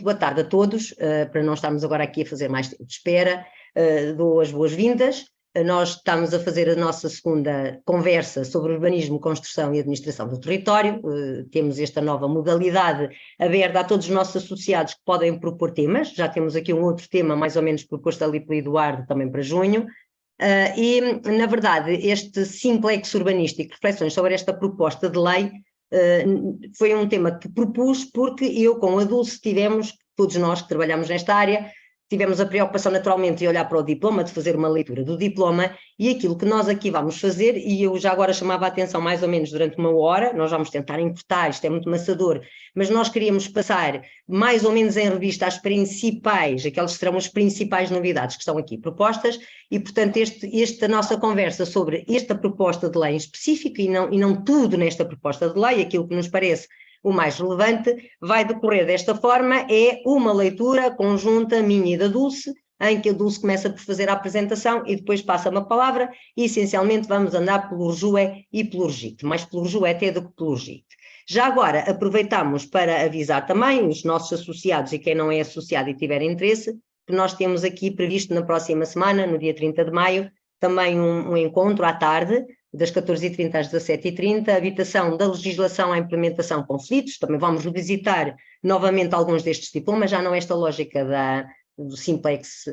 muito boa tarde a todos, para não estarmos agora aqui a fazer mais tempo de espera, dou as boas-vindas. Nós estamos a fazer a nossa segunda conversa sobre urbanismo, construção e administração do território. Temos esta nova modalidade aberta a todos os nossos associados que podem propor temas. Já temos aqui um outro tema mais ou menos proposto ali pelo Eduardo também para junho. E, na verdade, este simplex urbanístico, reflexões sobre esta proposta de lei, foi um tema que propus porque eu com a Dulce tivemos, todos nós que trabalhamos nesta área, tivemos a preocupação naturalmente de olhar para o diploma, de fazer uma leitura do diploma, e aquilo que nós aqui vamos fazer, e eu já agora chamava a atenção mais ou menos durante uma hora, nós vamos tentar encurtar, isto é muito maçador, mas nós queríamos passar mais ou menos em revista as principais, aquelas que serão as principais novidades que estão aqui propostas, e portanto esta nossa conversa sobre esta proposta de lei em específico, e não tudo nesta proposta de lei, aquilo que nos parece o mais relevante, vai decorrer desta forma, é uma leitura conjunta minha e da Dulce, em que a Dulce começa por fazer a apresentação e depois passa-me a palavra, e essencialmente vamos andar pelo RJUE e pelo RGIT, mais pelo RJUE até do que pelo RGIT. Já agora aproveitamos para avisar também os nossos associados e quem não é associado e tiver interesse, que nós temos aqui previsto na próxima semana, no dia 30 de maio, também um encontro à tarde, das 14h30 às 17h30, habitação da legislação à implementação conflitos, também vamos revisitar novamente alguns destes diplomas, já não esta lógica do simplex,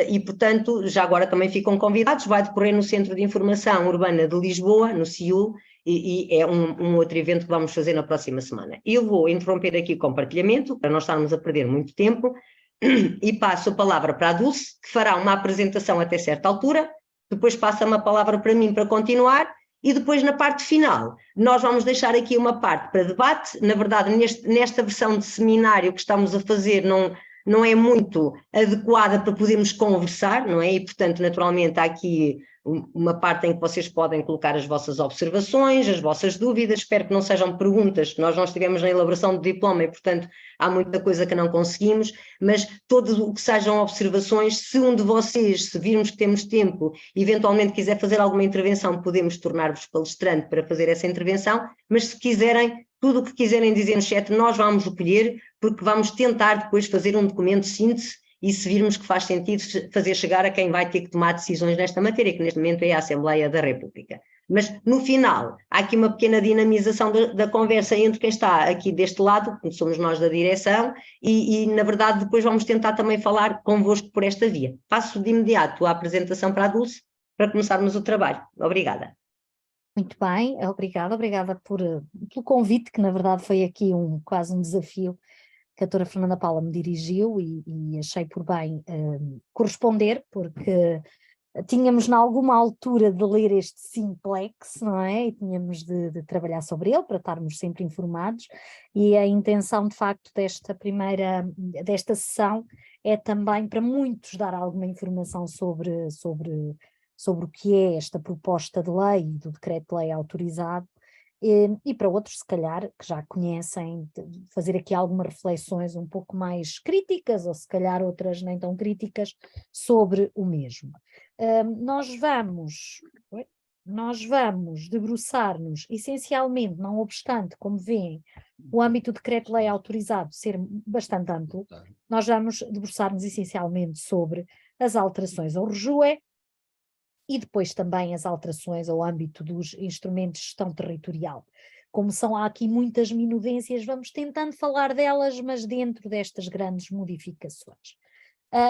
e portanto já agora também ficam convidados, vai decorrer no Centro de Informação Urbana de Lisboa, no CIU, e é um outro evento que vamos fazer na próxima semana. Eu vou interromper aqui o compartilhamento, para não estarmos a perder muito tempo, e passo a palavra para a Dulce, que fará uma apresentação até certa altura, depois passa-me a palavra para mim para continuar, e depois na parte final nós vamos deixar aqui uma parte para debate. Na verdade, nesta versão de seminário que estamos a fazer não é muito adequada para podermos conversar, não é? E portanto, naturalmente, há aqui uma parte em que vocês podem colocar as vossas observações, as vossas dúvidas, espero que não sejam perguntas, nós não estivemos na elaboração do diploma e portanto há muita coisa que não conseguimos, mas todo o que sejam observações, se um de vocês, se virmos que temos tempo, eventualmente quiser fazer alguma intervenção, podemos tornar-vos palestrante para fazer essa intervenção, mas se quiserem, tudo o que quiserem dizer no chat nós vamos recolher, porque vamos tentar depois fazer um documento de síntese e se virmos que faz sentido fazer chegar a quem vai ter que tomar decisões nesta matéria, que neste momento é a Assembleia da República. Mas, no final, há aqui uma pequena dinamização da conversa entre quem está aqui deste lado, que somos nós da direção, e, na verdade, depois vamos tentar também falar convosco por esta via. Passo de imediato a apresentação para a Dulce, para começarmos o trabalho. Obrigada. Muito bem, obrigada pelo convite, que na verdade foi aqui quase um desafio que a doutora Fernanda Paula me dirigiu e achei por bem corresponder, porque tínhamos na alguma altura de ler este simplex, não é? E tínhamos de trabalhar sobre ele para estarmos sempre informados, e a intenção de facto desta sessão é também para muitos dar alguma informação sobre o que é esta proposta de lei e do decreto-lei autorizado, e para outros, se calhar, que já conhecem, fazer aqui algumas reflexões um pouco mais críticas, ou se calhar outras nem tão críticas, sobre o mesmo. Nós vamos debruçar-nos, essencialmente, não obstante, como veem, o âmbito do decreto-lei autorizado ser bastante amplo, nós vamos debruçar-nos essencialmente sobre as alterações ao RJUE, e depois também as alterações ao âmbito dos instrumentos de gestão territorial. Como há aqui muitas minudências, vamos tentando falar delas, mas dentro destas grandes modificações.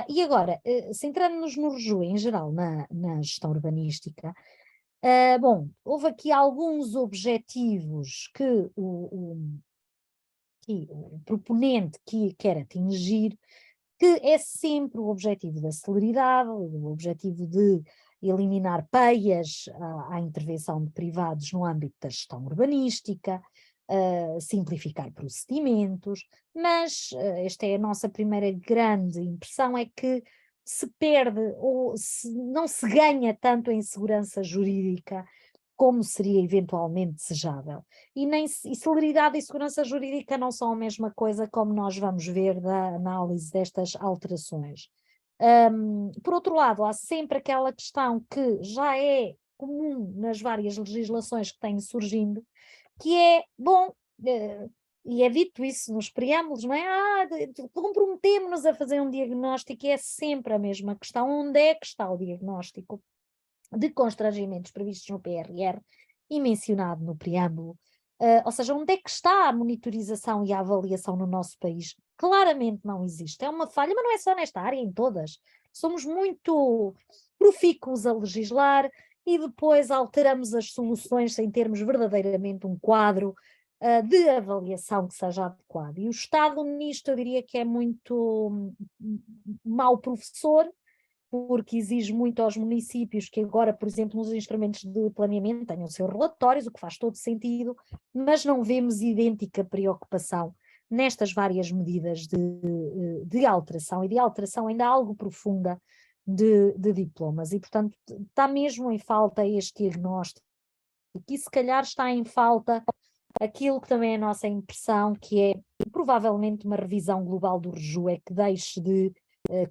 E agora, centrando-nos no RJUE em geral, na gestão urbanística, bom, houve aqui alguns objetivos que o proponente quer atingir, que é sempre o objetivo da celeridade, o objetivo de eliminar peias à intervenção de privados no âmbito da gestão urbanística, simplificar procedimentos, mas esta é a nossa primeira grande impressão, é que se perde ou não se ganha tanto em segurança jurídica como seria eventualmente desejável. E celeridade e segurança jurídica não são a mesma coisa, como nós vamos ver da análise destas alterações. Por outro lado, há sempre aquela questão que já é comum nas várias legislações que têm surgindo, que é, bom, e é dito isso nos preâmbulos, não é? Comprometemos-nos a fazer um diagnóstico, e é sempre a mesma questão. Onde é que está o diagnóstico de constrangimentos previstos no PRR e mencionado no preâmbulo? Ou seja, onde é que está a monitorização e a avaliação no nosso país? Claramente não existe. É uma falha, mas não é só nesta área, em todas. Somos muito profícuos a legislar e depois alteramos as soluções sem termos verdadeiramente um quadro de avaliação que seja adequado. E o Estado nisto eu diria que é muito mau professor, porque exige muito aos municípios que agora, por exemplo, nos instrumentos de planeamento tenham os seus relatórios, o que faz todo sentido, mas não vemos idêntica preocupação nestas várias medidas de alteração, e de alteração ainda algo profunda de diplomas, e portanto está mesmo em falta este diagnóstico, e se calhar está em falta aquilo que também é a nossa impressão, que é provavelmente uma revisão global do RJUE que deixe de,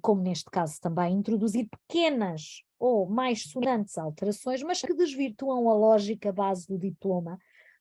como neste caso também, introduzir pequenas ou mais sonantes alterações, mas que desvirtuam a lógica base do diploma,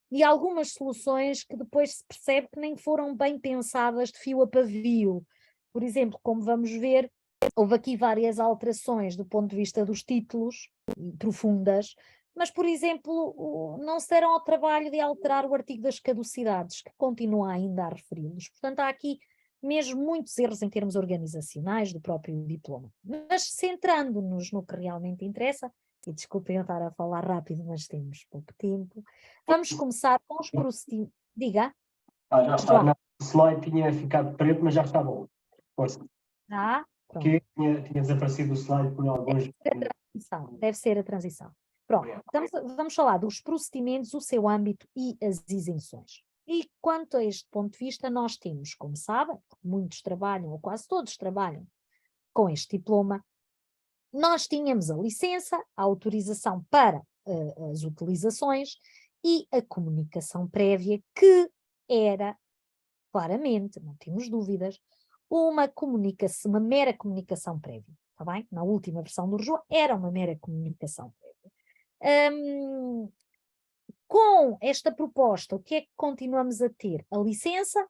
e algumas soluções que depois se percebe que nem foram bem pensadas de fio a pavio. Por exemplo, como vamos ver, houve aqui várias alterações do ponto de vista dos títulos, profundas, mas, por exemplo, não se deram ao trabalho de alterar o artigo das caducidades, que continua ainda a referi-los. Portanto, há aqui mesmo muitos erros em termos organizacionais do próprio diploma. Mas centrando-nos no que realmente interessa, e desculpem eu estar a falar rápido, mas temos pouco tempo, vamos começar com os procedimentos. Diga. Já está. João. Não, o slide tinha ficado preto, mas já está bom. Força. Pronto. Que tinha desaparecido o slide por alguns... Deve ser a transição. Pronto, vamos falar dos procedimentos, o seu âmbito e as isenções. E quanto a este ponto de vista, nós temos, como sabem, muitos trabalham, ou quase todos trabalham com este diploma, nós tínhamos a licença, a autorização para as utilizações e a comunicação prévia, que era, claramente, não temos dúvidas, uma mera comunicação prévia, está bem? Na última versão do RJUE era uma mera comunicação prévia. Com esta proposta, o que é que continuamos a ter? A licença,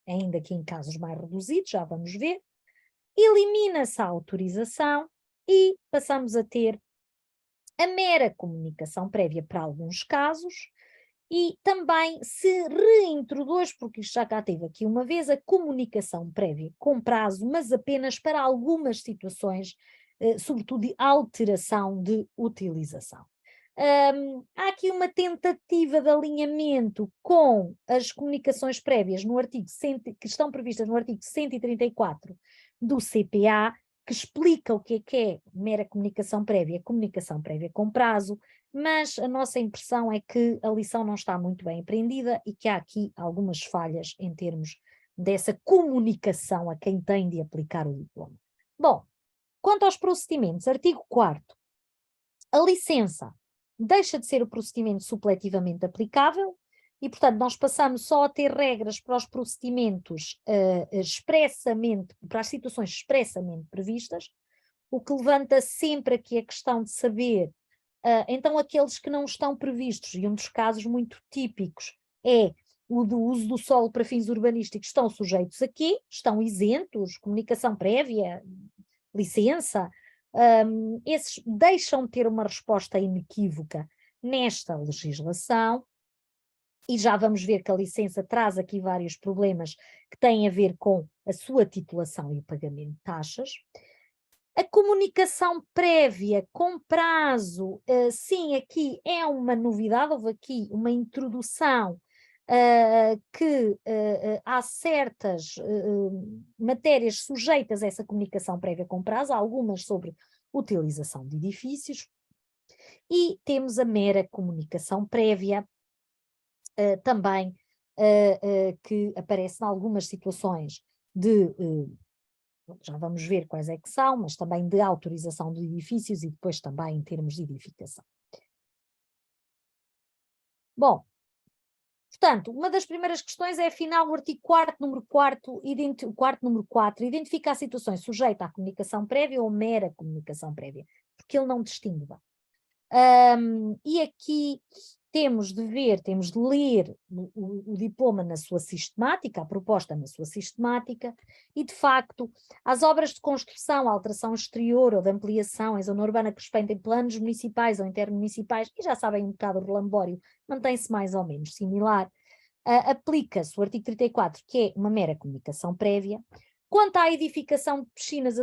ainda que em casos mais reduzidos, já vamos ver, elimina-se a autorização e passamos a ter a mera comunicação prévia para alguns casos, e também se reintroduz, porque isto já cá teve aqui uma vez, a comunicação prévia com prazo, mas apenas para algumas situações, sobretudo de alteração de utilização. Há aqui uma tentativa de alinhamento com as comunicações prévias no artigo que estão previstas no artigo 134 do CPA, que explica o que é mera comunicação prévia com prazo, mas a nossa impressão é que a lição não está muito bem aprendida e que há aqui algumas falhas em termos dessa comunicação a quem tem de aplicar o diploma. Bom, quanto aos procedimentos, artigo 4º, a licença deixa de ser o procedimento supletivamente aplicável e, portanto, nós passamos só a ter regras para os procedimentos expressamente, para as situações expressamente previstas, o que levanta sempre aqui a questão de saber, então, aqueles que não estão previstos, e um dos casos muito típicos é o do uso do solo para fins urbanísticos, estão sujeitos a quê? Estão isentos, comunicação prévia, licença, esses deixam de ter uma resposta inequívoca nesta legislação, e já vamos ver que a licença traz aqui vários problemas que têm a ver com a sua titulação e o pagamento de taxas. A comunicação prévia com prazo, sim, aqui é uma novidade, houve aqui uma introdução que há certas matérias sujeitas a essa comunicação prévia com prazo, algumas sobre utilização de edifícios, e temos a mera comunicação prévia também, que aparece em algumas situações de, já vamos ver quais é que são, mas também de autorização de edifícios e depois também em termos de edificação. Bom, portanto, uma das primeiras questões é, afinal, o artigo 4º, número 4, identifica as situações sujeitas à comunicação prévia ou mera comunicação prévia, porque ele não distingue bem. E aqui temos de ler o diploma na sua sistemática, a proposta na sua sistemática, e de facto as obras de construção, alteração exterior ou de ampliação em zona urbana que respeitem planos municipais ou intermunicipais, e já sabem um bocado o relambório, mantém-se mais ou menos similar, aplica-se o artigo 34, que é uma mera comunicação prévia. Quanto à edificação de piscinas,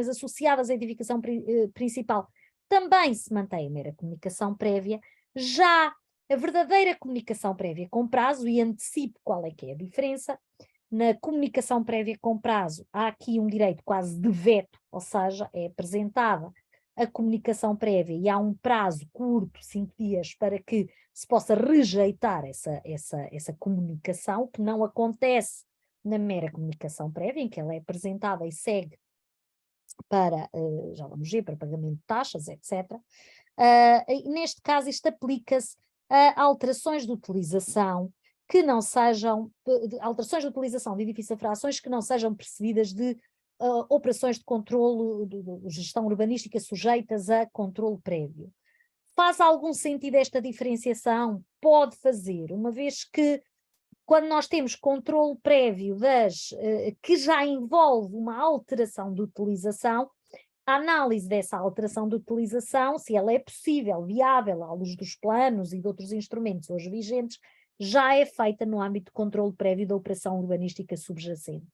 associadas à edificação principal, também se mantém a mera comunicação prévia. Já a verdadeira comunicação prévia com prazo, e antecipo qual é que é a diferença, na comunicação prévia com prazo há aqui um direito quase de veto, ou seja, é apresentada a comunicação prévia e há um prazo curto, 5 dias, para que se possa rejeitar essa comunicação, o que não acontece na mera comunicação prévia, em que ela é apresentada e segue para, já vamos ver, para pagamento de taxas, etc. Neste caso, isto aplica-se a alterações de utilização que não sejam, alterações de utilização de edifícios e frações que não sejam precedidas de operações de controlo, de gestão urbanística sujeitas a controlo prévio. Faz algum sentido esta diferenciação? Pode fazer, uma vez que quando nós temos controlo prévio que já envolve uma alteração de utilização, a análise dessa alteração de utilização, se ela é possível, viável, à luz dos planos e de outros instrumentos hoje vigentes, já é feita no âmbito de controlo prévio da operação urbanística subjacente.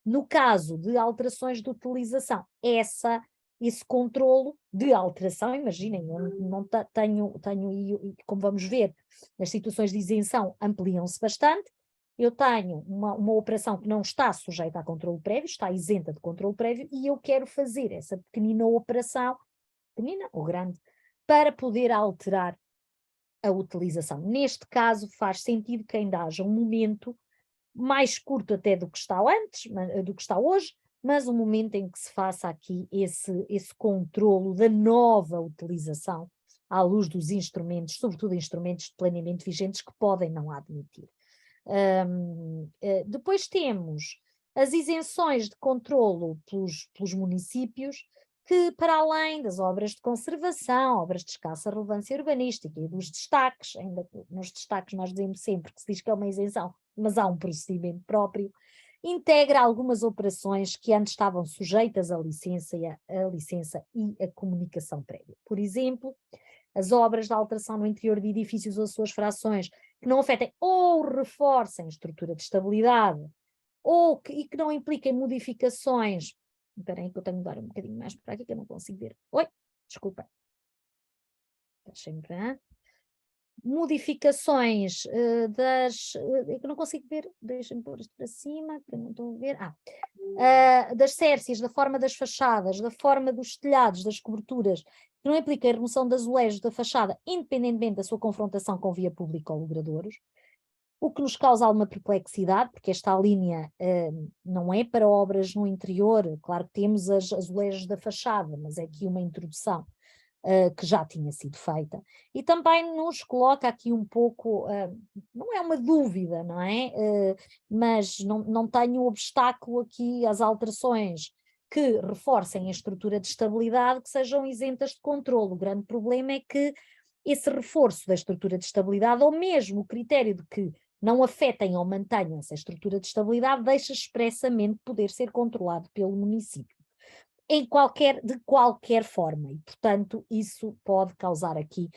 No caso de alterações de utilização, esse controlo de alteração, imaginem, não tenho, e como vamos ver, as situações de isenção ampliam-se bastante. Eu tenho uma operação que não está sujeita a controlo prévio, está isenta de controlo prévio, e eu quero fazer essa pequenina operação, pequenina ou grande, para poder alterar a utilização. Neste caso, faz sentido que ainda haja um momento mais curto até do que está antes, do que está hoje, mas um momento em que se faça aqui esse controlo da nova utilização à luz dos instrumentos, sobretudo instrumentos de planeamento vigentes que podem não admitir. Depois temos as isenções de controlo pelos municípios, que para além das obras de conservação, obras de escassa relevância urbanística e dos destaques, ainda nos destaques nós dizemos sempre que se diz que é uma isenção, mas há um procedimento próprio, integra algumas operações que antes estavam sujeitas à licença e à comunicação prévia. Por exemplo, as obras de alteração no interior de edifícios ou suas frações que não afetem ou reforcem a estrutura de estabilidade, e que não impliquem modificações. Espera aí que eu tenho de dar um bocadinho mais para aqui que eu não consigo ver. Oi, desculpa. Deixem-me ver. Modificações que eu não consigo ver, deixem-me pôr isto para cima, que eu não estou a ver. Das cércias, da forma das fachadas, da forma dos telhados, das coberturas, que não implica a remoção de azulejos da fachada, independentemente da sua confrontação com via pública ou logradouros, o que nos causa alguma perplexidade, porque esta linha não é para obras no interior. Claro que temos as azulejos da fachada, mas é aqui uma introdução que já tinha sido feita, e também nos coloca aqui um pouco, não é uma dúvida, não é? Mas não tenho obstáculo aqui às alterações que reforcem a estrutura de estabilidade, que sejam isentas de controlo. O grande problema é que esse reforço da estrutura de estabilidade, ou mesmo o critério de que não afetem ou mantenham essa estrutura de estabilidade, deixa expressamente poder ser controlado pelo município, de qualquer forma, e portanto isso pode causar aqui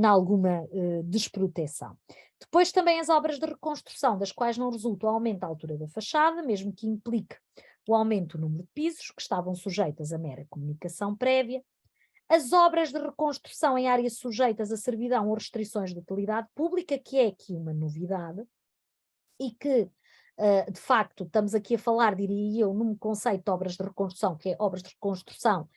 alguma desproteção. Depois também as obras de reconstrução, das quais não resulta o aumento da altura da fachada, mesmo que implique o aumento do número de pisos, que estavam sujeitas a mera comunicação prévia. As obras de reconstrução em áreas sujeitas a servidão ou restrições de utilidade pública, que é aqui uma novidade, e que de facto, estamos aqui a falar, diria eu, num conceito de obras de reconstrução, que é obras de reconstrução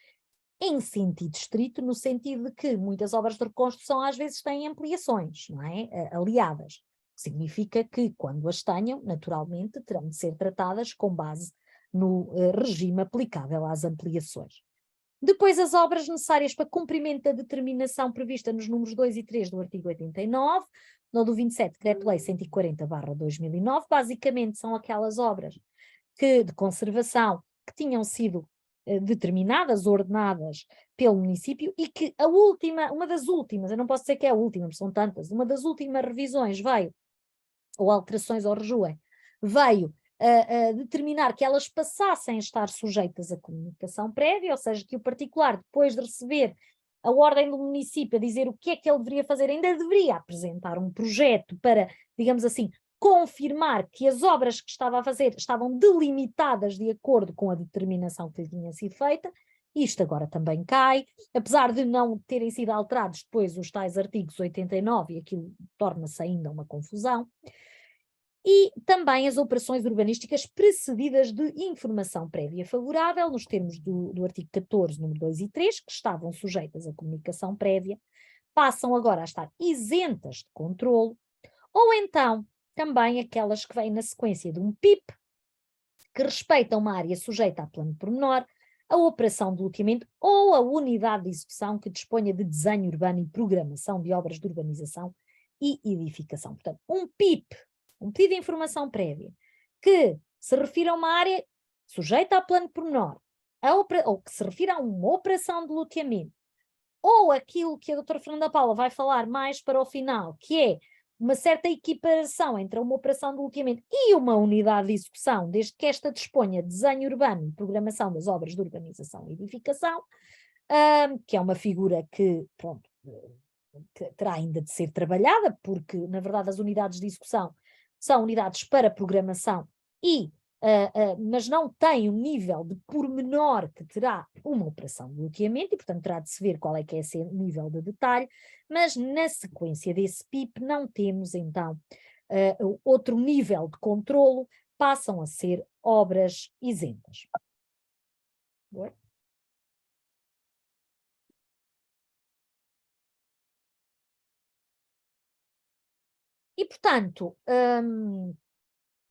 em sentido estrito, no sentido de que muitas obras de reconstrução às vezes têm ampliações, não é? Aliadas. Significa que, quando as tenham, naturalmente, terão de ser tratadas com base no regime aplicável às ampliações. Depois, as obras necessárias para cumprimento da determinação prevista nos números 2 e 3 do artigo 89, no do 27, Decreto-Lei 140/2009, basicamente são aquelas obras de conservação que tinham sido determinadas, ordenadas pelo município, e que a última, uma das últimas, eu não posso dizer que é a última, porque são tantas, uma das últimas revisões veio, ou alterações ao RJUE, veio a determinar que elas passassem a estar sujeitas à comunicação prévia, ou seja, que o particular, depois de receber a ordem do município a dizer o que é que ele deveria fazer, ainda deveria apresentar um projeto para, digamos assim, confirmar que as obras que estava a fazer estavam delimitadas de acordo com a determinação que lhe tinha sido feita. Isto agora também cai, apesar de não terem sido alterados depois os tais artigos 89, e aquilo torna-se ainda uma confusão. E também as operações urbanísticas precedidas de informação prévia favorável, nos termos do artigo 14, número 2 e 3, que estavam sujeitas à comunicação prévia, passam agora a estar isentas de controlo, ou então também aquelas que vêm na sequência de um PIP, que respeitam uma área sujeita a plano pormenor, a operação de loteamento ou a unidade de execução que disponha de desenho urbano e programação de obras de urbanização e edificação. Portanto, um PIP, um pedido de informação prévia, que se refira a uma área sujeita a plano pormenor, ou que se refira a uma operação de loteamento, ou aquilo que a doutora Fernanda Paula vai falar mais para o final, que é uma certa equiparação entre uma operação de loteamento e uma unidade de execução, desde que esta disponha de desenho urbano e programação das obras de urbanização e edificação, que é uma figura que, pronto, que terá ainda de ser trabalhada, porque, na verdade, as unidades de execução são unidades para programação mas não tem o nível de pormenor que terá uma operação de loteamento, e portanto terá de se ver qual é que é esse nível de detalhe, mas na sequência desse PIP não temos então outro nível de controlo, passam a ser obras isentas. Oi? E portanto,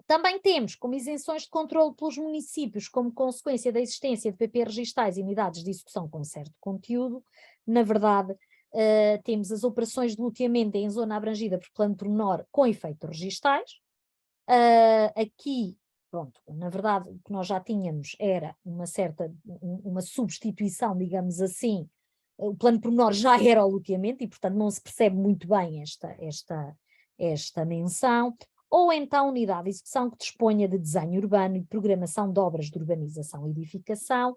também temos como isenções de controlo pelos municípios, como consequência da existência de PP registais e unidades de execução com certo conteúdo. Na verdade, temos as operações de loteamento em zona abrangida por plano pormenor com efeitos registais. Aqui, pronto, na verdade, o que nós já tínhamos era uma substituição, digamos assim. O plano pormenor já era o loteamento e, portanto, não se percebe muito bem esta menção. Ou então unidade de execução que disponha de desenho urbano e programação de obras de urbanização e edificação,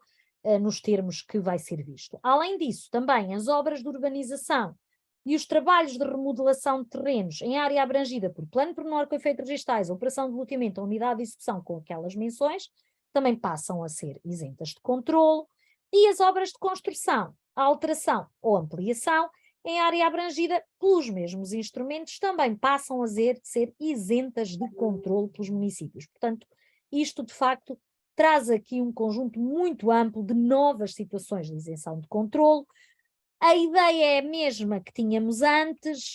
nos termos que vai ser visto. Além disso, também as obras de urbanização e os trabalhos de remodelação de terrenos em área abrangida por plano pormenor com efeitos registais, operação de loteamento ou unidade de execução com aquelas menções, também passam a ser isentas de controlo, e as obras de construção, alteração ou ampliação em área abrangida pelos mesmos instrumentos também passam a ser isentas de controlo pelos municípios. Portanto, isto de facto traz aqui um conjunto muito amplo de novas situações de isenção de controlo. A ideia é a mesma que tínhamos antes,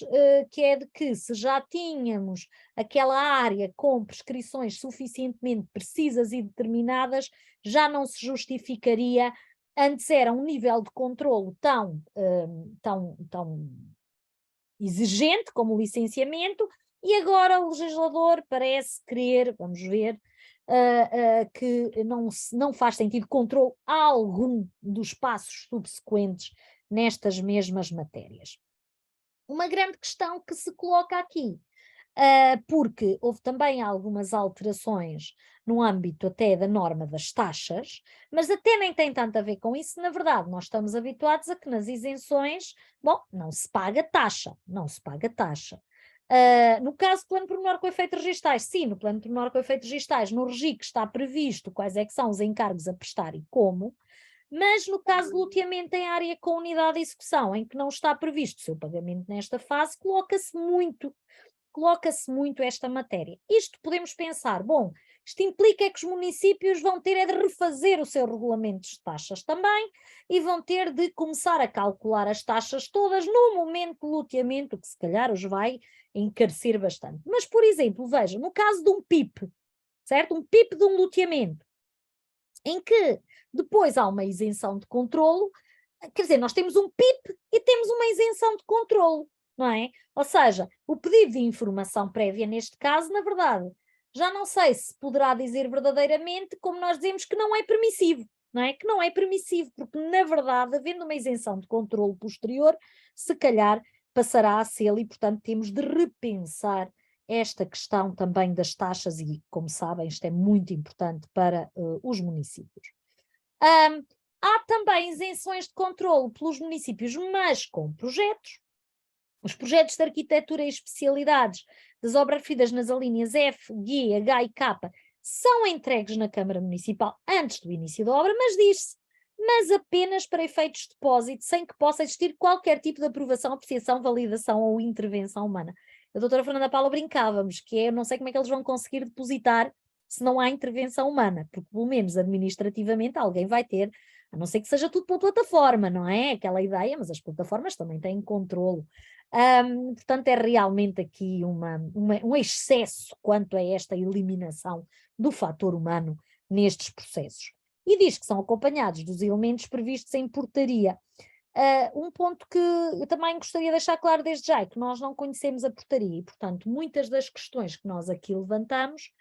que é de que se já tínhamos aquela área com prescrições suficientemente precisas e determinadas, já não se justificaria. Antes era um nível de controlo tão exigente como o licenciamento, e agora o legislador parece querer, vamos ver, que não faz sentido controle algum dos passos subsequentes nestas mesmas matérias. Uma grande questão que se coloca aqui, porque houve também algumas alterações no âmbito até da norma das taxas, mas até nem tem tanto a ver com isso. Na verdade, nós estamos habituados a que nas isenções, bom, não se paga taxa. No caso do plano pormenor com efeitos registais, sim, no plano pormenor com efeitos registais, no RGIC está previsto quais é que são os encargos a prestar e como, mas no caso do loteamento em área com unidade de execução, em que não está previsto o seu pagamento nesta fase, coloca-se muito esta matéria. Isto podemos pensar, bom, isto implica que os municípios vão ter de refazer o seu regulamento de taxas também e vão ter de começar a calcular as taxas todas no momento do loteamento, que se calhar os vai encarecer bastante. Mas, por exemplo, veja, no caso de um PIP, certo? Um PIP de um loteamento, em que depois há uma isenção de controlo, quer dizer, nós temos um PIP e temos uma isenção de controlo, não é? Ou seja, o pedido de informação prévia neste caso, na verdade, já não sei se poderá dizer verdadeiramente como nós dizemos que não é permissivo, não é? Que não é permissivo, porque na verdade, havendo uma isenção de controle posterior, se calhar passará a ser, e portanto temos de repensar esta questão também das taxas e, como sabem, isto é muito importante para os municípios. Há também isenções de controle pelos municípios, mas com projetos. Os projetos de arquitetura e especialidades das obras referidas nas alíneas F, G, H e K são entregues na Câmara Municipal antes do início da obra, mas diz-se, mas apenas para efeitos de depósito, sem que possa existir qualquer tipo de aprovação, apreciação, validação ou intervenção humana. A doutora Fernanda Paula brincávamos, que eu não sei como é que eles vão conseguir depositar se não há intervenção humana, porque pelo menos administrativamente alguém vai ter, a não ser que seja tudo pela plataforma, não é? Aquela ideia, mas as plataformas também têm controlo. Portanto, é realmente aqui um excesso quanto a esta eliminação do fator humano nestes processos. E diz que são acompanhados dos elementos previstos em portaria. Um ponto que eu também gostaria de deixar claro desde já é que nós não conhecemos a portaria e, portanto, muitas das questões que nós aqui levantamos,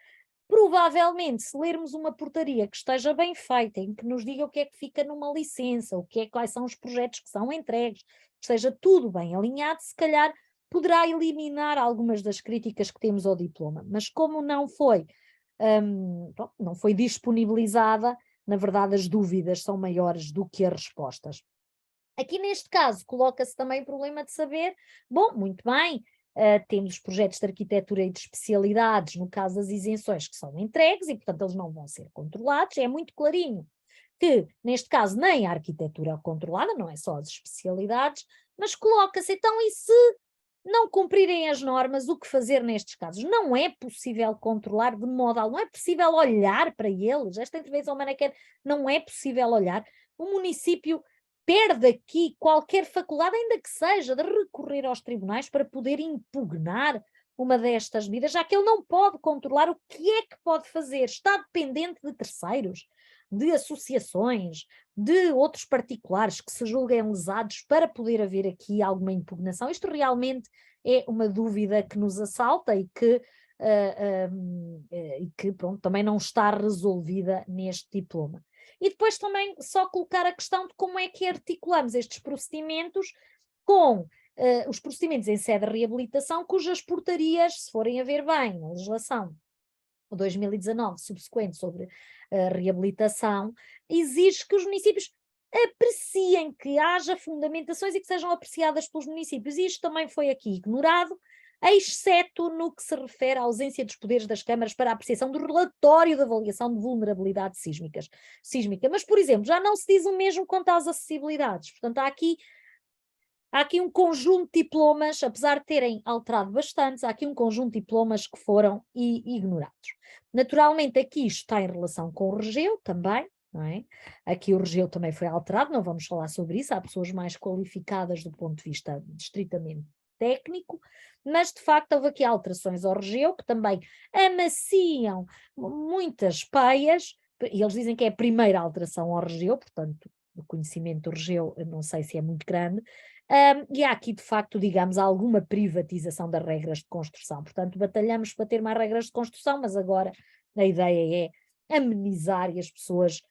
provavelmente, se lermos uma portaria que esteja bem feita, em que nos diga o que é que fica numa licença, quais são os projetos que são entregues, que esteja tudo bem alinhado, se calhar poderá eliminar algumas das críticas que temos ao diploma. Mas como não foi disponibilizada, na verdade as dúvidas são maiores do que as respostas. Aqui neste caso coloca-se também o problema de saber, bom, muito bem, temos os projetos de arquitetura e de especialidades, no caso das isenções, que são entregues e, portanto, eles não vão ser controlados. É muito clarinho que, neste caso, nem a arquitetura é controlada, não é só as especialidades, mas coloca-se, então, e se não cumprirem as normas, o que fazer nestes casos? Não é possível controlar de modo algum, não é possível olhar para eles, esta intervenção humana não é possível olhar. O município perde aqui qualquer faculdade, ainda que seja, de recorrer aos tribunais para poder impugnar uma destas medidas, já que ele não pode controlar o que é que pode fazer, está dependente de terceiros, de associações, de outros particulares que se julguem lesados para poder haver aqui alguma impugnação. Isto realmente é uma dúvida que nos assalta e que pronto, também não está resolvida neste diploma. E depois também só colocar a questão de como é que articulamos estes procedimentos com os procedimentos em sede de reabilitação, cujas portarias, se forem a ver bem na legislação 2019 subsequente sobre reabilitação, exige que os municípios apreciem, que haja fundamentações e que sejam apreciadas pelos municípios. E isto também foi aqui ignorado, exceto no que se refere à ausência dos poderes das câmaras para a apreciação do relatório de avaliação de vulnerabilidade sísmica. Mas, por exemplo, já não se diz o mesmo quanto às acessibilidades. Portanto, há aqui um conjunto de diplomas, apesar de terem alterado bastante, há aqui um conjunto de diplomas que foram ignorados. Naturalmente, aqui isto está em relação com o RGEU também, não é? Aqui o RGEU também foi alterado, não vamos falar sobre isso, há pessoas mais qualificadas do ponto de vista estritamente técnico, mas de facto houve aqui alterações ao RGEU que também amaciam muitas peias, e eles dizem que é a primeira alteração ao RGEU, portanto o conhecimento do RGEU não sei se é muito grande, e há aqui de facto, digamos, alguma privatização das regras de construção, portanto batalhamos para ter mais regras de construção, mas agora a ideia é amenizar e as pessoas,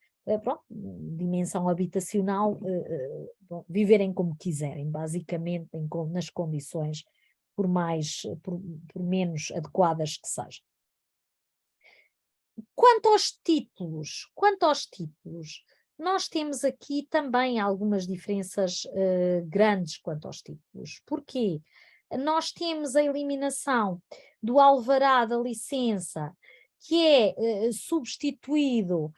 pronto, dimensão habitacional, viverem como quiserem, basicamente nas condições por menos adequadas que sejam. Quanto aos títulos, nós temos aqui também algumas diferenças grandes quanto aos títulos. Porquê? Nós temos a eliminação do alvará da licença, que é substituído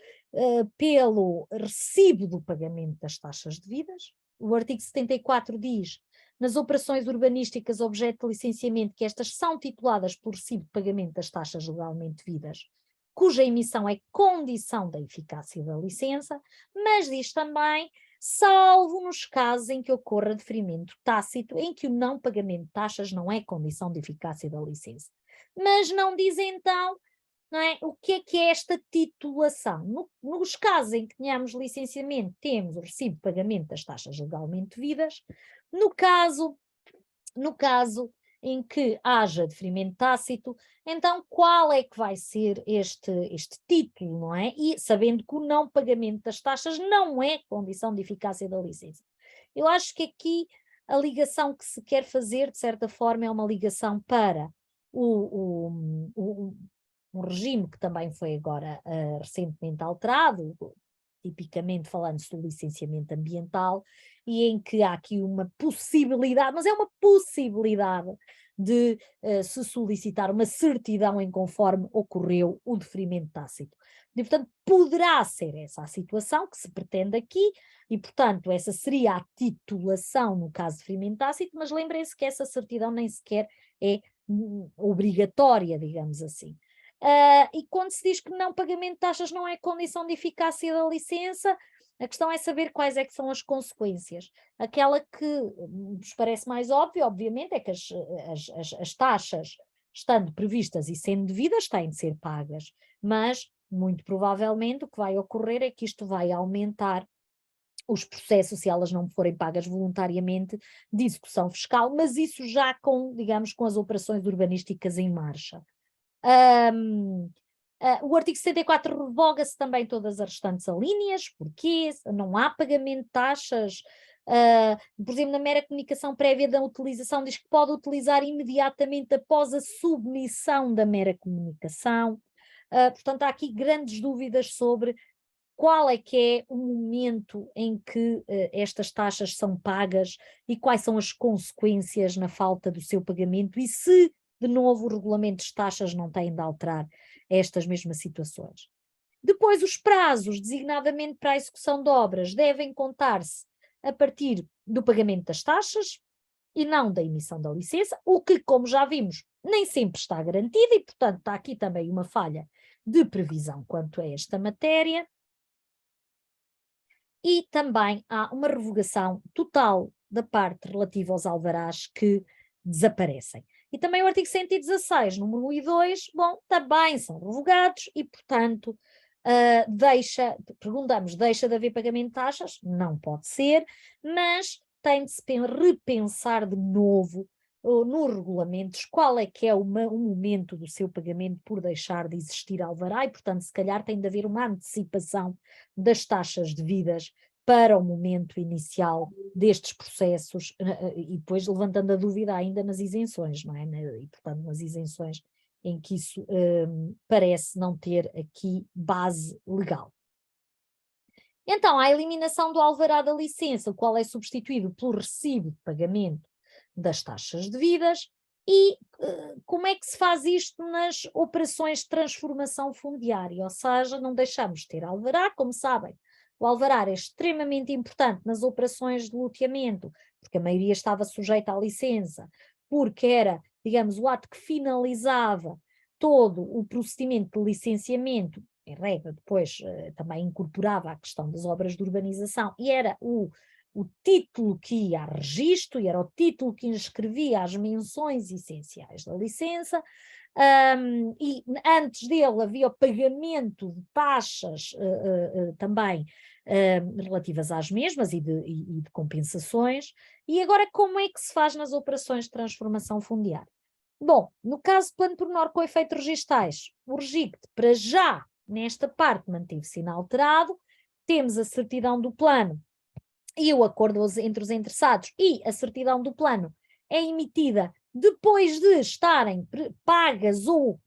pelo recibo do pagamento das taxas devidas. O artigo 74 diz, nas operações urbanísticas objeto de licenciamento, que estas são tituladas por recibo de pagamento das taxas legalmente devidas, cuja emissão é condição da eficácia da licença, mas diz também, salvo nos casos em que ocorra deferimento tácito, em que o não pagamento de taxas não é condição de eficácia da licença. Mas não diz então, não é, o que é esta titulação. Nos casos em que tenhamos licenciamento, temos o recibo de pagamento das taxas legalmente devidas. No caso em que haja deferimento tácito, então qual é que vai ser este título, não é? E sabendo que o não pagamento das taxas não é condição de eficácia da licença. Eu acho que aqui a ligação que se quer fazer, de certa forma, é uma ligação para um regime que também foi agora recentemente alterado, tipicamente falando-se do licenciamento ambiental, e em que há aqui uma possibilidade, mas é uma possibilidade de se solicitar uma certidão em conforme ocorreu o deferimento tácito. E, portanto, poderá ser essa a situação que se pretende aqui, e, portanto, essa seria a titulação no caso de deferimento tácito, mas lembrem-se que essa certidão nem sequer é obrigatória, digamos assim. E quando se diz que não pagamento de taxas não é condição de eficácia da licença, a questão é saber quais é que são as consequências. Aquela que nos parece mais óbvia, obviamente, é que as taxas, estando previstas e sendo devidas, têm de ser pagas, mas muito provavelmente o que vai ocorrer é que isto vai aumentar os processos, se elas não forem pagas voluntariamente, de execução fiscal, mas isso já com, digamos, com as operações urbanísticas em marcha. O artigo 74 revoga-se também todas as restantes alíneas, porque não há pagamento de taxas, por exemplo, na mera comunicação prévia da utilização, diz que pode utilizar imediatamente após a submissão da mera comunicação. Portanto, há aqui grandes dúvidas sobre qual é que é o momento em que estas taxas são pagas e quais são as consequências na falta do seu pagamento e se, de novo, o regulamento de taxas não tem de alterar estas mesmas situações. Depois, os prazos, designadamente para a execução de obras, devem contar-se a partir do pagamento das taxas e não da emissão da licença, o que, como já vimos, nem sempre está garantido e, portanto, está aqui também uma falha de previsão quanto a esta matéria. E também há uma revogação total da parte relativa aos alvarás que desaparecem. E também o artigo 116, número 1 e 2, bom, também são revogados e, portanto, perguntamos, deixa de haver pagamento de taxas? Não pode ser, mas tem de se repensar de novo nos regulamentos qual é que é o momento do seu pagamento por deixar de existir alvará e, portanto, se calhar tem de haver uma antecipação das taxas devidas para o momento inicial destes processos e depois levantando a dúvida ainda nas isenções, não é? E, portanto, nas isenções em que isso parece não ter aqui base legal. Então, a eliminação do alvará da licença, o qual é substituído pelo recibo de pagamento das taxas devidas, e como é que se faz isto nas operações de transformação fundiária, ou seja, não deixamos de ter alvará, como sabem, o alvará é extremamente importante nas operações de loteamento, porque a maioria estava sujeita à licença, porque era, digamos, o ato que finalizava todo o procedimento de licenciamento, em regra depois também incorporava a questão das obras de urbanização, e era o título que ia a registro, e era o título que inscrevia as menções essenciais da licença, e antes dele havia o pagamento de taxas também relativas às mesmas e de compensações. E agora como é que se faz nas operações de transformação fundiária? Bom, no caso de plano pormenor com efeitos registais, o RGICT para já nesta parte manteve-se inalterado, temos a certidão do plano e o acordo entre os interessados, e a certidão do plano é emitida depois de estarem pagas ou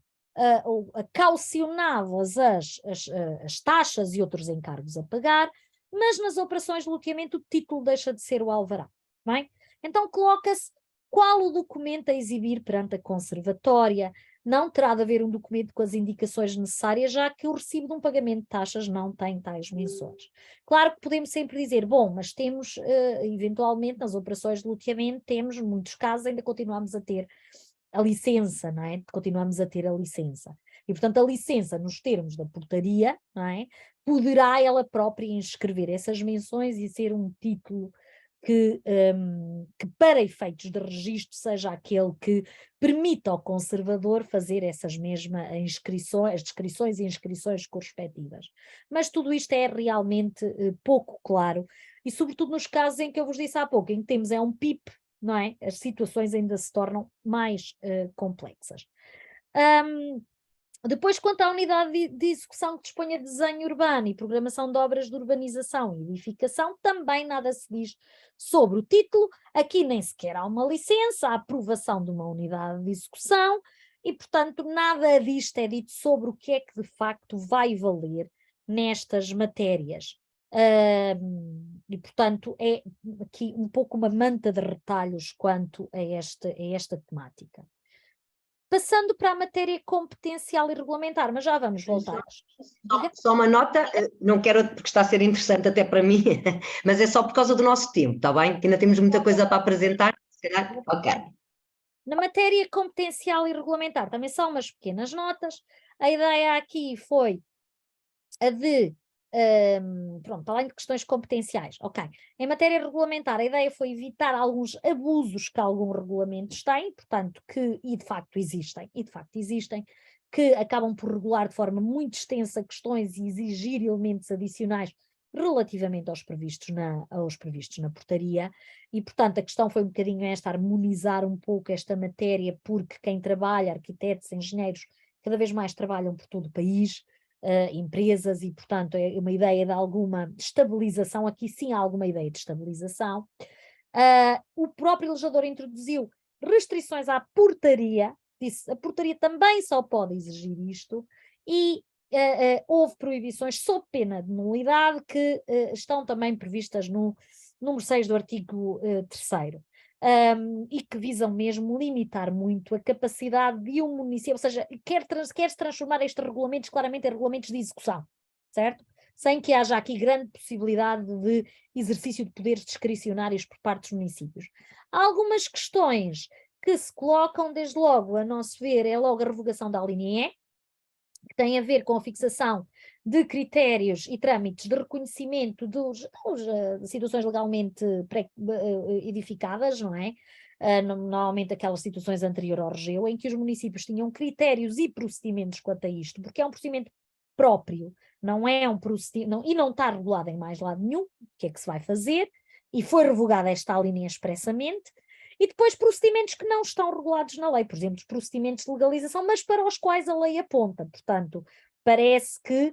calcionadas as taxas e outros encargos a pagar, mas nas operações de loteamento o título deixa de ser o alvará. Bem? Então coloca-se qual o documento a exibir perante a conservatória. Não terá de haver um documento com as indicações necessárias, já que o recibo de um pagamento de taxas não tem tais menções. Claro que podemos sempre dizer, bom, mas temos, eventualmente, nas operações de loteamento, temos, em muitos casos, ainda continuamos a ter a licença, não é? Continuamos a ter a licença. E, portanto, a licença, nos termos da portaria, não é? Poderá ela própria inscrever essas menções e ser um título que para efeitos de registro seja aquele que permita ao conservador fazer essas mesmas inscrições, as descrições e inscrições correspectivas. Mas tudo isto é realmente pouco claro, e sobretudo nos casos em que eu vos disse há pouco, em que temos um PIP, não é? As situações ainda se tornam mais complexas. Depois, quanto à unidade de execução que disponha de desenho urbano e programação de obras de urbanização e edificação, também nada se diz sobre o título. Aqui nem sequer há uma licença, há aprovação de uma unidade de execução e, portanto, nada disto é dito sobre o que é que de facto vai valer nestas matérias. E, portanto, é aqui um pouco uma manta de retalhos quanto a esta temática. Passando para a matéria competencial e regulamentar, mas já vamos voltar. Só uma nota, não quero porque está a ser interessante até para mim, mas é só por causa do nosso tempo, está bem? Que ainda temos muita coisa para apresentar, se calhar, ok. Na matéria competencial e regulamentar, também são umas pequenas notas. A ideia aqui foi a de, pronto, além de questões competenciais, ok. Em matéria regulamentar, a ideia foi evitar alguns abusos que alguns regulamentos têm, portanto, e de facto existem, que acabam por regular de forma muito extensa questões e exigir elementos adicionais relativamente aos previstos na portaria, e portanto a questão foi um bocadinho esta, harmonizar um pouco esta matéria, porque quem trabalha, arquitetos, engenheiros, cada vez mais trabalham por todo o país, empresas, e portanto é uma ideia de alguma estabilização, aqui sim há alguma ideia de estabilização. O próprio legislador introduziu restrições à portaria, disse a portaria também só pode exigir isto, e houve proibições sob pena de nulidade que estão também previstas no número 6 do artigo 3º. E que visam mesmo limitar muito a capacidade de um município, ou seja, quer-se transformar estes regulamentos claramente em regulamentos de execução, certo? Sem que haja aqui grande possibilidade de exercício de poderes discricionários por parte dos municípios. Há algumas questões que se colocam, desde logo, a nosso ver, é logo a revogação da alínea E, que tem a ver com a fixação de critérios e trâmites de reconhecimento de situações legalmente edificadas, não é? Normalmente aquelas situações anteriores ao regeu, em que os municípios tinham critérios e procedimentos quanto a isto, porque é um procedimento próprio, não é um procedimento, e não está regulado em mais lado nenhum, o que é que se vai fazer, e foi revogada esta linha expressamente. E depois procedimentos que não estão regulados na lei, por exemplo, os procedimentos de legalização, mas para os quais a lei aponta. Portanto, parece que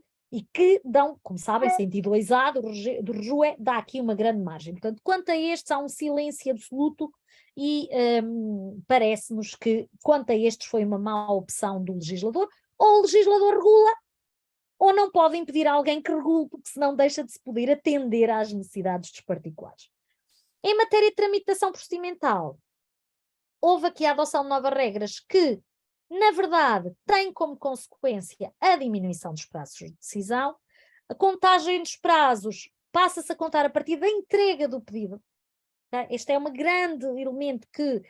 dão, como sabem, sentido leisado, do RJUE dá aqui uma grande margem. Portanto, quanto a estes há um silêncio absoluto e parece-nos que quanto a estes foi uma má opção do legislador, ou o legislador regula, ou não pode impedir alguém que regule, porque senão deixa de se poder atender às necessidades dos particulares. Em matéria de tramitação procedimental, houve aqui a adoção de novas regras que, na verdade, têm como consequência a diminuição dos prazos de decisão. A contagem dos prazos passa-se a contar a partir da entrega do pedido. Tá? Este é um grande elemento que,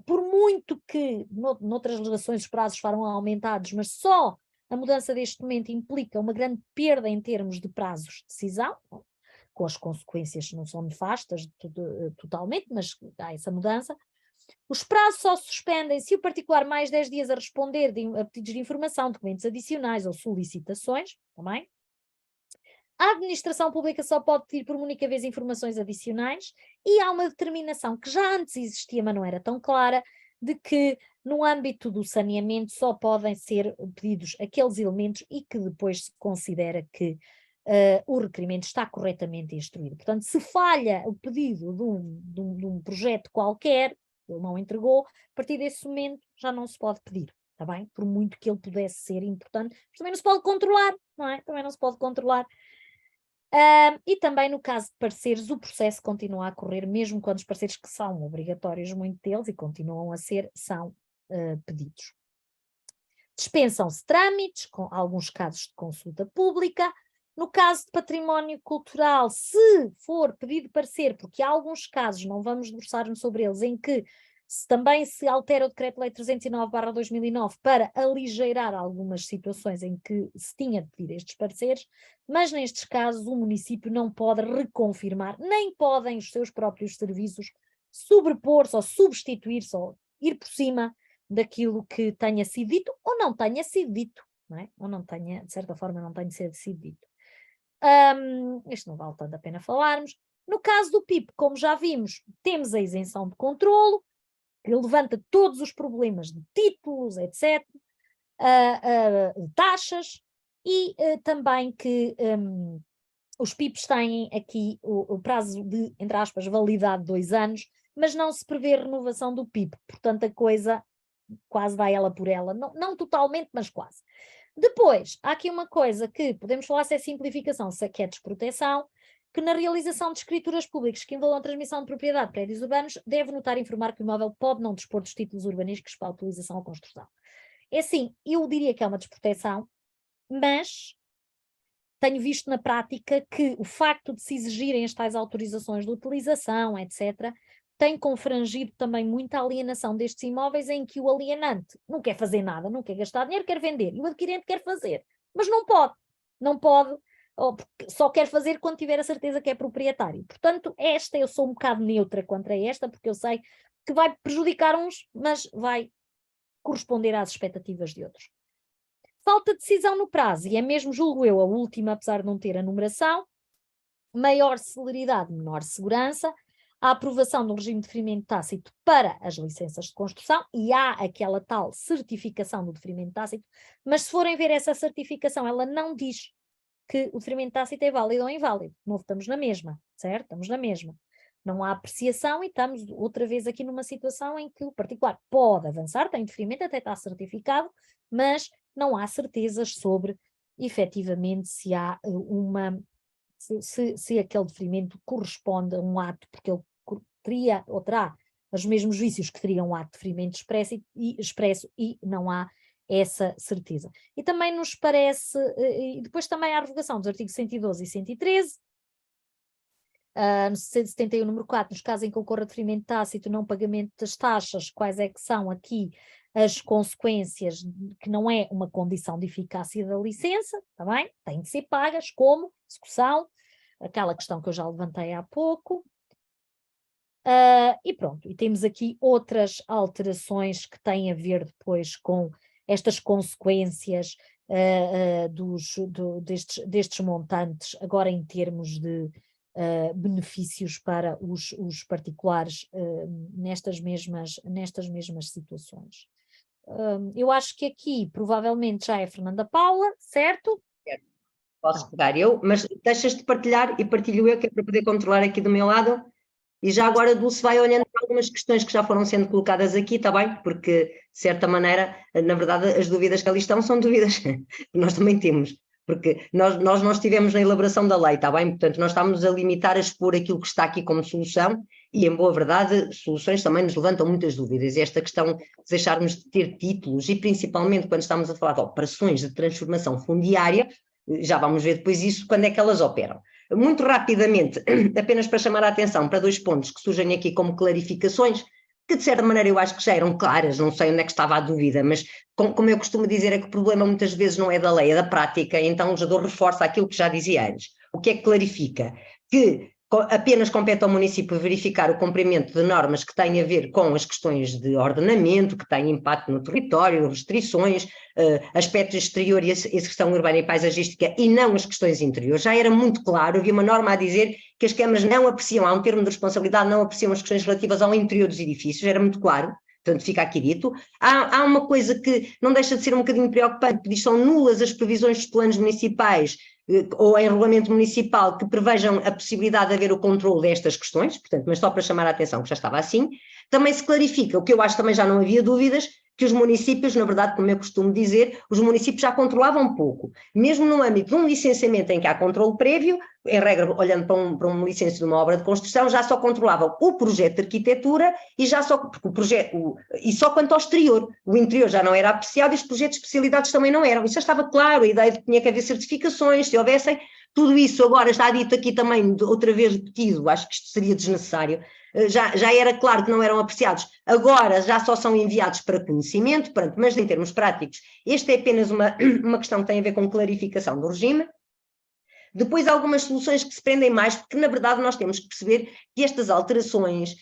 por muito que noutras legislações os prazos foram aumentados, mas só a mudança deste momento implica uma grande perda em termos de prazos de decisão, com as consequências que não são nefastas totalmente, mas há essa mudança. Os prazos só se suspendem se o particular mais 10 dias a responder a pedidos de informação, documentos adicionais ou solicitações, também. A administração pública só pode pedir por uma única vez informações adicionais, e há uma determinação que já antes existia, mas não era tão clara, de que no âmbito do saneamento só podem ser pedidos aqueles elementos e que depois se considera que o requerimento está corretamente instruído. Portanto, se falha o pedido de um projeto qualquer, ele não entregou, a partir desse momento já não se pode pedir, está bem? Por muito que ele pudesse ser importante, mas também não se pode controlar, não é? Também não se pode controlar. E também no caso de pareceres, o processo continua a correr, mesmo quando os pareceres que são obrigatórios, muitos deles, e continuam a ser, são pedidos. Dispensam-se trâmites, com alguns casos de consulta pública. No caso de património cultural, se for pedido parecer, porque há alguns casos, não vamos debruçar-nos sobre eles, em que também se altera o Decreto-Lei 309/2009 para aligeirar algumas situações em que se tinha de pedir estes pareceres, mas nestes casos o município não pode reconfirmar, nem podem os seus próprios serviços sobrepor-se ou substituir-se ou ir por cima daquilo que tenha sido dito ou não tenha sido dito, não é? Ou não tenha, de certa forma, não tenha sido dito. Isto não vale tanto a pena falarmos. No caso do PIP, como já vimos, temos a isenção de controlo, que levanta todos os problemas de títulos, etc., taxas, e também que os PIPs têm aqui o prazo de, entre aspas, validade de 2 anos, mas não se prevê renovação do PIP, portanto a coisa quase dá ela por ela, não totalmente, mas quase. Depois, há aqui uma coisa que podemos falar se é simplificação, se é que é desproteção, que na realização de escrituras públicas que envolvam a transmissão de propriedade de prédios urbanos, deve notar e informar que o imóvel pode não dispor dos títulos urbanísticos para a utilização ou construção. É assim, eu diria que é uma desproteção, mas tenho visto na prática que o facto de se exigirem as tais autorizações de utilização, etc., tem confrangido também muita alienação destes imóveis em que o alienante não quer fazer nada, não quer gastar dinheiro, quer vender, e o adquirente quer fazer, mas não pode, ou só quer fazer quando tiver a certeza que é proprietário. Portanto, eu sou um bocado neutra contra esta, porque eu sei que vai prejudicar uns, mas vai corresponder às expectativas de outros. Falta de decisão no prazo, e é mesmo, julgo eu, a última, apesar de não ter a numeração, maior celeridade, menor segurança, a aprovação do regime de deferimento tácito para as licenças de construção, e há aquela tal certificação do deferimento tácito, mas se forem ver essa certificação, ela não diz que o deferimento tácito é válido ou inválido. De novo, estamos na mesma, certo? Estamos na mesma. Não há apreciação e estamos outra vez aqui numa situação em que o particular pode avançar, tem deferimento, até está certificado, mas não há certezas sobre, efetivamente, se há se aquele deferimento corresponde a um ato, porque ele teria ou terá os mesmos vícios que teria um ato de deferimento expresso e não há essa certeza. E também nos parece, e depois também há a revogação dos artigos 112 e 113, no 171, número 4, nos casos em que ocorra deferimento tácito, não pagamento das taxas, quais é que são aqui as consequências, que não é uma condição de eficácia da licença, está bem? Têm de ser pagas, como execução, aquela questão que eu já levantei há pouco. E pronto, e temos aqui outras alterações que têm a ver depois com estas consequências destes montantes, agora em termos de benefícios para os particulares nestas mesmas situações. Eu acho que aqui provavelmente já é Fernanda Paula, certo? Posso pegar eu, mas deixas de partilhar e partilho eu, que é para poder controlar aqui do meu lado. E já agora, Dulce, vai olhando para algumas questões que já foram sendo colocadas aqui, está bem? Porque, de certa maneira, na verdade, as dúvidas que ali estão são dúvidas que nós também temos. Porque nós não estivemos na elaboração da lei, está bem? Portanto, nós estamos a limitar a expor aquilo que está aqui como solução e, em boa verdade, soluções também nos levantam muitas dúvidas. E esta questão de deixarmos de ter títulos e, principalmente, quando estamos a falar de operações de transformação fundiária, já vamos ver depois isso, quando é que elas operam. Muito rapidamente, apenas para chamar a atenção para 2 pontos que surgem aqui como clarificações, que de certa maneira eu acho que já eram claras, não sei onde é que estava a dúvida, mas como eu costumo dizer, é que o problema muitas vezes não é da lei, é da prática, então o legislador reforça aquilo que já dizia antes. O que é que clarifica? Que apenas compete ao município verificar o cumprimento de normas que têm a ver com as questões de ordenamento, que têm impacto no território, restrições, aspectos exteriores e a questão urbana e paisagística, e não as questões interiores. Já era muito claro, havia uma norma a dizer que as câmaras não apreciam, há um termo de responsabilidade, não apreciam as questões relativas ao interior dos edifícios, era muito claro. Portanto, fica aqui dito. Há uma coisa que não deixa de ser um bocadinho preocupante, que diz que são nulas as previsões dos planos municipais ou em regulamento municipal que prevejam a possibilidade de haver o controle destas questões, portanto, mas só para chamar a atenção que já estava assim. Também se clarifica, o que eu acho também já não havia dúvidas, que os municípios, na verdade, como eu costumo dizer, os municípios já controlavam um pouco. Mesmo no âmbito de um licenciamento em que há controle prévio, em regra, olhando para um licença de uma obra de construção, já só controlavam o projeto de arquitetura e já só, porque o projeto, e só quanto ao exterior. O interior já não era apreciado e os projetos de especialidades também não eram. Isso já estava claro, a ideia de que tinha que haver certificações, se houvessem. Tudo isso agora está dito aqui também, outra vez repetido, acho que isto seria desnecessário. Já era claro que não eram apreciados, agora já só são enviados para conhecimento, mas em termos práticos, esta é apenas uma questão que tem a ver com clarificação do regime. Depois há algumas soluções que se prendem mais, porque na verdade nós temos que perceber que estas alterações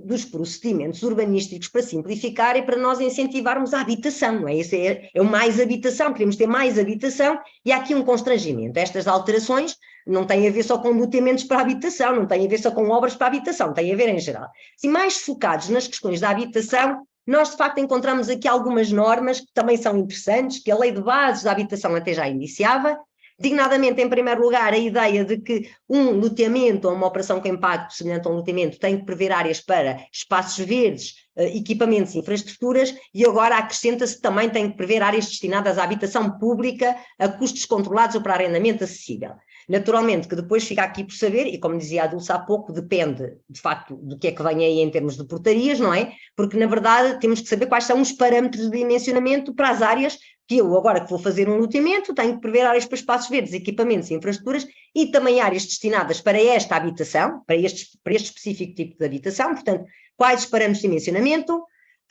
dos procedimentos urbanísticos, para simplificar, é para nós incentivarmos a habitação, não é? Isso é o mais habitação, queremos ter mais habitação, e há aqui um constrangimento. Estas alterações não têm a ver só com loteamentos para habitação, não têm a ver só com obras para habitação, têm a ver em geral. Se mais focados nas questões da habitação, nós de facto encontramos aqui algumas normas que também são interessantes, que a Lei de Bases da Habitação até já iniciava, dignadamente, em primeiro lugar, a ideia de que um loteamento ou uma operação com impacto semelhante a um loteamento tem que prever áreas para espaços verdes, equipamentos e infraestruturas, e agora acrescenta-se que também tem que prever áreas destinadas à habitação pública a custos controlados ou para arrendamento acessível. Naturalmente que depois fica aqui por saber, e como dizia a Dulce há pouco, depende de facto do que é que vem aí em termos de portarias, não é? Porque na verdade temos que saber quais são os parâmetros de dimensionamento para as áreas que eu agora que vou fazer um loteamento tenho que prever áreas para espaços verdes, equipamentos e infraestruturas e também áreas destinadas para esta habitação, para este específico tipo de habitação, portanto, quais os parâmetros de dimensionamento,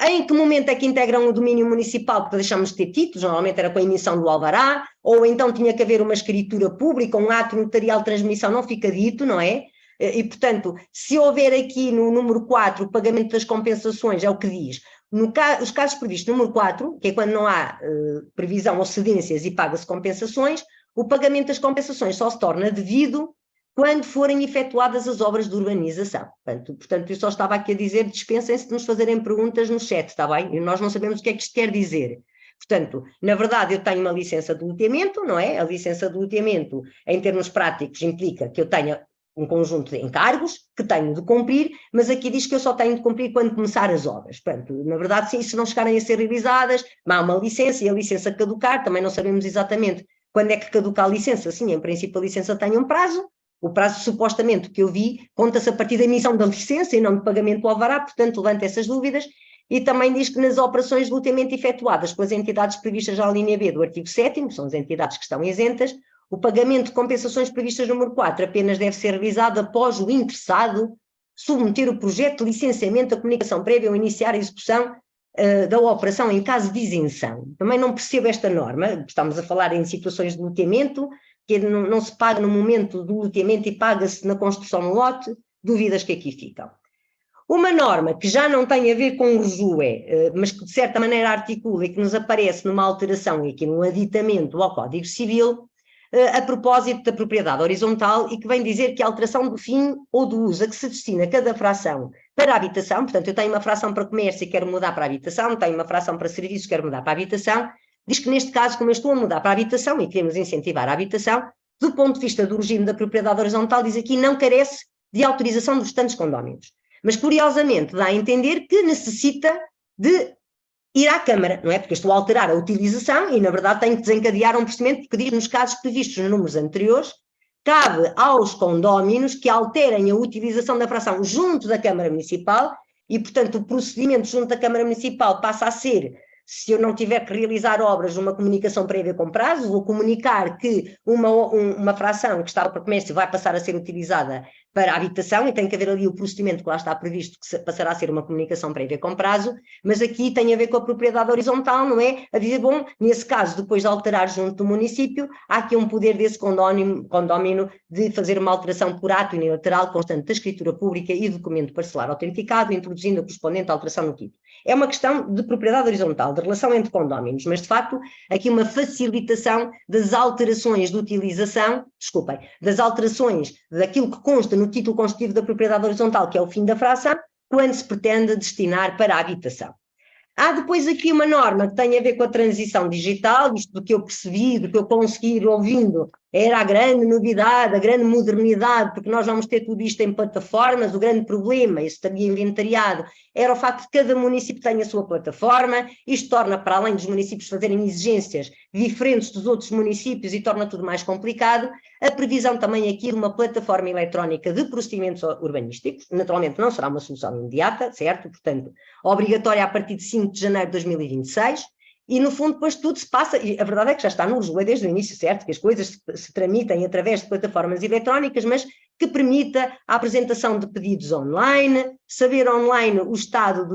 em que momento é que integram o domínio municipal, porque deixamos de ter títulos, normalmente era com a emissão do alvará, ou então tinha que haver uma escritura pública, um ato notarial de transmissão, não fica dito, não é? E, portanto, se houver aqui no número 4 o pagamento das compensações, é o que diz, os casos previstos no número 4, que é quando não há previsão ou cedências e paga-se compensações, o pagamento das compensações só se torna devido quando forem efetuadas as obras de urbanização. Portanto, eu só estava aqui a dizer, dispensem-se de nos fazerem perguntas no chat, está bem? E nós não sabemos o que é que isto quer dizer. Portanto, na verdade, eu tenho uma licença de loteamento, não é? A licença de loteamento, em termos práticos, implica que eu tenha um conjunto de encargos que tenho de cumprir, mas aqui diz que eu só tenho de cumprir quando começar as obras. Portanto, na verdade, se não chegarem a ser realizadas, há uma licença e a licença caducar, também não sabemos exatamente quando é que caduca a licença. Sim, em princípio a licença tem um prazo, o prazo supostamente que eu vi conta-se a partir da emissão da licença e não de pagamento do alvará, portanto levanta essas dúvidas, e também diz que nas operações de loteamento efetuadas pelas entidades previstas na linha B do artigo 7º, que são as entidades que estão isentas, o pagamento de compensações previstas no número 4 apenas deve ser realizado após o interessado submeter o projeto de licenciamento da comunicação prévia ou iniciar a execução da operação em caso de isenção. Também não percebo esta norma, estamos a falar em situações de loteamento, que não se paga no momento do loteamento e paga-se na construção no lote, dúvidas que aqui ficam. Uma norma que já não tem a ver com o RJUE, mas que de certa maneira articula e que nos aparece numa alteração e aqui num aditamento ao Código Civil, a propósito da propriedade horizontal, e que vem dizer que a alteração do fim ou do uso a que se destina cada fração para a habitação, portanto eu tenho uma fração para comércio e quero mudar para a habitação, tenho uma fração para serviços e quero mudar para a habitação, diz que neste caso, como eu estou a mudar para a habitação e queremos incentivar a habitação, do ponto de vista do regime da propriedade horizontal, diz aqui não carece de autorização dos restantes condóminos. Mas curiosamente dá a entender que necessita de ir à Câmara, não é? Porque eu estou a alterar a utilização e, na verdade, tenho que desencadear um procedimento, porque diz nos casos previstos nos números anteriores, cabe aos condóminos que alterem a utilização da fração junto da Câmara Municipal e, portanto, o procedimento junto da Câmara Municipal passa a ser, se eu não tiver que realizar obras, uma comunicação prévia com prazo, vou comunicar que uma fração que estava para comércio vai passar a ser utilizada para a habitação e tem que haver ali o procedimento que lá está previsto, que passará a ser uma comunicação prévia com prazo, mas aqui tem a ver com a propriedade horizontal, não é? A dizer, bom, nesse caso, depois de alterar junto do município, há aqui um poder desse condómino de fazer uma alteração por ato unilateral constante da escritura pública e documento parcelar autenticado, introduzindo a correspondente alteração no título. É uma questão de propriedade horizontal, de relação entre condóminos, mas de facto aqui uma facilitação das alterações de utilização, das alterações daquilo que consta no título constitutivo da propriedade horizontal, que é o fim da fração, quando se pretende destinar para a habitação. Há depois aqui uma norma que tem a ver com a transição digital, isto do que eu percebi, do que eu consegui ir ouvindo, era a grande novidade, a grande modernidade, porque nós vamos ter tudo isto em plataformas, o grande problema, isso estaria inventariado, era o facto de que cada município tem a sua plataforma, isto torna, para além dos municípios fazerem exigências diferentes dos outros municípios e torna tudo mais complicado, a previsão também aqui de uma plataforma eletrónica de procedimentos urbanísticos, naturalmente não será uma solução imediata, certo? Portanto, obrigatória a partir de 5 de janeiro de 2026, e no fundo depois tudo se passa, e a verdade é que já está no RJUE desde o início, certo? Que as coisas se tramitem através de plataformas eletrónicas, mas que permita a apresentação de pedidos online, saber online o estado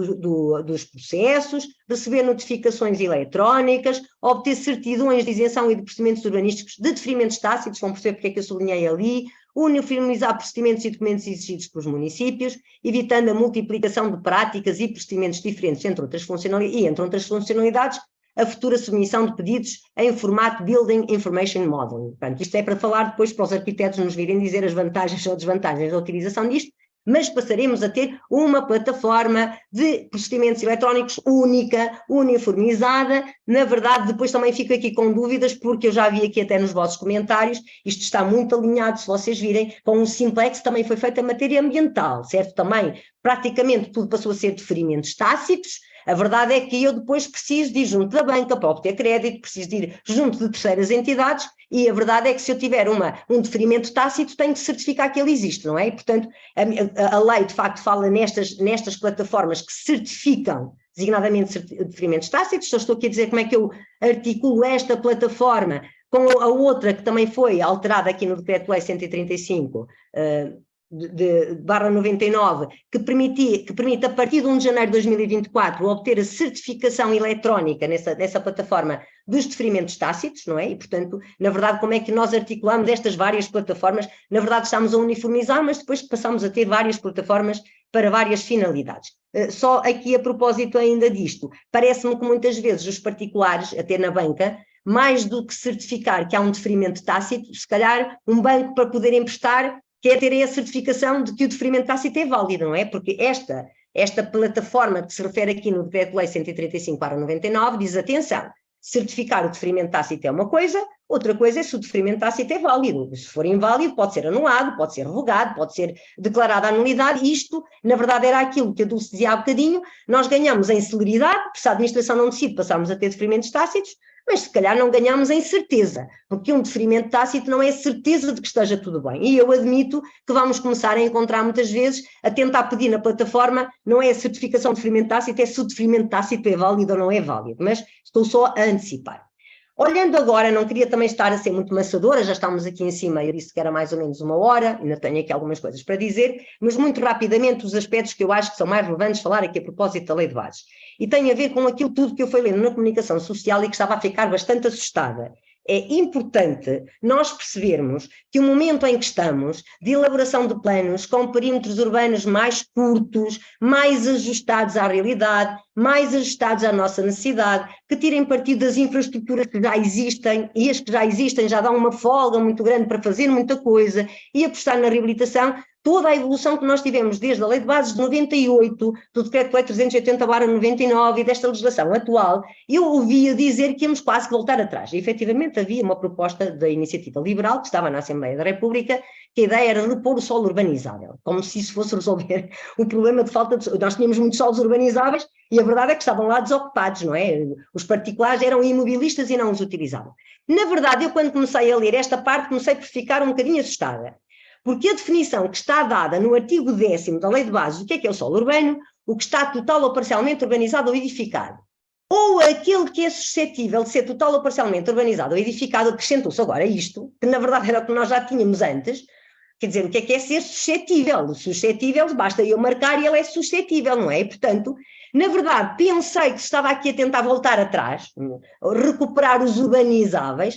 dos processos, receber notificações eletrónicas, obter certidões de isenção e de procedimentos urbanísticos de deferimentos tácitos, vão perceber porque é que eu sublinhei ali, uniformizar procedimentos e documentos exigidos pelos municípios, evitando a multiplicação de práticas e procedimentos diferentes entre outras funcionalidades, a futura submissão de pedidos em formato Building Information Modeling. Portanto, isto é para falar depois para os arquitetos nos virem dizer as vantagens ou desvantagens da utilização disto, mas passaremos a ter uma plataforma de procedimentos eletrónicos única, uniformizada. Na verdade, depois também fico aqui com dúvidas, porque eu já vi aqui até nos vossos comentários, isto está muito alinhado, se vocês virem, com o Simplex também foi feita a matéria ambiental, certo? Também praticamente tudo passou a ser deferimentos tácitos. A verdade é que eu depois preciso de ir junto da banca para obter crédito, preciso de ir junto de terceiras entidades, e a verdade é que se eu tiver um deferimento tácito, tenho que certificar que ele existe, não é? E, portanto, a lei de facto fala nestas plataformas que certificam designadamente deferimentos tácitos. Só estou aqui a dizer como é que eu articulo esta plataforma com a outra que também foi alterada aqui no Decreto-Lei 135, /99, que permite a partir de 1 de janeiro de 2024 obter a certificação eletrónica nessa plataforma dos deferimentos tácitos, não é? E, portanto, na verdade, como é que nós articulamos estas várias plataformas? Na verdade, estamos a uniformizar, mas depois passamos a ter várias plataformas para várias finalidades. Só aqui a propósito ainda disto, parece-me que muitas vezes os particulares, até na banca, mais do que certificar que há um deferimento tácito, se calhar um banco para poder emprestar quer ter a certificação de que o deferimento tácito é válido, não é? Porque esta plataforma que se refere aqui no Decreto-Lei 135/99 diz, atenção, certificar o deferimento tácito é uma coisa, outra coisa é se o deferimento tácito é válido. Se for inválido, pode ser anulado, pode ser revogado, pode ser declarada a nulidade. Isto, na verdade, era aquilo que a Dulce dizia há bocadinho, nós ganhamos em celeridade, porque se a administração não decide, passamos a ter deferimentos tácitos, mas se calhar não ganhamos em certeza, porque um deferimento tácito não é certeza de que esteja tudo bem. E eu admito que vamos começar a encontrar muitas vezes, a tentar pedir na plataforma, não é a certificação de deferimento tácito, é se o deferimento tácito é válido ou não é válido, mas estou só a antecipar. Olhando agora, não queria também estar a ser muito maçadora, já estamos aqui em cima, eu disse que era mais ou menos 1 hora, ainda tenho aqui algumas coisas para dizer, mas muito rapidamente os aspectos que eu acho que são mais relevantes falar aqui a propósito da Lei de Bases. E tem a ver com aquilo tudo que eu fui lendo na comunicação social e que estava a ficar bastante assustada. É importante nós percebermos que o momento em que estamos, de elaboração de planos com perímetros urbanos mais curtos, mais ajustados à realidade, mais ajustados à nossa necessidade, que tirem partido das infraestruturas que já existem, e as que já existem já dão uma folga muito grande para fazer muita coisa, e apostar na reabilitação. Toda a evolução que nós tivemos desde a Lei de Bases de 98, do Decreto-Lei 380/99 e desta legislação atual, eu ouvia dizer que íamos quase que voltar atrás. E, efetivamente, havia uma proposta da Iniciativa Liberal, que estava na Assembleia da República, que a ideia era repor o solo urbanizável, como se isso fosse resolver o problema de falta de... Nós tínhamos muitos solos urbanizáveis e a verdade é que estavam lá desocupados, não é? Os particulares eram imobilistas e não os utilizavam. Na verdade, eu quando comecei a ler esta parte, comecei por ficar um bocadinho assustada. Porque a definição que está dada no artigo 10º da Lei de Bases do que é o solo urbano, o que está total ou parcialmente urbanizado ou edificado, ou aquele que é suscetível de ser total ou parcialmente urbanizado ou edificado, acrescentou-se agora isto, que na verdade era o que nós já tínhamos antes. Quer dizer, o que é ser suscetível? Suscetível, basta eu marcar e ele é suscetível, não é? E, portanto, na verdade, pensei que estava aqui a tentar voltar atrás, recuperar os urbanizáveis.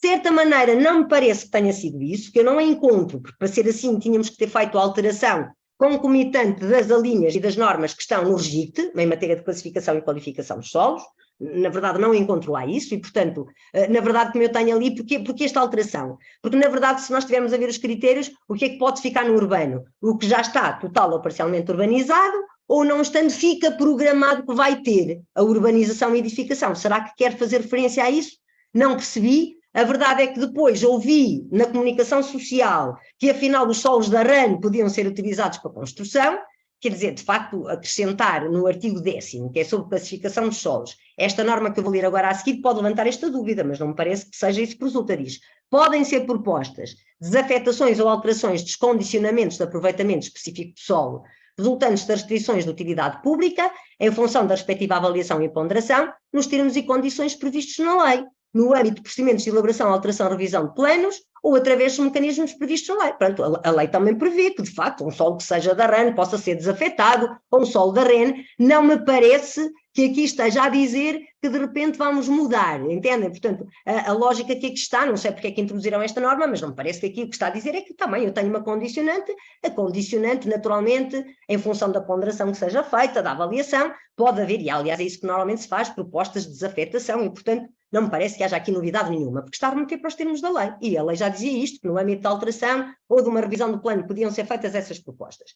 De certa maneira, não me parece que tenha sido isso, que eu não a encontro, porque para ser assim tínhamos que ter feito a alteração concomitante das alíneas e das normas que estão no RGICT, em matéria de classificação e qualificação dos solos. Na verdade não encontro lá isso e, portanto, na verdade como eu tenho ali, porque esta alteração? Porque na verdade se nós estivermos a ver os critérios, o que é que pode ficar no urbano? O que já está total ou parcialmente urbanizado, ou não estando fica programado que vai ter a urbanização e edificação. Será que quer fazer referência a isso? Não percebi. A verdade é que depois ouvi na comunicação social que afinal os solos da RAN podiam ser utilizados para construção. Quer dizer, de facto, acrescentar no artigo 10º, que é sobre classificação dos solos, esta norma que eu vou ler agora a seguir pode levantar esta dúvida, mas não me parece que seja isso que resulta. Diz: podem ser propostas desafetações ou alterações dos condicionamentos de aproveitamento específico do solo, resultantes das restrições de utilidade pública, em função da respectiva avaliação e ponderação, nos termos e condições previstos na lei. no âmbito de procedimentos de elaboração, alteração, revisão de planos, ou através dos mecanismos previstos na lei. Portanto, a lei também prevê que, de facto, um solo que seja da RAN possa ser desafetado, ou um solo da REN. Não me parece que aqui esteja a dizer que de repente vamos mudar, entendem? Portanto, a lógica que aqui está, não sei porque é que introduziram esta norma, mas não me parece que aqui o que está a dizer é que também eu tenho uma condicionante, a condicionante, naturalmente, em função da ponderação que seja feita, da avaliação, pode haver, e aliás é isso que normalmente se faz, propostas de desafetação, e portanto não me parece que haja aqui novidade nenhuma, porque está a remeter para os termos da lei, e a lei já dizia isto, que no âmbito da alteração ou de uma revisão do plano podiam ser feitas essas propostas.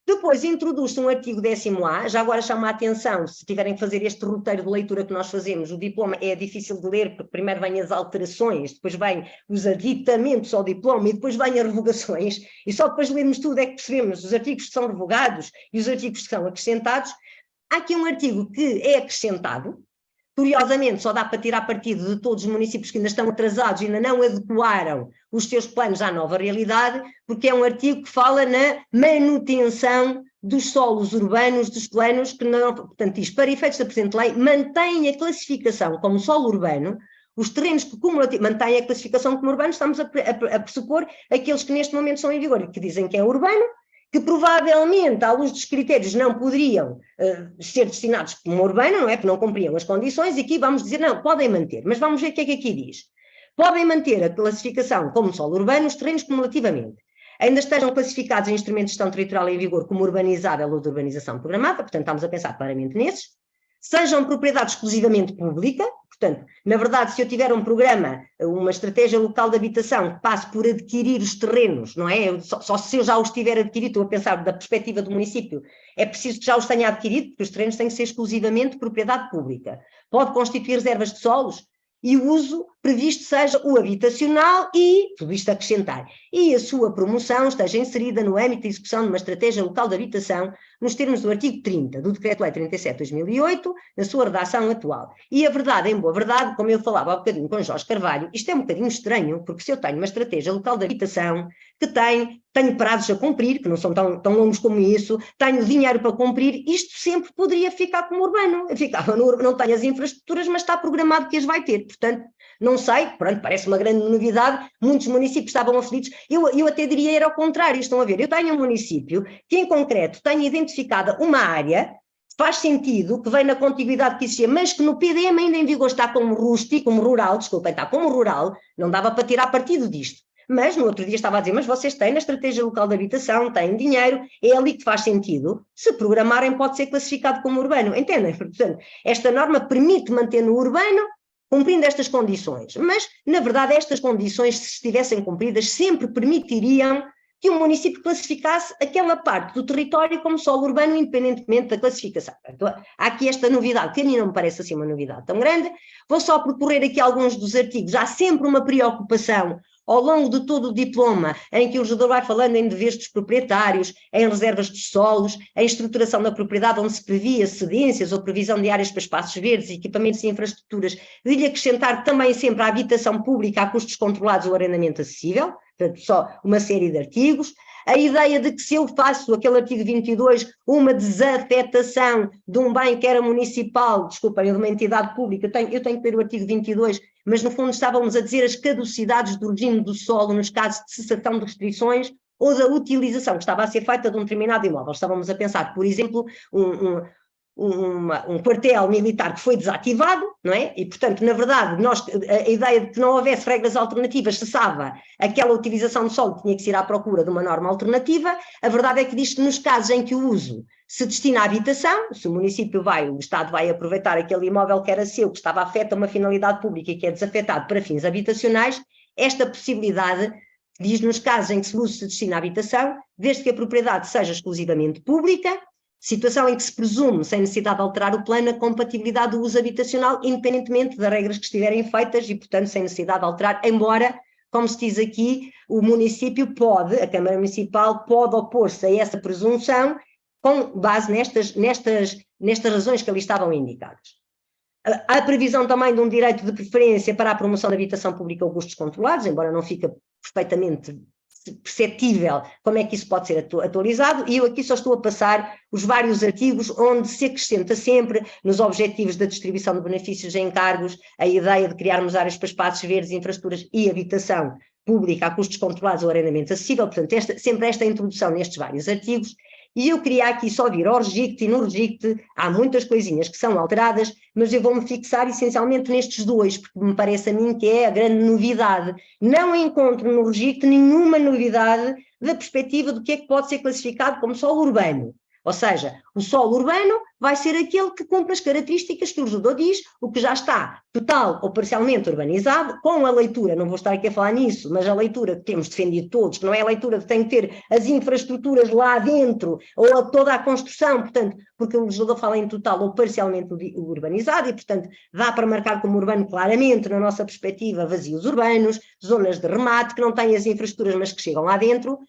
Depois introduz-se um artigo 10A, já agora chama a atenção, se tiverem que fazer este roteiro de leitura que nós fazemos, o diploma é difícil de ler, porque primeiro vêm as alterações, depois vêm os aditamentos ao diploma e depois vêm as revogações, e só depois de lermos tudo é que percebemos os artigos que são revogados e os artigos que são acrescentados. Há aqui um artigo que é acrescentado, curiosamente só dá para tirar partido de todos os municípios que ainda estão atrasados e ainda não adequaram os seus planos à nova realidade, porque é um artigo que fala na manutenção dos solos urbanos, dos planos, que não, portanto diz, para efeitos da presente lei, mantém a classificação como solo urbano, os terrenos que mantém a classificação como urbano, estamos a pressupor aqueles que neste momento são em vigor e que dizem que é urbano, que provavelmente, à luz dos critérios, não poderiam ser destinados como urbano, não é? Porque não cumpriam as condições, e aqui vamos dizer, não, podem manter, mas vamos ver o que é que aqui diz. Podem manter a classificação como solo urbano os terrenos cumulativamente. Ainda estejam classificados em instrumentos de gestão territorial em vigor como urbanizável ou de urbanização programada, portanto estamos a pensar claramente nesses. Sejam propriedade exclusivamente pública, portanto, na verdade, se eu tiver um programa, uma estratégia local de habitação que passe por adquirir os terrenos, não é? Só se eu já os tiver adquirido, estou a pensar da perspectiva do município, é preciso que já os tenha adquirido, porque os terrenos têm que ser exclusivamente propriedade pública. Pode constituir reservas de solos e o uso previsto seja o habitacional e, tudo isto acrescentar, e a sua promoção esteja inserida no âmbito de execução de uma estratégia local de habitação, nos termos do artigo 30 do Decreto-Lei 37/2008, na sua redação atual. E a verdade, em boa verdade, como eu falava há bocadinho com Jorge Carvalho, isto é um bocadinho estranho, porque se eu tenho uma estratégia local de habitação que tenho prazos a cumprir, que não são tão longos como isso, tenho dinheiro para cumprir, isto sempre poderia ficar como urbano. Ficava não tenho as infraestruturas, mas está programado que as vai ter. Portanto, não sei, pronto, parece uma grande novidade, muitos municípios estavam aflitos, eu até diria era ao contrário, estão a ver, eu tenho um município que em concreto tenha identificada uma área, faz sentido, que vem na contiguidade que existia, mas que no PDM ainda em vigor está como rústico, como rural, desculpem, está como rural, não dava para tirar partido disto. Mas no outro dia estava a dizer, mas vocês têm na estratégia local de habitação, têm dinheiro, é ali que faz sentido, se programarem pode ser classificado como urbano, entendem? Portanto, esta norma permite manter no urbano, cumprindo estas condições, mas, na verdade, estas condições, se estivessem cumpridas, sempre permitiriam que o município classificasse aquela parte do território como solo urbano, independentemente da classificação. Então, há aqui esta novidade, que a mim não me parece assim uma novidade tão grande. Vou só percorrer aqui alguns dos artigos. Há sempre uma preocupação ao longo de todo o diploma, em que o legislador vai falando em deveres dos proprietários, em reservas de solos, em estruturação da propriedade, onde se previa cedências ou previsão de áreas para espaços verdes, equipamentos e infraestruturas, de lhe acrescentar também sempre a habitação pública a custos controlados ou arrendamento acessível, portanto, só uma série de artigos. A ideia de que se eu faço, aquele artigo 22, uma desafetação de um bem que era municipal, desculpem, de uma entidade pública, eu tenho que ler o artigo 22, mas no fundo estávamos a dizer as caducidades do regime do solo nos casos de cessação de restrições ou da utilização que estava a ser feita de um determinado imóvel. Estávamos a pensar, por exemplo, um quartel militar que foi desativado, não é? E, portanto, na verdade, a ideia de que não houvesse regras alternativas cessava aquela utilização de solo que tinha que ir à procura de uma norma alternativa. A verdade é que diz que nos casos em que o uso se destina à habitação, se o município o Estado vai aproveitar aquele imóvel que era seu, que estava afeto a uma finalidade pública e que é desafetado para fins habitacionais, esta possibilidade diz nos casos em que o uso se destina à habitação, desde que a propriedade seja exclusivamente pública, situação em que se presume, sem necessidade de alterar o plano, a compatibilidade do uso habitacional, independentemente das regras que estiverem feitas e, portanto, sem necessidade de alterar, embora, como se diz aqui, o município pode, a Câmara Municipal pode opor-se a essa presunção com base nestas razões que ali estavam indicadas. Há a previsão também de um direito de preferência para a promoção da habitação pública ou custos controlados, embora não fique perfeitamente perceptível como é que isso pode ser atualizado, e eu aqui só estou a passar os vários artigos onde se acrescenta sempre, nos objetivos da distribuição de benefícios em encargos, a ideia de criarmos áreas para espaços verdes, infraestruturas e habitação pública a custos controlados ou arrendamento acessível, portanto, sempre esta introdução nestes vários artigos. E eu queria aqui só vir ao RGICT, e no RGICT há muitas coisinhas que são alteradas, mas eu vou-me fixar essencialmente nestes dois, porque me parece a mim que é a grande novidade. Não encontro no RGICT nenhuma novidade da perspectiva do que é que pode ser classificado como solo urbano. Ou seja, o solo urbano vai ser aquele que cumpre as características que o legislador diz, o que já está total ou parcialmente urbanizado, com a leitura, não vou estar aqui a falar nisso, mas a leitura que temos defendido todos, que não é a leitura que tem que ter as infraestruturas lá dentro, ou toda a construção, portanto, porque o legislador fala em total ou parcialmente urbanizado, e, portanto, dá para marcar como urbano claramente, na nossa perspectiva, vazios urbanos, zonas de remate, que não têm as infraestruturas, mas que chegam lá dentro,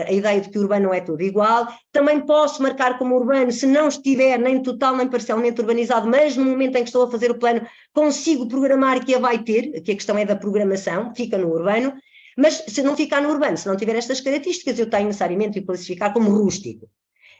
a ideia de que o urbano não é tudo igual. Também posso marcar como urbano, se não estiver nem total nem parcialmente urbanizado, mas no momento em que estou a fazer o plano, consigo programar que a vai ter, que a questão é da programação, fica no urbano, mas se não ficar no urbano, se não tiver estas características, eu tenho necessariamente de classificar como rústico.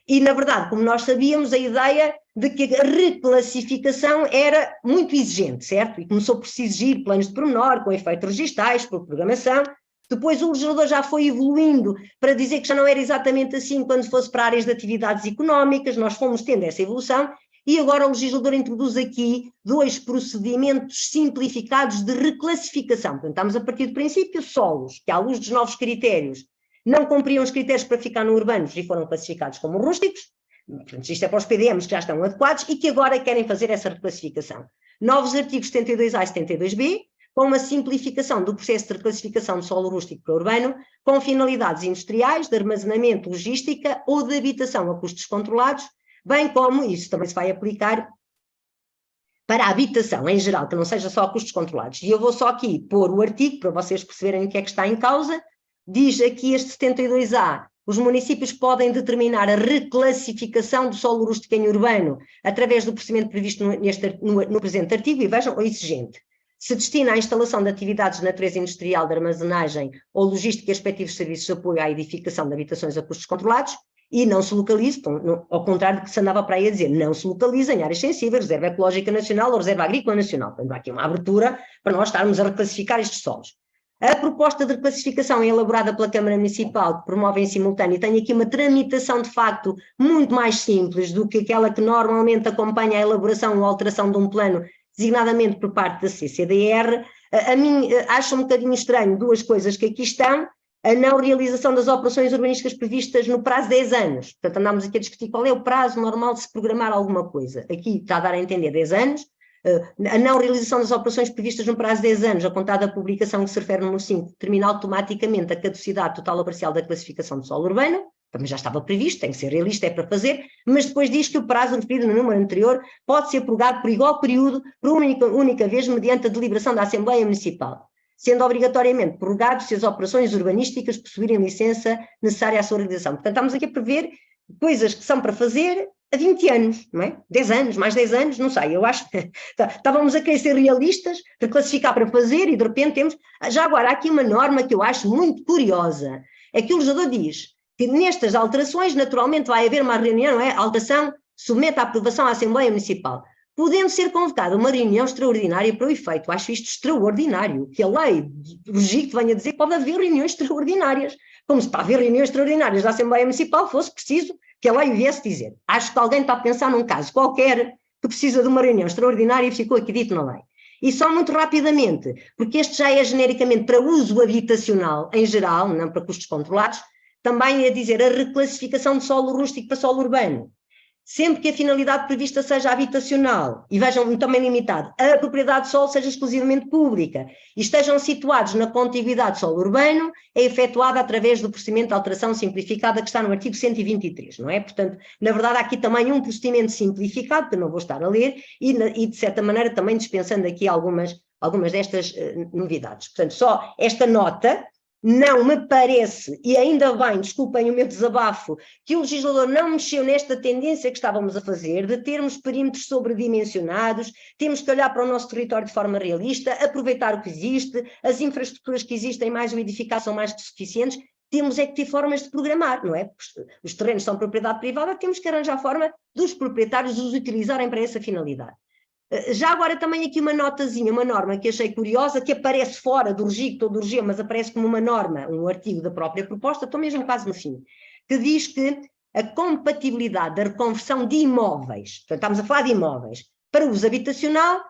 E, na verdade, como nós sabíamos, a ideia de que a reclassificação era muito exigente, certo? E começou por se exigir planos de pormenor, com efeitos registais, por programação. Depois o legislador já foi evoluindo para dizer que já não era exatamente assim quando fosse para áreas de atividades económicas, nós fomos tendo essa evolução, e agora o legislador introduz aqui dois procedimentos simplificados de reclassificação. Portanto, estamos a partir do princípio solos, que à luz dos novos critérios não cumpriam os critérios para ficar no urbanos e foram classificados como rústicos, portanto, isto é para os PDMs que já estão adequados e que agora querem fazer essa reclassificação. Novos artigos 72A e 72B, com uma simplificação do processo de reclassificação de solo rústico para urbano, com finalidades industriais, de armazenamento, logística ou de habitação a custos controlados, bem como isso também se vai aplicar para a habitação em geral, que não seja só a custos controlados. E eu vou só aqui pôr o artigo, para vocês perceberem o que é que está em causa. Diz aqui este 72A, os municípios podem determinar a reclassificação do solo rústico em urbano através do procedimento previsto no presente artigo, e vejam, o exigente. Se destina à instalação de atividades de natureza industrial, de armazenagem ou logística e respectivos serviços de apoio à edificação de habitações a custos controlados, e não se localize, ao contrário do que se andava para aí a dizer, não se localiza em áreas sensíveis, reserva ecológica nacional ou reserva agrícola nacional. Portanto, há aqui uma abertura para nós estarmos a reclassificar estes solos. A proposta de reclassificação é elaborada pela Câmara Municipal, que promove em simultâneo, e tem aqui uma tramitação de facto muito mais simples do que aquela que normalmente acompanha a elaboração ou alteração de um plano, designadamente por parte da CCDR. A mim acho um bocadinho estranho duas coisas que aqui estão: a não realização das operações urbanísticas previstas no prazo de 10 anos. Portanto, andamos aqui a discutir qual é o prazo normal de se programar alguma coisa. Aqui está a dar a entender 10 anos. A não realização das operações previstas no prazo de 10 anos, a contar da publicação que se refere no número 5, determina automaticamente a caducidade total ou parcial da classificação de solo urbano. Também já estava previsto, tem que ser realista, é para fazer, mas depois diz que o prazo referido no número anterior pode ser prorrogado por igual período, por uma única vez, mediante a deliberação da Assembleia Municipal, sendo obrigatoriamente prorrogado se as operações urbanísticas possuírem licença necessária à sua realização. Portanto, estamos aqui a prever coisas que são para fazer a 20 anos, não é? 10 anos, mais 10 anos, não sei, eu acho que estávamos a querer ser realistas, reclassificar para fazer, e de repente temos... Já agora, há aqui uma norma que eu acho muito curiosa, é que o legislador diz que nestas alterações, naturalmente, vai haver uma reunião, não é? A alteração submete à aprovação à Assembleia Municipal, podendo ser convocada uma reunião extraordinária para o efeito. Acho isto extraordinário, que a lei do RGICT venha dizer que pode haver reuniões extraordinárias, como se para haver reuniões extraordinárias da Assembleia Municipal fosse preciso que a lei viesse dizer. Acho que alguém está a pensar num caso qualquer que precisa de uma reunião extraordinária e ficou aqui dito na lei. E só muito rapidamente, porque este já é genericamente para uso habitacional em geral, não para custos controlados, também é dizer a reclassificação de solo rústico para solo urbano. Sempre que a finalidade prevista seja habitacional, e vejam também limitado, a propriedade de solo seja exclusivamente pública e estejam situados na contiguidade de solo urbano, é efetuada através do procedimento de alteração simplificada que está no artigo 123, não é? Portanto, na verdade há aqui também um procedimento simplificado, que eu não vou estar a ler, e de certa maneira também dispensando aqui algumas destas novidades. Portanto, só esta nota. Não me parece, e ainda bem, desculpem o meu desabafo, que o legislador não mexeu nesta tendência que estávamos a fazer, de termos perímetros sobredimensionados, temos que olhar para o nosso território de forma realista, aproveitar o que existe, as infraestruturas que existem mais o edificar são mais que suficientes, temos é que ter formas de programar, não é? Porque os terrenos são propriedade privada, temos que arranjar forma dos proprietários os utilizarem para essa finalidade. Já agora também aqui uma notazinha, uma norma que achei curiosa, que aparece fora do registro ou do regime, mas aparece como uma norma, um artigo da própria proposta, estou mesmo quase no fim, que diz que a compatibilidade da reconversão de imóveis, portanto estamos a falar de imóveis, para uso habitacional,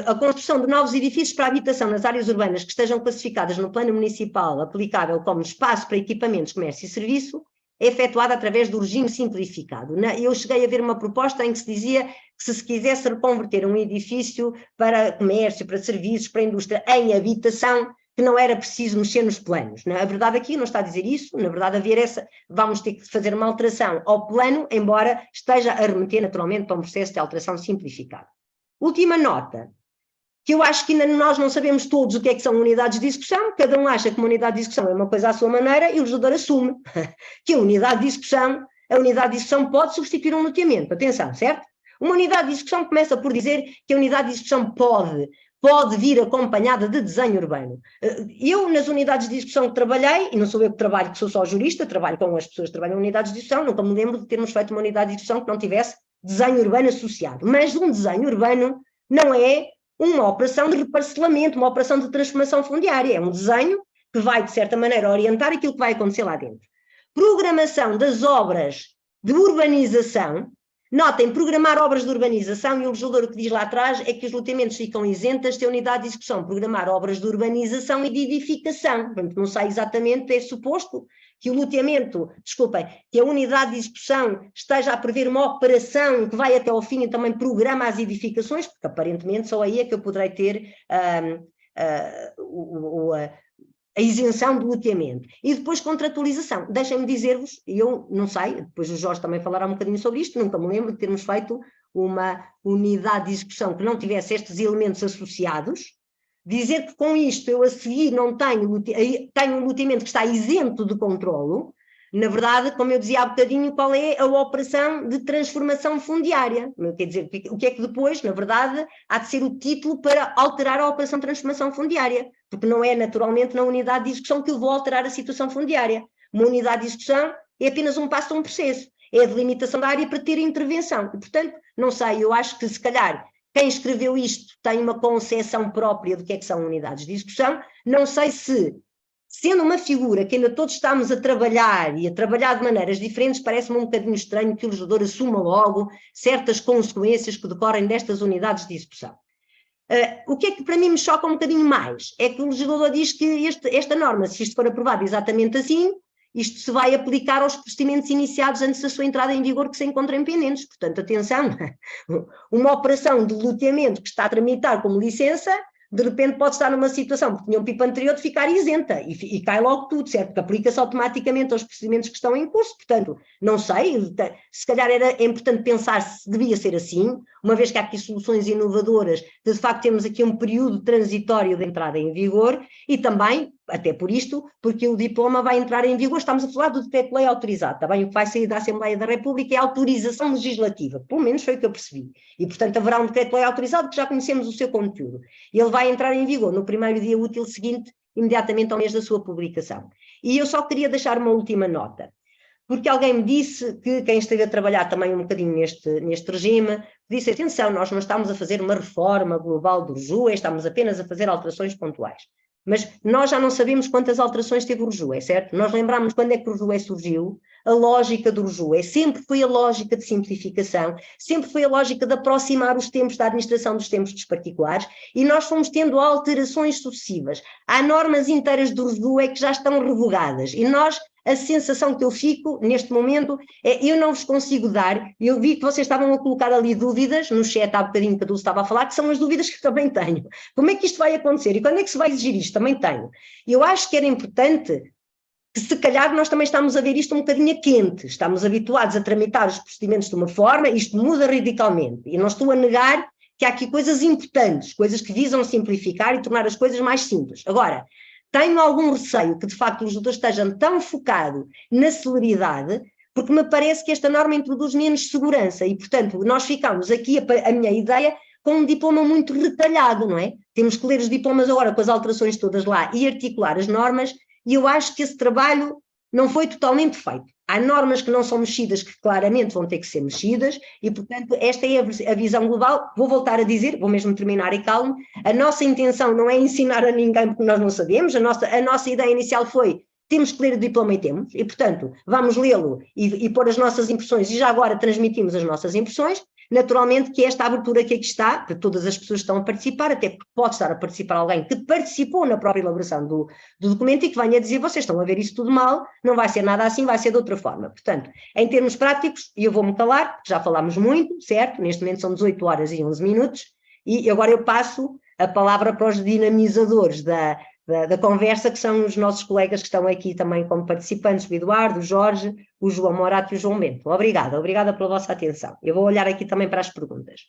a construção de novos edifícios para habitação nas áreas urbanas que estejam classificadas no plano municipal aplicável como espaço para equipamentos, comércio e serviço, é efetuada através do regime simplificado. Eu cheguei a ver uma proposta em que se dizia que se quisesse reconverter um edifício para comércio, para serviços, para indústria, em habitação, que não era preciso mexer nos planos. A verdade aqui não está a dizer isso, na verdade vamos ter que fazer uma alteração ao plano, embora esteja a remeter naturalmente para um processo de alteração simplificado. Última nota, que eu acho que ainda nós não sabemos todos o que é que são unidades de execução, cada um acha que uma unidade de execução é uma coisa à sua maneira e o legislador assume que a unidade de execução pode substituir um loteamento, atenção, certo? Uma unidade de execução começa por dizer que a unidade de execução pode vir acompanhada de desenho urbano. Eu, nas unidades de execução que trabalhei, e não sou eu que trabalho, que sou só jurista, trabalho com as pessoas que trabalham em unidades de execução, nunca me lembro de termos feito uma unidade de execução que não tivesse desenho urbano associado. Mas um desenho urbano não é uma operação de reparcelamento, uma operação de transformação fundiária, é um desenho que vai, de certa maneira, orientar aquilo que vai acontecer lá dentro. Programação das obras de urbanização. Notem, programar obras de urbanização, e o legislador o que diz lá atrás é que os loteamentos ficam isentas de unidade de execução, programar obras de urbanização e de edificação. Portanto, não sei exatamente, é suposto que o loteamento, que a unidade de execução esteja a prever uma operação que vai até ao fim e também programa as edificações, porque aparentemente só aí é que eu poderei ter a isenção do loteamento. E depois contratualização. Deixem-me dizer-vos, eu não sei, depois o Jorge também falará um bocadinho sobre isto, nunca me lembro de termos feito uma unidade de execução que não tivesse estes elementos associados. Dizer que com isto eu a seguir não tenho um loteamento que está isento de controlo, na verdade, como eu dizia há bocadinho, qual é a operação de transformação fundiária? Quer dizer, o que é que depois, na verdade, há de ser o título para alterar a operação de transformação fundiária, porque não é naturalmente na unidade de execução que eu vou alterar a situação fundiária. Uma unidade de execução é apenas um passo de um processo, é a delimitação da área para ter intervenção. E, portanto, não sei, eu acho que se calhar quem escreveu isto tem uma concepção própria do que são unidades de execução, não sei se, sendo uma figura que ainda todos estamos a trabalhar e a trabalhar de maneiras diferentes, parece-me um bocadinho estranho que o legislador assuma logo certas consequências que decorrem destas unidades de execução. O que é que para mim me choca um bocadinho mais é que o legislador diz que esta norma, se isto for aprovado exatamente assim, isto se vai aplicar aos procedimentos iniciados antes da sua entrada em vigor que se encontram pendentes. Portanto, atenção, uma operação de loteamento que está a tramitar como licença, de repente pode estar numa situação, porque tinha um PIP anterior, de ficar isenta e cai logo tudo, certo? Porque aplica-se automaticamente aos procedimentos que estão em curso. Portanto, não sei, se calhar é importante pensar se devia ser assim, uma vez que há aqui soluções inovadoras, de facto temos aqui um período transitório de entrada em vigor e também, até por isto, porque o diploma vai entrar em vigor, estamos a falar do decreto-lei autorizado, também o que vai sair da Assembleia da República é a autorização legislativa, pelo menos foi o que eu percebi, e portanto haverá um decreto-lei autorizado que já conhecemos o seu conteúdo, e ele vai entrar em vigor no primeiro dia útil seguinte, imediatamente ao mês da sua publicação. E eu só queria deixar uma última nota, porque alguém me disse que quem esteve a trabalhar também um bocadinho neste regime, disse, atenção, nós não estamos a fazer uma reforma global do RJUE, estamos apenas a fazer alterações pontuais. Mas nós já não sabemos quantas alterações teve o RJUE, certo? Nós lembramos quando é que o RJUE surgiu, a lógica do RJUE sempre foi a lógica de simplificação, sempre foi a lógica de aproximar os tempos da administração dos tempos dos particulares, e nós fomos tendo alterações sucessivas. Há normas inteiras do RJUE que já estão revogadas, e nós, a sensação que eu fico neste momento é, eu não vos consigo dar, eu vi que vocês estavam a colocar ali dúvidas, no chat há bocadinho que a Dulce estava a falar, que são as dúvidas que também tenho. Como é que isto vai acontecer? E quando é que se vai exigir isto? Também tenho. Eu acho que era importante que se calhar nós também estamos a ver isto um bocadinho a quente, estamos habituados a tramitar os procedimentos de uma forma, isto muda radicalmente, e não estou a negar que há aqui coisas importantes, coisas que visam simplificar e tornar as coisas mais simples. Agora, tenho algum receio que, de facto, os legisladores estejam tão focados na celeridade, porque me parece que esta norma introduz menos segurança e, portanto, nós ficamos aqui, a minha ideia, com um diploma muito retalhado, não é? Temos que ler os diplomas agora com as alterações todas lá e articular as normas, e eu acho que esse trabalho não foi totalmente feito. Há normas que não são mexidas, que claramente vão ter que ser mexidas, e, portanto, esta é a visão global. Vou voltar a dizer, vou mesmo terminar e calmo, a nossa intenção não é ensinar a ninguém porque nós não sabemos, a nossa ideia inicial foi: temos que ler o diploma e temos, e, portanto, vamos lê-lo e pôr as nossas impressões, e já agora transmitimos as nossas impressões. Naturalmente que esta abertura que aqui está, de todas as pessoas que estão a participar, até porque pode estar a participar alguém que participou na própria elaboração do documento e que venha dizer: vocês estão a ver isso tudo mal, não vai ser nada assim, vai ser de outra forma. Portanto, em termos práticos, e eu vou-me calar, porque já falámos muito, certo? Neste momento são 18 horas e 11 minutos, e agora eu passo a palavra para os dinamizadores da conversa, que são os nossos colegas que estão aqui também como participantes, o Eduardo, o Jorge, o João Morato e o João Bento. Obrigada pela vossa atenção. Eu vou olhar aqui também para as perguntas.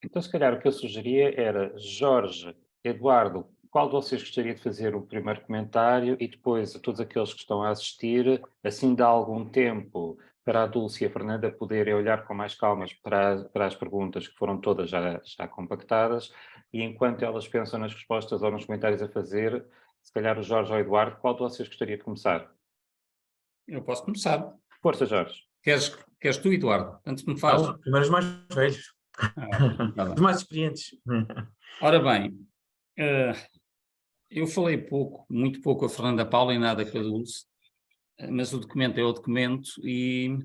Então, se calhar, o que eu sugeria era: Jorge, Eduardo, qual de vocês gostaria de fazer o primeiro comentário, e depois a todos aqueles que estão a assistir, assim dá algum tempo para a Dulce e a Fernanda poderem olhar com mais calma para as perguntas, que foram todas já compactadas, e enquanto elas pensam nas respostas ou nos comentários a fazer, se calhar o Jorge ou o Eduardo, qual de vocês gostaria de começar? Eu posso começar. Força, Jorge. Queres tu, Eduardo? Antes me faz. Não, primeiro os mais velhos. Tá bem. Os mais experientes. Ora bem, eu falei muito pouco a Fernanda Paula e nada com a Dulce, mas o documento é o documento e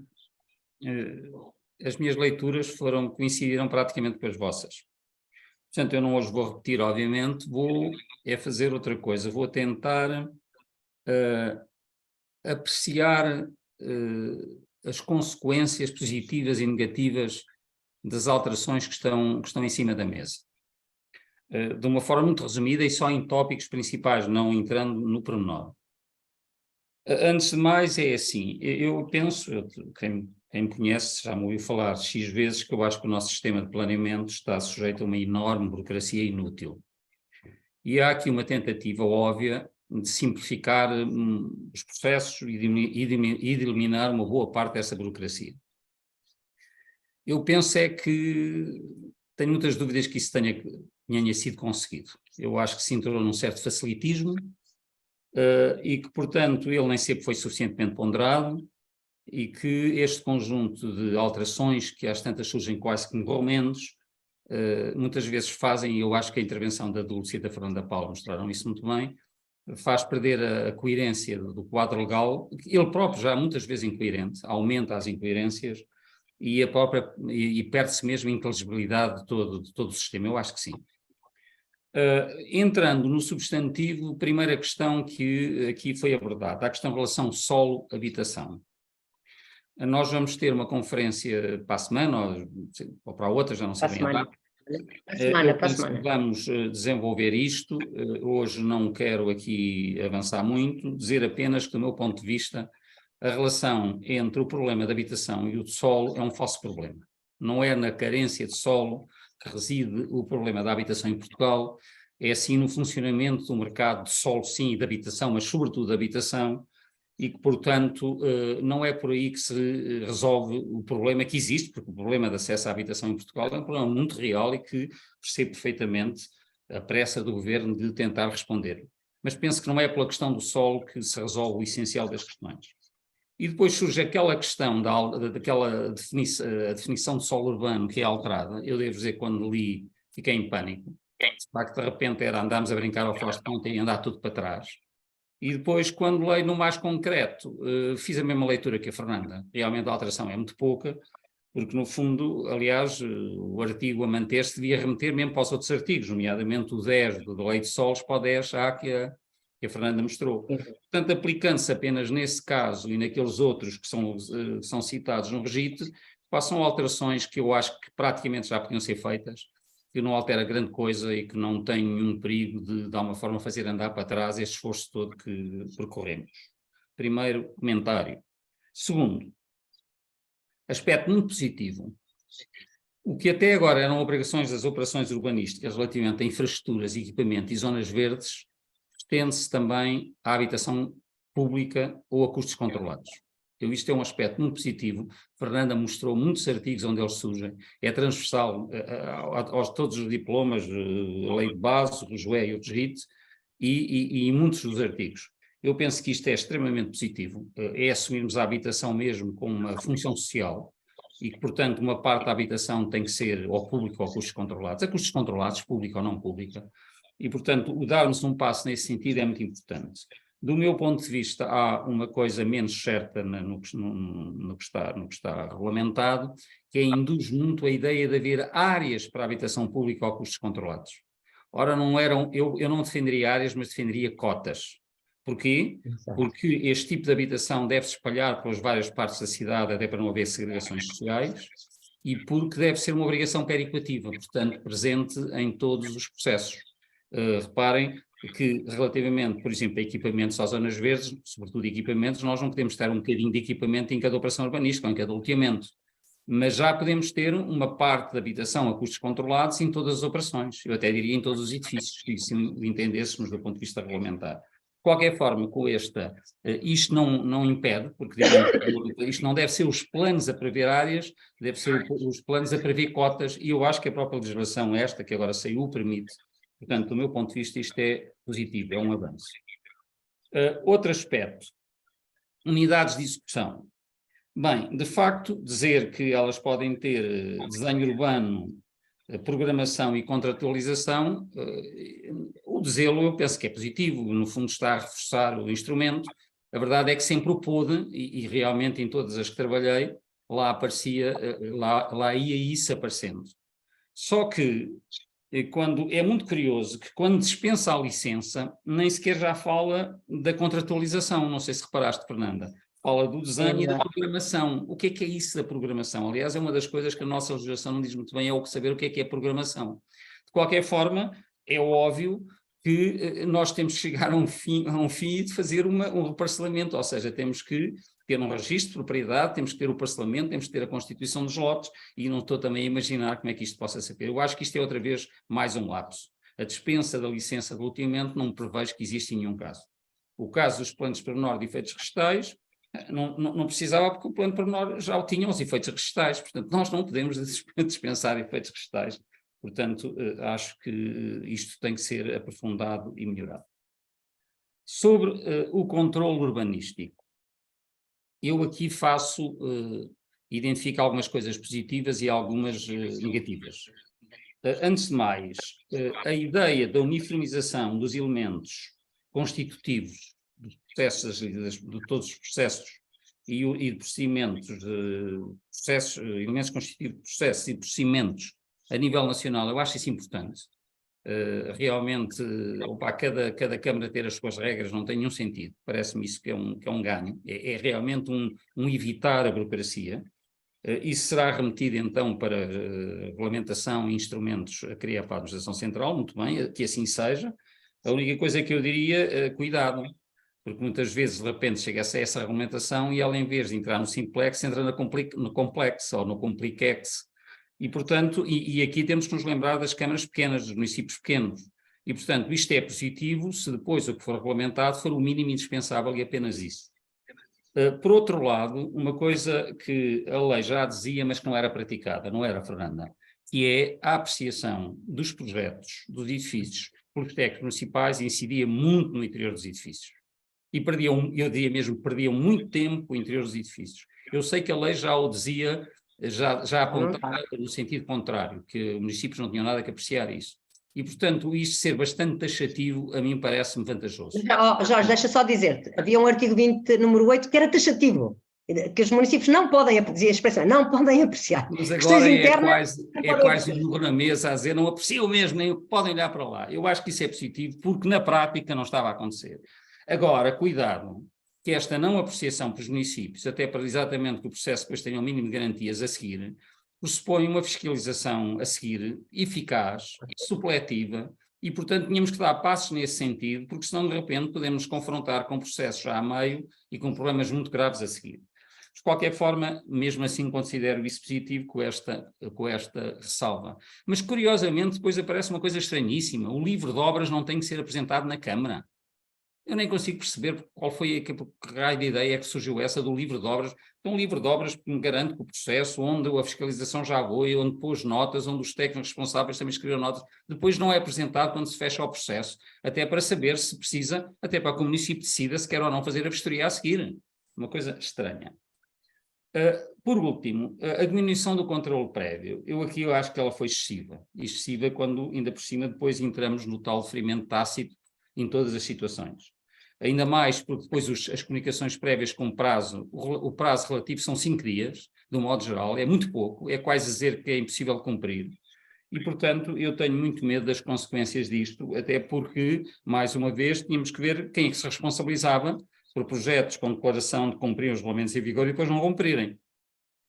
as minhas leituras coincidiram praticamente com as vossas. Portanto, eu não hoje vou repetir, obviamente, vou fazer outra coisa, vou tentar apreciar as consequências positivas e negativas das alterações que estão em cima da mesa. De uma forma muito resumida e só em tópicos principais, não entrando no pormenor. Antes de mais, é assim, eu penso, quem me conhece já me ouviu falar X vezes, que eu acho que o nosso sistema de planeamento está sujeito a uma enorme burocracia inútil. E há aqui uma tentativa óbvia de simplificar os processos e de eliminar uma boa parte dessa burocracia. Eu penso que tenho muitas dúvidas que isso tenha sido conseguido. Eu acho que se entrou num certo facilitismo e que, portanto, ele nem sempre foi suficientemente ponderado, e que este conjunto de alterações que às tantas surgem quase que morromentos, muitas vezes fazem, e eu acho que a intervenção da Dulce e da Fernanda Paula mostraram isso muito bem, faz perder a coerência do quadro legal, ele próprio já muitas vezes incoerente, aumenta as incoerências e perde-se mesmo a inteligibilidade de todo o sistema. Eu acho que sim. Entrando no substantivo, primeira questão que aqui foi abordada, a questão de relação solo-habitação. Nós vamos ter uma conferência para a semana, ou para a outra, já não sei bem a data. Para a semana. Vamos desenvolver isto. Hoje não quero aqui avançar muito, dizer apenas que, do meu ponto de vista, a relação entre o problema da habitação e o de solo é um falso problema. Não é na carência de solo que reside o problema da habitação em Portugal, é sim no funcionamento do mercado de solo, sim, e de habitação, mas sobretudo de habitação, e que, portanto, não é por aí que se resolve o problema que existe, porque o problema de acesso à habitação em Portugal é um problema muito real e que percebo perfeitamente a pressa do governo de tentar responder. Mas penso que não é pela questão do solo que se resolve o essencial das questões. E depois surge aquela questão daquela definição de solo urbano que é alterada. Eu devo dizer, quando li, fiquei em pânico. De facto, de repente andámos a brincar ao Fausto e andar tudo para trás. E depois, quando leio no mais concreto, fiz a mesma leitura que a Fernanda. Realmente a alteração é muito pouca, porque no fundo, aliás, o artigo a manter-se devia remeter mesmo para os outros artigos, nomeadamente o 10 da Lei de Solos para o 10A que a Fernanda mostrou. Portanto, aplicando-se apenas nesse caso e naqueles outros que são citados no regite, passam alterações que eu acho que praticamente já podiam ser feitas, que não altera grande coisa e que não tem nenhum perigo de alguma forma fazer andar para trás este esforço todo que percorremos. Primeiro comentário. Segundo, aspecto muito positivo. O que até agora eram obrigações das operações urbanísticas relativamente a infraestruturas, equipamento e zonas verdes, estende-se também à habitação pública ou a custos controlados. Isto é um aspecto muito positivo. Fernanda mostrou muitos artigos onde eles surgem. É transversal a todos os diplomas, a Lei de Base, o JUE e outros RIT, e muitos dos artigos. Eu penso que isto é extremamente positivo, é assumirmos a habitação mesmo como uma função social e que, portanto, uma parte da habitação tem que ser ou pública ou a custos controlados, pública ou não pública, e, portanto, o darmos um passo nesse sentido é muito importante. Do meu ponto de vista, há uma coisa menos certa no que está regulamentado, que induz muito a ideia de haver áreas para a habitação pública ou custos controlados. Ora, eu não defenderia áreas, mas defenderia cotas. Porquê? Porque este tipo de habitação deve-se espalhar pelas várias partes da cidade, até para não haver segregações sociais, e porque deve ser uma obrigação periquativa, portanto, presente em todos os processos. Reparem que, relativamente, por exemplo, a equipamentos às zonas verdes, sobretudo equipamentos, nós não podemos ter um bocadinho de equipamento em cada operação urbanística ou em cada loteamento, mas já podemos ter uma parte de habitação a custos controlados em todas as operações, eu até diria em todos os edifícios, se entendêssemos do ponto de vista regulamentar. De qualquer forma, com isto não impede, porque isto não deve ser os planos a prever áreas, deve ser os planos a prever cotas, e eu acho que a própria legislação esta, que agora saiu, permite. Portanto, do meu ponto de vista, isto é positivo, é um avanço. Outro aspecto, unidades de execução. Bem, de facto, dizer que elas podem ter desenho urbano, programação e contratualização, o dizê-lo eu penso que é positivo, no fundo está a reforçar o instrumento. A verdade é que sempre o pude, e realmente em todas as que trabalhei, lá aparecia, lá ia isso aparecendo. Só que é muito curioso que quando dispensa a licença, nem sequer já fala da contratualização, não sei se reparaste, Fernanda, fala do desenho e da programação. O que é isso da programação? Aliás, é uma das coisas que a nossa legislação não diz muito bem, é saber o que é programação. De qualquer forma, é óbvio que nós temos que chegar a um fim de fazer um reparcelamento, ou seja, temos que ter um registro de propriedade, temos que ter o parcelamento, temos que ter a constituição dos lotes, e não estou também a imaginar como é que isto possa ser. Eu acho que isto é outra vez mais um lapso. A dispensa da licença de loteamento não prevejo que exista em nenhum caso. O caso dos planos pormenor de efeitos restais, não precisava, porque o plano pormenor já o tinha os efeitos restais, portanto nós não podemos dispensar efeitos restais. Portanto, acho que isto tem que ser aprofundado e melhorado. Sobre o controle urbanístico, eu aqui identifico algumas coisas positivas e algumas negativas. Antes de mais, a ideia da uniformização dos elementos constitutivos dos processos, de todos os processos e de procedimentos, elementos constitutivos de processos e procedimentos a nível nacional, eu acho isso importante. Realmente, cada Câmara ter as suas regras não tem nenhum sentido. Parece-me isso que é um ganho. É realmente um evitar a burocracia. Isso será remetido então para regulamentação e instrumentos a criar para a administração central, muito bem, que assim seja. A única coisa que eu diria, cuidado, porque muitas vezes de repente chega-se a essa regulamentação e ela, em vez de entrar no simplex, entra no complexo ou no compliquex. E, portanto, e aqui temos que nos lembrar das câmaras pequenas, dos municípios pequenos. E, portanto, isto é positivo se depois o que for regulamentado for o mínimo indispensável e apenas isso. Por outro lado, uma coisa que a lei já dizia, mas que não era praticada, não era, Fernanda, que é a apreciação dos projetos, dos edifícios, pelos técnicos municipais, incidia muito no interior dos edifícios. E eu diria mesmo, perdiam muito tempo o interior dos edifícios. Eu sei que a lei já o dizia, já apontava no sentido contrário, que os municípios não tinham nada que apreciar isso. E, portanto, isto ser bastante taxativo, a mim parece-me vantajoso. Jorge, deixa só dizer-te, havia um artigo 20, número 8, que era taxativo, que os municípios não podem, dizia a expressão, não podem apreciar. Mas agora é quase um burro na mesa a dizer, não apreciam mesmo, nem podem olhar para lá. Eu acho que isso é positivo, porque na prática não estava a acontecer. Agora, cuidado, que esta não apreciação para os municípios, até para exatamente que o processo depois tenha o mínimo de garantias a seguir, pressupõe uma fiscalização a seguir eficaz, supletiva, e portanto tínhamos que dar passos nesse sentido, porque senão de repente podemos nos confrontar com processos já a meio e com problemas muito graves a seguir. De qualquer forma, mesmo assim considero isso positivo com esta ressalva. Mas curiosamente depois aparece uma coisa estranhíssima, o livro de obras não tem que ser apresentado na Câmara. Eu nem consigo perceber qual foi a raio de ideia que surgiu essa do livro de obras. Um livro de obras que me garante que o processo, onde a fiscalização já foi, onde pôs notas, onde os técnicos responsáveis também escreveram notas, depois não é apresentado quando se fecha o processo, até para saber se precisa, até para que o município decida se quer ou não fazer a vistoria a seguir. Uma coisa estranha. Por último, a diminuição do controle prévio. Eu acho que ela foi excessiva. Excessiva quando, ainda por cima, depois entramos no tal referimento tácito em todas as situações. Ainda mais porque depois as comunicações prévias com prazo, o prazo relativo são 5 dias, de um modo geral, é muito pouco, é quase dizer que é impossível cumprir. E, portanto, eu tenho muito medo das consequências disto, até porque, mais uma vez, tínhamos que ver quem é que se responsabilizava por projetos com declaração de cumprir os regulamentos em vigor e depois não cumprirem.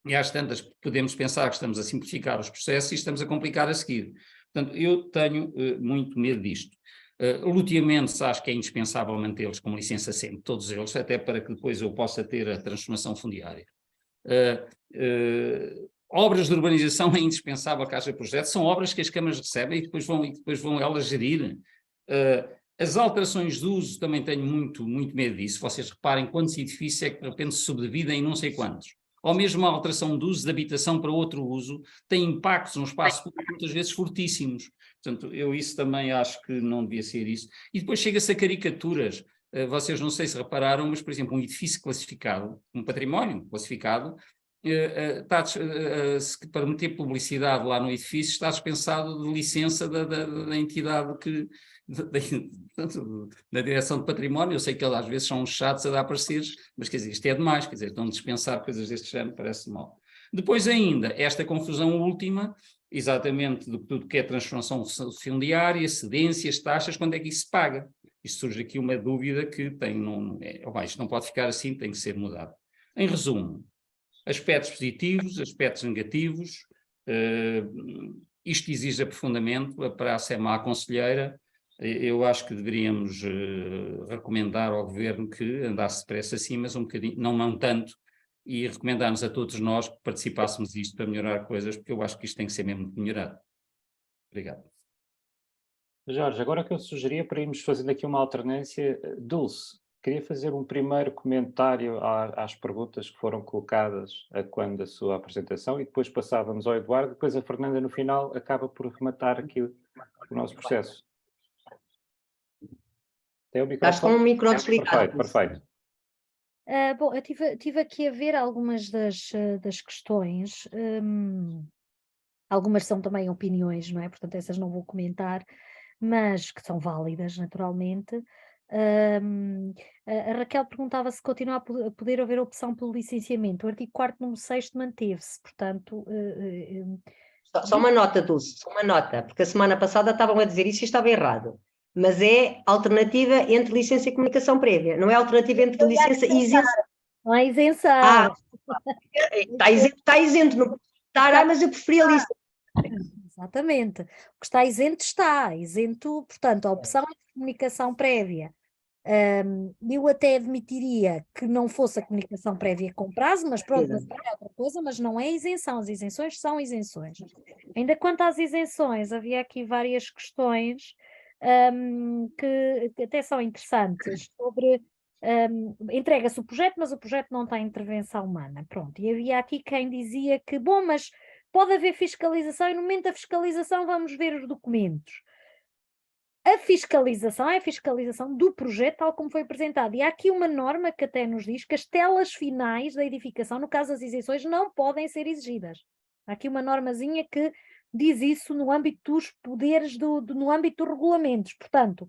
E às tantas podemos pensar que estamos a simplificar os processos e estamos a complicar a seguir. Portanto, eu tenho muito medo disto. Luteamentos, acho que é indispensável mantê-los com licença sempre, todos eles, até para que depois eu possa ter a transformação fundiária. Obras de urbanização é indispensável que haja projetos, são obras que as câmaras recebem e depois vão elas gerir. As alterações de uso também tenho muito medo disso. Vocês reparem quantos edifícios é que de repente se subdividem em não sei quantos. Ou mesmo a alteração de uso de habitação para outro uso tem impactos no espaço público muitas vezes fortíssimos. Portanto, eu isso também acho que não devia ser isso. E depois chega-se a caricaturas. Vocês não sei se repararam, mas, por exemplo, um edifício classificado, um património classificado, para meter publicidade lá no edifício está dispensado de licença da entidade da direção de património. Eu sei que eles às vezes são chatos a dar pareceres, mas quer dizer, isto é demais, quer dizer, estão a dispensar coisas deste género, parece mal. Depois ainda, esta confusão última, exatamente do tudo que é transformação fundiária, cedências, taxas, quando é que isso se paga? Isto surge aqui uma dúvida que isto não pode ficar assim, tem que ser mudado. Em resumo, aspectos positivos, aspectos negativos, isto exige aprofundamento, a praça é má conselheira, eu acho que deveríamos recomendar ao Governo que andasse depressa assim, mas um bocadinho, não tanto, e recomendar-nos a todos nós que participássemos disto para melhorar coisas, porque eu acho que isto tem que ser mesmo melhorado. Obrigado. Jorge, agora que eu sugeria para irmos fazendo aqui uma alternância, Dulce, queria fazer um primeiro comentário às perguntas que foram colocadas quando a sua apresentação e depois passávamos ao Eduardo, depois a Fernanda no final acaba por rematar aqui o nosso processo. Tem o microfone? Estás com o micro desligado. Perfeito. Bom, eu tive aqui a ver algumas das questões, algumas são também opiniões, não é? Portanto, essas não vou comentar, mas que são válidas, naturalmente. A Raquel perguntava se continua a poder haver opção pelo licenciamento. O artigo 4º, número 6º manteve-se, portanto... Só uma nota, Dulce, só uma nota, porque a semana passada estavam a dizer isso e estava errado. Mas é alternativa entre licença e comunicação prévia, não é alternativa entre licença e isenção. Não é isenção. Está isento, não pode estar, mas eu preferia licença. Exatamente. O que está isento, portanto, a opção é de comunicação prévia. Eu até admitiria que não fosse a comunicação prévia com prazo, mas pronto, mas é outra coisa, mas não é isenção, as isenções são isenções. Ainda quanto às isenções, havia aqui várias questões que até são interessantes, sobre entrega-se o projeto, mas o projeto não tem intervenção humana, pronto, e havia aqui quem dizia que, bom, mas pode haver fiscalização e no momento da fiscalização vamos ver os documentos. A fiscalização é a fiscalização do projeto tal como foi apresentado, e há aqui uma norma que até nos diz que as telas finais da edificação, no caso das isenções, não podem ser exigidas. Há aqui uma normazinha que diz isso no âmbito dos poderes, no âmbito dos regulamentos. Portanto,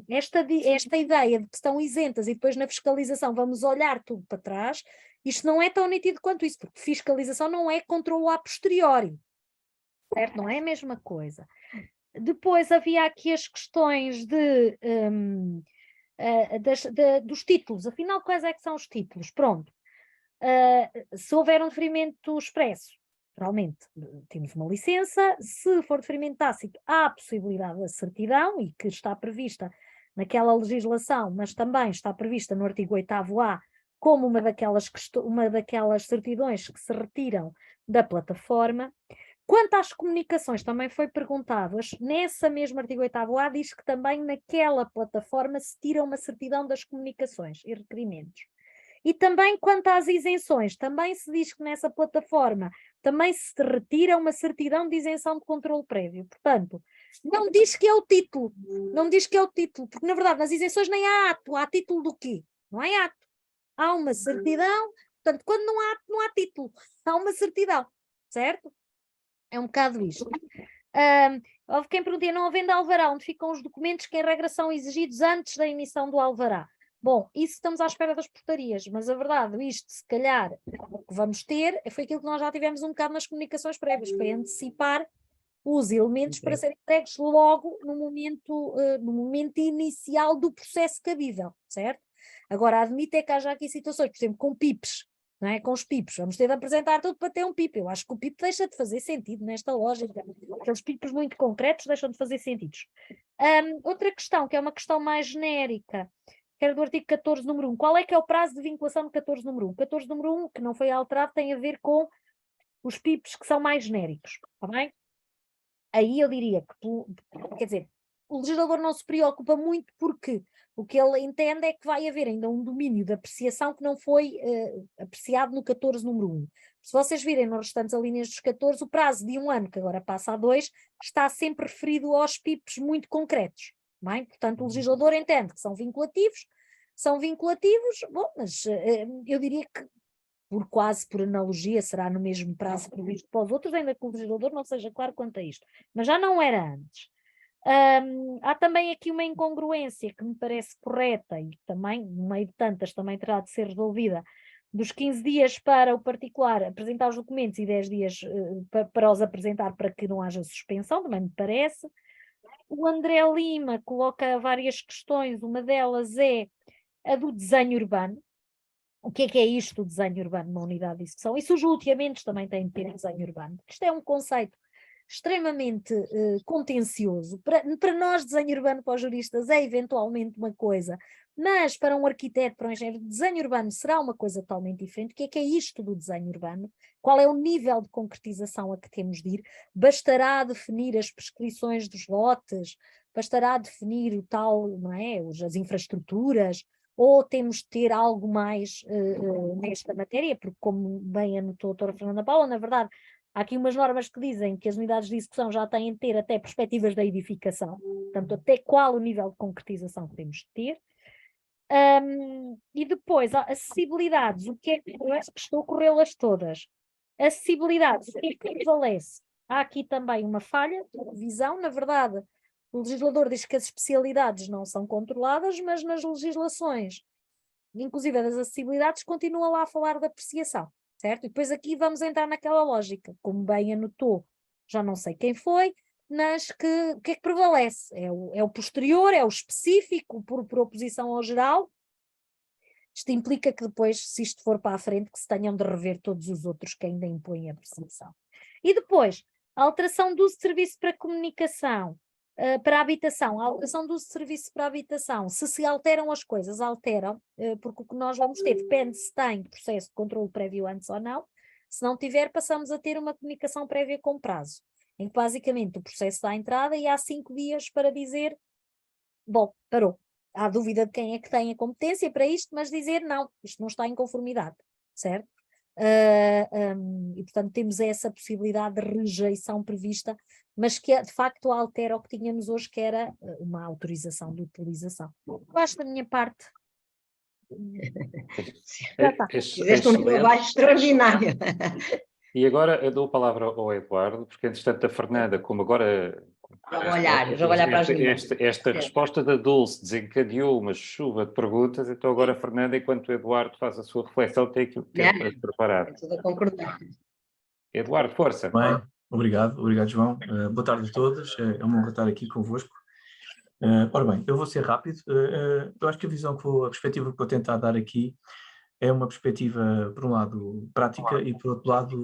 esta ideia de que estão isentas e depois na fiscalização vamos olhar tudo para trás, isto não é tão nítido quanto isso, porque fiscalização não é controle a posteriori, certo? Não é a mesma coisa. Depois havia aqui as questões dos títulos, afinal quais é que são os títulos? Pronto, se houver um deferimento expresso, naturalmente temos uma licença, se for deferimento tácito há a possibilidade da certidão e que está prevista naquela legislação, mas também está prevista no artigo 8º-A como uma daquelas certidões que se retiram da plataforma. Quanto às comunicações, também foi perguntado, nessa mesma artigo 8º-A diz que também naquela plataforma se tira uma certidão das comunicações e requerimentos. E também quanto às isenções, também se diz que nessa plataforma também se retira uma certidão de isenção de controle prévio. Portanto, não diz que é o título, não diz que é o título, porque na verdade nas isenções nem há ato, há título do quê? Não há ato. Há uma certidão, portanto, quando não há ato, não há título, há uma certidão, certo? É um bocado isto. Houve quem pergunte, não havendo alvará, onde ficam os documentos que em regra são exigidos antes da emissão do alvará? Bom, isso estamos à espera das portarias, mas a verdade, isto se calhar o que vamos ter foi aquilo que nós já tivemos um bocado nas comunicações prévias, foi antecipar os elementos para serem entregues logo no momento inicial do processo cabível, certo? Agora, admito é que haja aqui situações, por exemplo, com PIPs, não é? Com os PIPs, vamos ter de apresentar tudo para ter um PIP. Eu acho que o PIP deixa de fazer sentido nesta lógica. Aqueles PIPs muito concretos deixam de fazer sentido. Outra questão, que é uma questão mais genérica, que era do artigo 14, número 1. Qual é que é o prazo de vinculação do 14, número 1? 14, número 1, que não foi alterado, tem a ver com os PIPs que são mais genéricos, está bem? Aí eu diria que, quer dizer, o legislador não se preocupa muito porque o que ele entende é que vai haver ainda um domínio de apreciação que não foi apreciado no 14, número 1. Se vocês virem nos restantes alíneas dos 14, o prazo de 1 ano, que agora passa a 2, está sempre referido aos PIPs muito concretos. Bem? Portanto, o legislador entende que são vinculativos, bom, mas eu diria que quase por analogia será no mesmo prazo previsto para os outros, ainda que o legislador não seja claro quanto a isto, mas já não era antes. Há também aqui uma incongruência que me parece correta e também, no meio de tantas, também terá de ser resolvida, dos 15 dias para o particular apresentar os documentos e 10 dias para os apresentar para que não haja suspensão, também me parece. O André Lima coloca várias questões, uma delas é a do desenho urbano. O que é isto do desenho urbano numa unidade de execução? E se os loteamentos também têm de ter desenho urbano? Isto é um conceito extremamente contencioso. Para nós, desenho urbano para os juristas é eventualmente uma coisa, mas para um arquiteto, para um engenheiro, desenho urbano será uma coisa totalmente diferente. O que é isto do desenho urbano? Qual é o nível de concretização a que temos de ir? Bastará definir as prescrições dos lotes? Bastará definir o tal, não é? As infraestruturas? Ou temos de ter algo mais nesta matéria? Porque, como bem anotou a doutora Fernanda Paula, na verdade, há aqui umas normas que dizem que as unidades de execução já têm de ter até perspectivas da edificação, portanto, até qual o nível de concretização que temos de ter. E depois, acessibilidades, o que é que eu acho que estou a corrê-las todas? Acessibilidades, o que é que prevalece? Há aqui também uma falha de revisão, na verdade, o legislador diz que as especialidades não são controladas, mas nas legislações, inclusive das acessibilidades, continua lá a falar da apreciação, certo? E depois aqui vamos entrar naquela lógica, como bem anotou, já não sei quem foi, mas o que é que prevalece? É o posterior, é o específico, por oposição ao geral. Isto implica que depois, se isto for para a frente, que se tenham de rever todos os outros que ainda impõem a apreciação. E depois, a alteração do uso de serviço para comunicação, para a habitação, a alteração do uso de serviço para a habitação, se alteram as coisas, alteram, porque o que nós vamos ter depende se tem processo de controle prévio antes ou não. Se não tiver, passamos a ter uma comunicação prévia com prazo, em que basicamente o processo dá a entrada e há 5 dias para dizer, bom, parou. Há dúvida de quem é que tem a competência para isto, mas dizer não, isto não está em conformidade, certo? E portanto temos essa possibilidade de rejeição prevista, mas que de facto altera o que tínhamos hoje, que era uma autorização de utilização. Eu acho da minha parte. Fizeste um trabalho extraordinário. E agora eu dou a palavra ao Eduardo, porque entretanto a Fernanda, como agora... Eu já vou olhar para as minhas. Esta resposta da Dulce desencadeou uma chuva de perguntas, então agora a Fernanda, enquanto o Eduardo faz a sua reflexão, tem aquilo que tem preparado. Tudo a concordar. Eduardo, força. Bem, obrigado João. Boa tarde a todos, é uma honra estar aqui convosco. Ora bem, eu vou ser rápido. Eu acho que a perspectiva que vou tentar dar aqui é uma perspectiva, por um lado, prática e, por outro lado,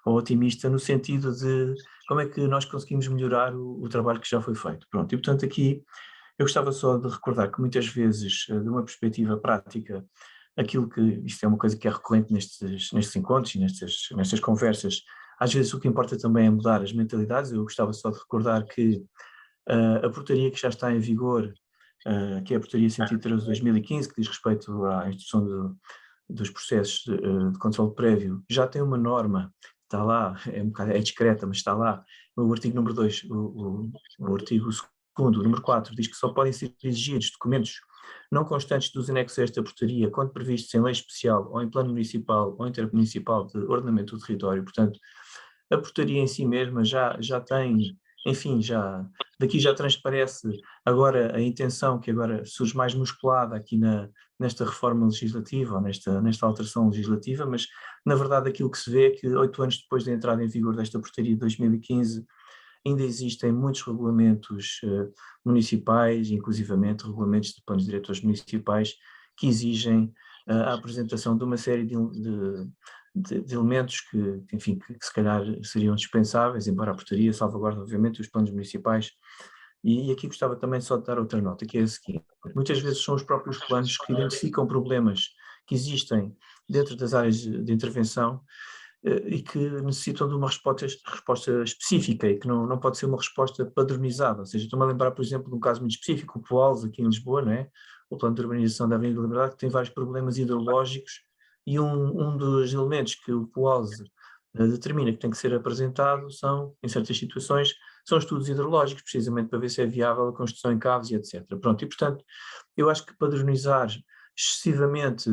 otimista no sentido de como é que nós conseguimos melhorar o trabalho que já foi feito. Pronto, e portanto aqui eu gostava só de recordar que muitas vezes, de uma perspectiva prática, aquilo que, isto é uma coisa que é recorrente nestes encontros e nestas conversas, às vezes o que importa também é mudar as mentalidades. Eu gostava só de recordar que a portaria que já está em vigor, que é a portaria 113 de 2015, que diz respeito à instrução dos processos de controle prévio, já tem uma norma, está lá, é discreta, mas está lá, no artigo número 2, o artigo 2º, número 4, diz que só podem ser exigidos documentos não constantes dos anexos a esta portaria, quando previstos em lei especial ou em plano municipal ou intermunicipal de ordenamento do território. Portanto, a portaria em si mesma já tem, enfim, daqui já transparece agora a intenção que agora surge mais musculada aqui nesta reforma legislativa, ou nesta alteração legislativa, mas na verdade aquilo que se vê é que 8 anos depois da entrada em vigor desta portaria de 2015, ainda existem muitos regulamentos municipais, inclusivamente regulamentos de planos diretores municipais, que exigem a apresentação de uma série de elementos que, enfim, que se calhar seriam dispensáveis, embora a portaria salvaguarde, obviamente, os planos municipais. E aqui gostava também só de dar outra nota, que é a seguinte: muitas vezes são os próprios planos que identificam problemas que existem dentro das áreas de intervenção e que necessitam de uma resposta específica e que não pode ser uma resposta padronizada. Ou seja, estou-me a lembrar, por exemplo, de um caso muito específico, o Poals, aqui em Lisboa, não é? O plano de urbanização da Avenida da Liberdade, que tem vários problemas hidrológicos, e um dos elementos que o Poals determina que tem que ser apresentado são, em certas situações, são estudos hidrológicos, precisamente para ver se é viável a construção em caves e etc. Pronto, e portanto, eu acho que padronizar excessivamente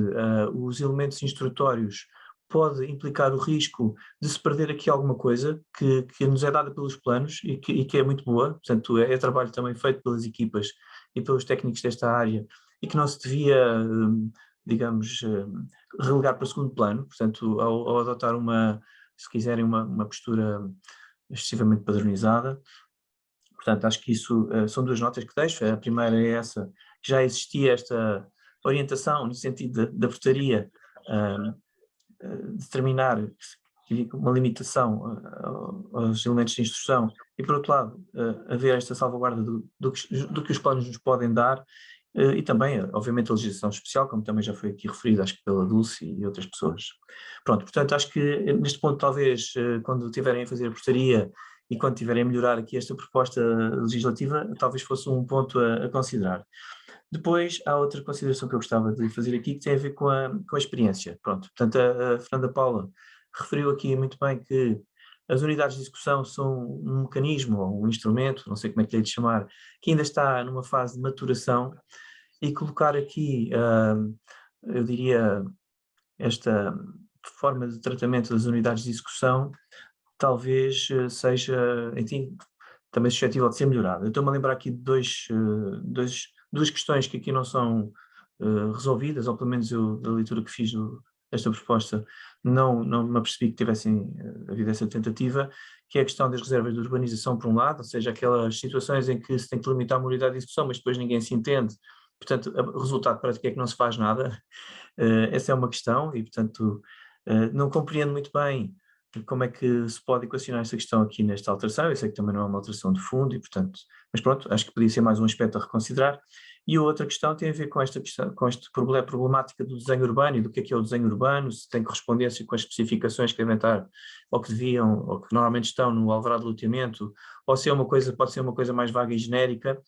os elementos instrutórios pode implicar o risco de se perder aqui alguma coisa que nos é dada pelos planos e que é muito boa. Portanto, é trabalho também feito pelas equipas e pelos técnicos desta área e que não se devia, digamos, relegar para segundo plano. Portanto, ao adotar se quiserem, uma postura excessivamente padronizada. Portanto, acho que isso são duas notas que deixo. A primeira é essa, que já existia esta orientação no sentido da portaria determinar uma limitação aos elementos de instrução e, por outro lado, haver esta salvaguarda do que os planos nos podem dar e também, obviamente, a legislação especial, como também já foi aqui referido, acho que pela Dulce e outras pessoas. Pronto, portanto, acho que neste ponto, talvez, quando tiverem a fazer a portaria e quando tiverem a melhorar aqui esta proposta legislativa, talvez fosse um ponto a considerar. Depois, há outra consideração que eu gostava de fazer aqui, que tem a ver com a experiência. Pronto, portanto, a Fernanda Paula referiu aqui muito bem que as unidades de execução são um mecanismo, ou um instrumento, não sei como é que lhe de chamar, que ainda está numa fase de maturação, e colocar aqui, eu diria, esta forma de tratamento das unidades de execução talvez seja, enfim, também suscetível de ser melhorada. Eu estou-me a lembrar aqui de duas questões que aqui não são resolvidas, ou pelo menos eu, da leitura que fiz desta proposta, não me apercebi que tivessem havido essa tentativa, que é a questão das reservas de urbanização, por um lado, ou seja, aquelas situações em que se tem que limitar uma unidade de execução, mas depois ninguém se entende, portanto, o resultado prático é que não se faz nada. Essa é uma questão e, portanto, não compreendo muito bem como é que se pode equacionar esta questão aqui nesta alteração. Eu sei que também não é uma alteração de fundo e, portanto, mas pronto, acho que podia ser mais um aspecto a reconsiderar. E a outra questão tem a ver com esta problemática do desenho urbano e do que é o desenho urbano, se tem correspondência com as especificações que devem estar, ou que deviam, ou que normalmente estão no alvará de loteamento, ou se é uma coisa, pode ser uma coisa mais vaga e genérica,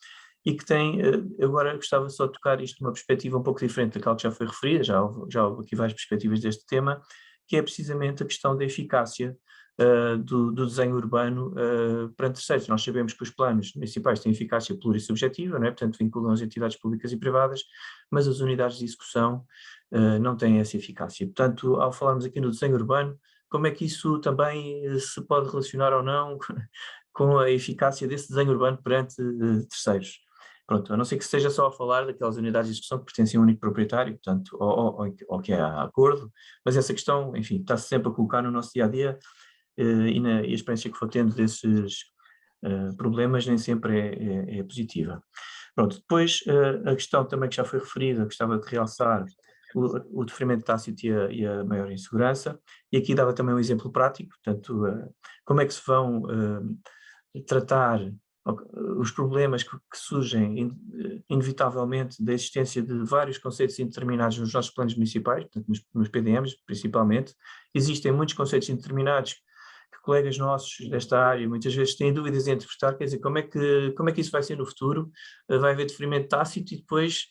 e que tem, agora gostava só de tocar isto numa perspectiva um pouco diferente daquela que já foi referida, já houve aqui várias perspectivas deste tema, que é precisamente a questão da eficácia do desenho urbano perante terceiros. Nós sabemos que os planos municipais têm eficácia plurissubjetiva, não é? Portanto vinculam as entidades públicas e privadas, mas as unidades de execução não têm essa eficácia. Portanto, ao falarmos aqui no desenho urbano, como é que isso também se pode relacionar ou não com a eficácia desse desenho urbano perante terceiros? Pronto, a não ser que esteja só a falar daquelas unidades de execução que pertencem a um único proprietário, portanto, ou que é a acordo, mas essa questão, enfim, está-se sempre a colocar no nosso dia-a-dia e a experiência que for tendo desses problemas nem sempre é positiva. Pronto, depois a questão também que já foi referida, gostava de realçar o deferimento tácito e a maior insegurança, e aqui dava também um exemplo prático, portanto, como é que se vão tratar os problemas que surgem inevitavelmente da existência de vários conceitos indeterminados nos nossos planos municipais, portanto nos PDMs principalmente. Existem muitos conceitos indeterminados que colegas nossos desta área muitas vezes têm dúvidas em interpretar, quer dizer, como é que isso vai ser no futuro? Vai haver deferimento tácito e depois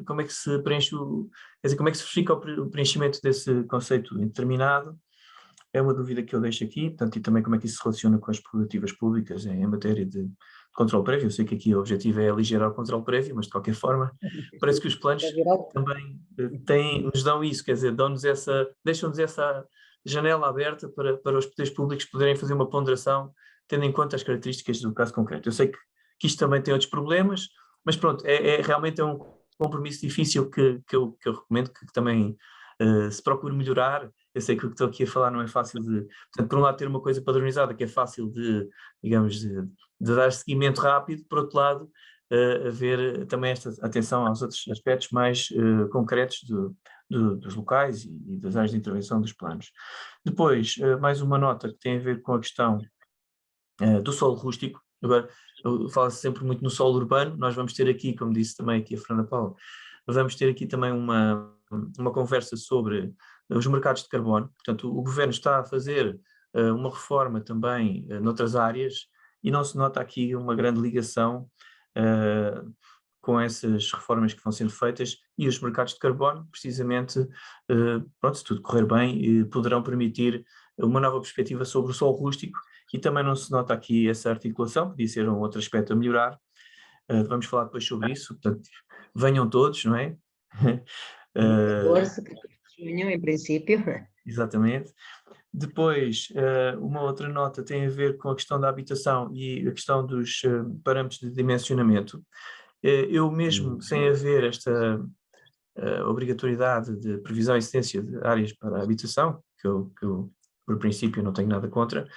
como é que se preenche quer dizer, como é que se verifica o preenchimento desse conceito indeterminado? É uma dúvida que eu deixo aqui, portanto, e também como é que isso se relaciona com as prerrogativas públicas em matéria de controle prévio. Eu sei que aqui o objetivo é aligerar o controle prévio, mas de qualquer forma, parece que os planos também nos dão isso, quer dizer, deixam-nos essa janela aberta para os poderes públicos poderem fazer uma ponderação, tendo em conta as características do caso concreto. Eu sei que isto também tem outros problemas, mas pronto, realmente é um compromisso difícil que eu recomendo que também se procure melhorar. Eu sei que o que estou aqui a falar não é fácil portanto, por um lado ter uma coisa padronizada que é fácil digamos, de dar seguimento rápido, por outro lado, haver também esta atenção aos outros aspectos mais concretos dos locais e das áreas de intervenção dos planos. Depois, mais uma nota que tem a ver com a questão do solo rústico. Agora, fala-se sempre muito no solo urbano, nós vamos ter aqui, como disse também aqui a Fernanda Paula, vamos ter aqui também uma conversa sobre os mercados de carbono. Portanto, o Governo está a fazer uma reforma também noutras áreas e não se nota aqui uma grande ligação com essas reformas que vão sendo feitas, e os mercados de carbono, precisamente, pronto, se tudo correr bem, poderão permitir uma nova perspectiva sobre o solo rústico, e também não se nota aqui essa articulação, podia ser um outro aspecto a melhorar. Vamos falar depois sobre isso, portanto, venham todos, não é? 14 de junho, em princípio. Exatamente. Depois, uma outra nota tem a ver com a questão da habitação e a questão dos parâmetros de dimensionamento. Eu mesmo, sem haver esta obrigatoriedade de previsão e existência de áreas para a habitação, que eu por princípio não tenho nada contra,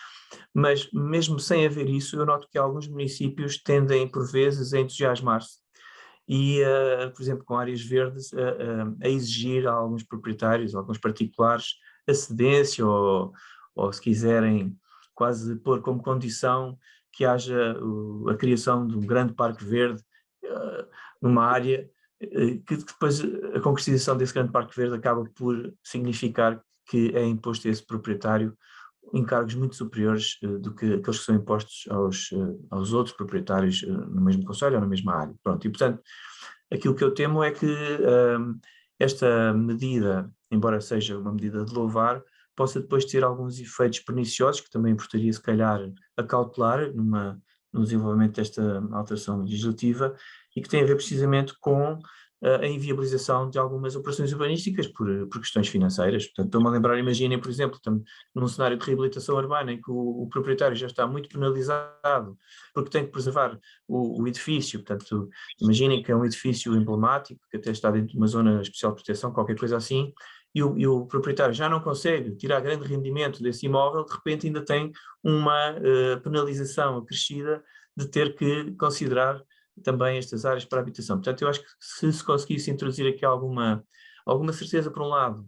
mas mesmo sem haver isso, eu noto que alguns municípios tendem, por vezes, a entusiasmar-se e, por exemplo, com áreas verdes, a exigir a alguns proprietários, a alguns particulares, a cedência ou se quiserem, quase pôr como condição que haja a criação de um grande parque verde numa área que depois a concretização desse grande parque verde acaba por significar que é imposto a esse proprietário encargos muito superiores do que aqueles que são impostos aos outros proprietários no mesmo concelho ou na mesma área. Pronto, e portanto, aquilo que eu temo é que esta medida, embora seja uma medida de louvar, possa depois ter alguns efeitos perniciosos, que também importaria se calhar acautelar no desenvolvimento desta alteração legislativa, e que tem a ver precisamente com a inviabilização de algumas operações urbanísticas por questões financeiras. Portanto, estou-me a lembrar, imaginem, por exemplo, num cenário de reabilitação urbana em que o proprietário já está muito penalizado porque tem que preservar o edifício. Portanto, imaginem que é um edifício emblemático, que até está dentro de uma zona especial de proteção, qualquer coisa assim, e o proprietário já não consegue tirar grande rendimento desse imóvel, de repente ainda tem uma penalização acrescida de ter que considerar também estas áreas para a habitação. Portanto, eu acho que se conseguisse introduzir aqui alguma certeza por um lado,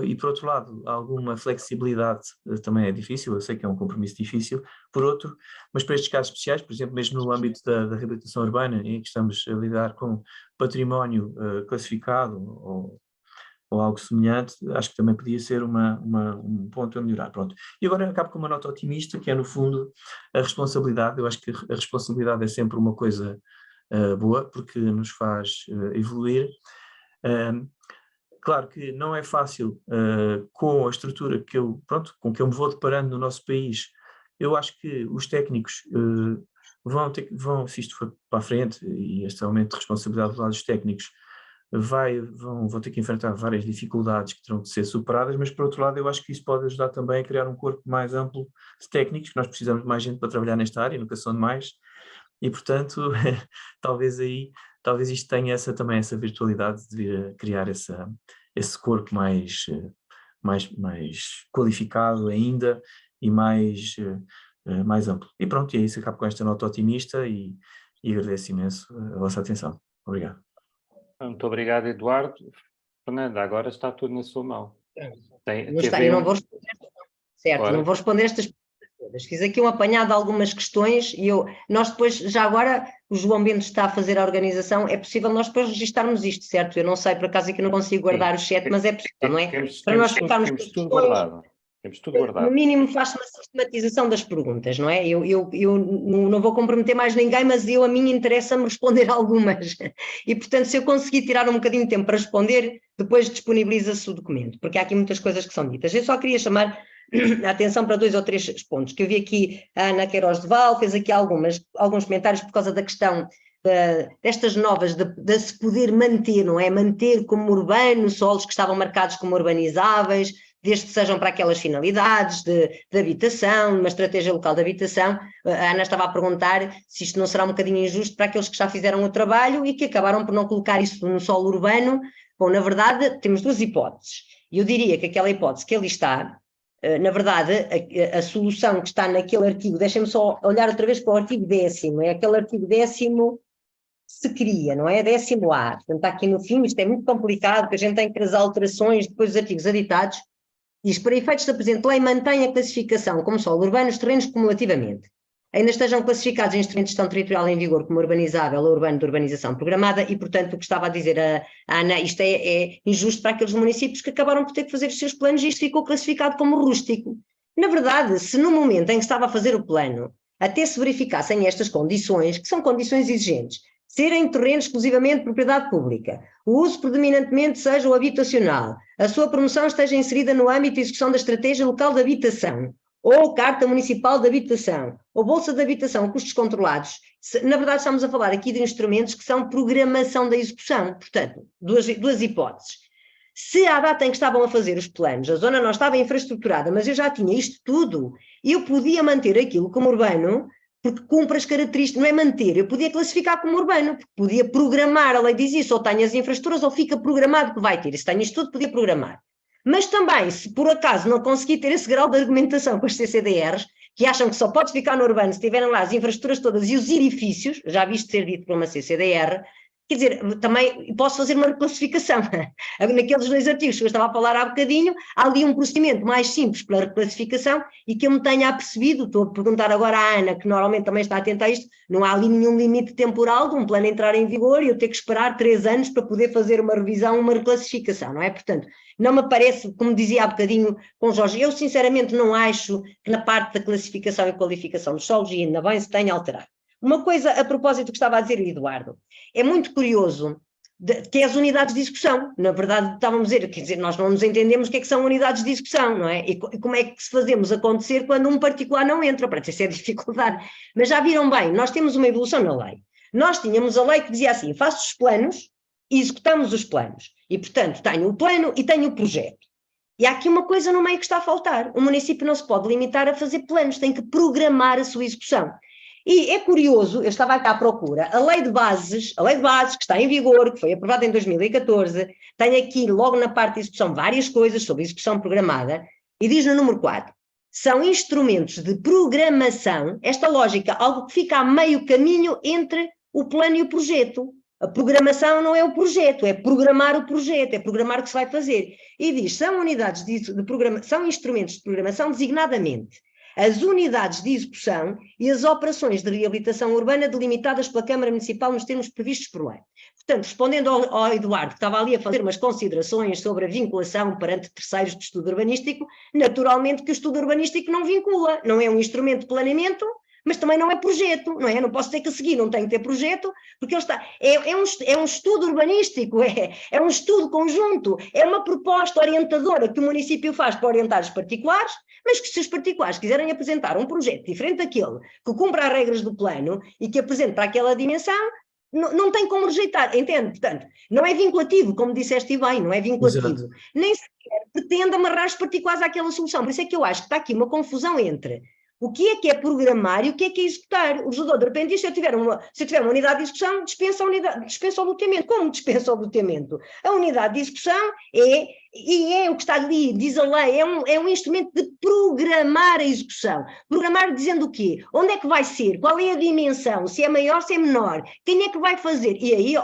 e por outro lado alguma flexibilidade, também é difícil, eu sei que é um compromisso difícil, por outro, mas para estes casos especiais, por exemplo, mesmo no âmbito da reabilitação urbana, em que estamos a lidar com património classificado ou algo semelhante, acho que também podia ser um ponto a melhorar. Pronto. E agora acabo com uma nota otimista, que é no fundo a responsabilidade. Eu acho que a responsabilidade é sempre uma coisa boa, porque nos faz evoluir. Claro que não é fácil com a estrutura com que eu me vou deparando no nosso país. Eu acho que os técnicos se isto for para a frente, e este aumento de responsabilidade do lado dos técnicos, vão ter que enfrentar várias dificuldades que terão de ser superadas, mas por outro lado eu acho que isso pode ajudar também a criar um corpo mais amplo de técnicos, que nós precisamos de mais gente para trabalhar nesta área, nunca são demais, e portanto talvez isto tenha também essa virtualidade de vir a criar esse corpo mais qualificado ainda e mais amplo. E pronto, e é isso, acabo com esta nota otimista e agradeço imenso a vossa atenção. Obrigado. Muito obrigado, Eduardo. Fernanda, agora está tudo na sua mão. Eu não vou responder, certo, claro. Não vou responder estas perguntas todas. Fiz aqui um apanhado de algumas questões e nós depois, já agora, o João Bento está a fazer a organização, é possível nós depois registarmos isto, certo? Eu não sei, por acaso aqui não consigo guardar o chat, mas é possível, não é? Para nós ficarmos tudo guardado. Temos tudo guardado. No mínimo faz-se uma sistematização das perguntas, não é? Eu não vou comprometer mais ninguém, mas a mim interessa-me responder algumas. E, portanto, se eu conseguir tirar um bocadinho de tempo para responder, depois disponibiliza-se o documento, porque há aqui muitas coisas que são ditas. Eu só queria chamar a atenção para 2 ou 3 pontos, que eu vi aqui a Ana Queiroz de Val, fez aqui alguns comentários por causa da questão destas novas, de se poder manter, não é? Manter como urbano solos que estavam marcados como urbanizáveis, desde que sejam para aquelas finalidades de habitação, uma estratégia local de habitação. A Ana estava a perguntar se isto não será um bocadinho injusto para aqueles que já fizeram o trabalho e que acabaram por não colocar isso no solo urbano. Bom, na verdade, temos 2 hipóteses. Eu diria que aquela hipótese que ali está, na verdade, a solução que está naquele artigo, deixem-me só olhar outra vez para o artigo 10º, é aquele artigo 10º se cria, não é? 10º A. Portanto, está aqui no fim, isto é muito complicado, porque a gente tem que fazer alterações depois dos artigos editados. Diz, para efeitos da presente lei, mantém a classificação como solo urbano os terrenos cumulativamente. Ainda estejam classificados em instrumento de gestão territorial em vigor como urbanizável ou urbano de urbanização programada e, portanto, o que estava a dizer a Ana, isto é injusto para aqueles municípios que acabaram por ter que fazer os seus planos e isto ficou classificado como rústico. Na verdade, se no momento em que estava a fazer o plano, até se verificassem estas condições, que são condições exigentes, serem terrenos exclusivamente de propriedade pública, o uso predominantemente seja o habitacional, a sua promoção esteja inserida no âmbito de execução da estratégia local de habitação, ou Carta Municipal de Habitação, ou Bolsa de Habitação, custos controlados. Na verdade, estamos a falar aqui de instrumentos que são programação da execução. Portanto, duas hipóteses. Se à data em que estavam a fazer os planos, a zona não estava infraestruturada, mas eu já tinha isto tudo, eu podia manter aquilo como urbano, porque cumpre as características, não é manter, eu podia classificar como urbano, porque podia programar, a lei diz isso, ou tenho as infraestruturas, ou fica programado que vai ter, se tenho isto tudo, podia programar. Mas também, se por acaso não conseguir ter esse grau de argumentação com as CCDRs, que acham que só pode ficar no urbano se tiverem lá as infraestruturas todas e os edifícios, já visto ser dito por uma CCDR, quer dizer, também posso fazer uma reclassificação. Naqueles 2 artigos que eu estava a falar há bocadinho, há ali um procedimento mais simples para a reclassificação e que eu me tenha apercebido, estou a perguntar agora à Ana, que normalmente também está atenta a isto, não há ali nenhum limite temporal de um plano entrar em vigor e eu ter que esperar 3 anos para poder fazer uma revisão, uma reclassificação, não é? Portanto, não me parece, como dizia há bocadinho com o Jorge, eu sinceramente não acho que na parte da classificação e qualificação dos solos, e ainda bem se tenha alterado. Uma coisa a propósito do que estava a dizer o Eduardo, é muito curioso que é as unidades de execução. Na verdade, estávamos a dizer, quer dizer, nós não nos entendemos o que é que são unidades de execução, não é? E como é que se fazemos acontecer quando um particular não entra? Para isso é dificuldade. Mas já viram bem, nós temos uma evolução na lei. Nós tínhamos a lei que dizia assim, faço os planos e executamos os planos. E, portanto, tenho o plano e tenho o projeto. E há aqui uma coisa no meio que está a faltar. O município não se pode limitar a fazer planos, tem que programar a sua execução. E é curioso, eu estava aqui à procura, a lei de bases que está em vigor, que foi aprovada em 2014, tem aqui logo na parte de execução várias coisas sobre execução programada, e diz no número 4, são instrumentos de programação, esta lógica, algo que fica a meio caminho entre o plano e o projeto. A programação não é o projeto, é programar o projeto, é programar o que se vai fazer. E diz, são unidades de programação, são instrumentos de programação designadamente as unidades de execução e as operações de reabilitação urbana delimitadas pela Câmara Municipal nos termos previstos por lei. Portanto, respondendo ao Eduardo, que estava ali a fazer umas considerações sobre a vinculação perante terceiros de estudo urbanístico, naturalmente que o estudo urbanístico não vincula, não é um instrumento de planeamento, mas também não é projeto, não é? Não posso ter que seguir, não tenho que ter projeto, porque ele está, é um estudo urbanístico, é um estudo conjunto, é uma proposta orientadora que o município faz para orientar os particulares, mas que se os particulares quiserem apresentar um projeto diferente daquele, que cumpra as regras do plano e que apresente para aquela dimensão, não tem como rejeitar, entende? Portanto, não é vinculativo, como disseste bem, não é vinculativo. Exato. Nem sequer pretende amarrar os particulares àquela solução, por isso é que eu acho que está aqui uma confusão entre o que é programar e o que é executar. O legislador, de repente, se eu tiver uma unidade de execução, dispensa o loteamento. Como dispensa o loteamento? A unidade de execução é o que está ali, diz a lei, é um instrumento de programar a execução. Programar dizendo o quê? Onde é que vai ser? Qual é a dimensão? Se é maior, se é menor? Quem é que vai fazer? E aí,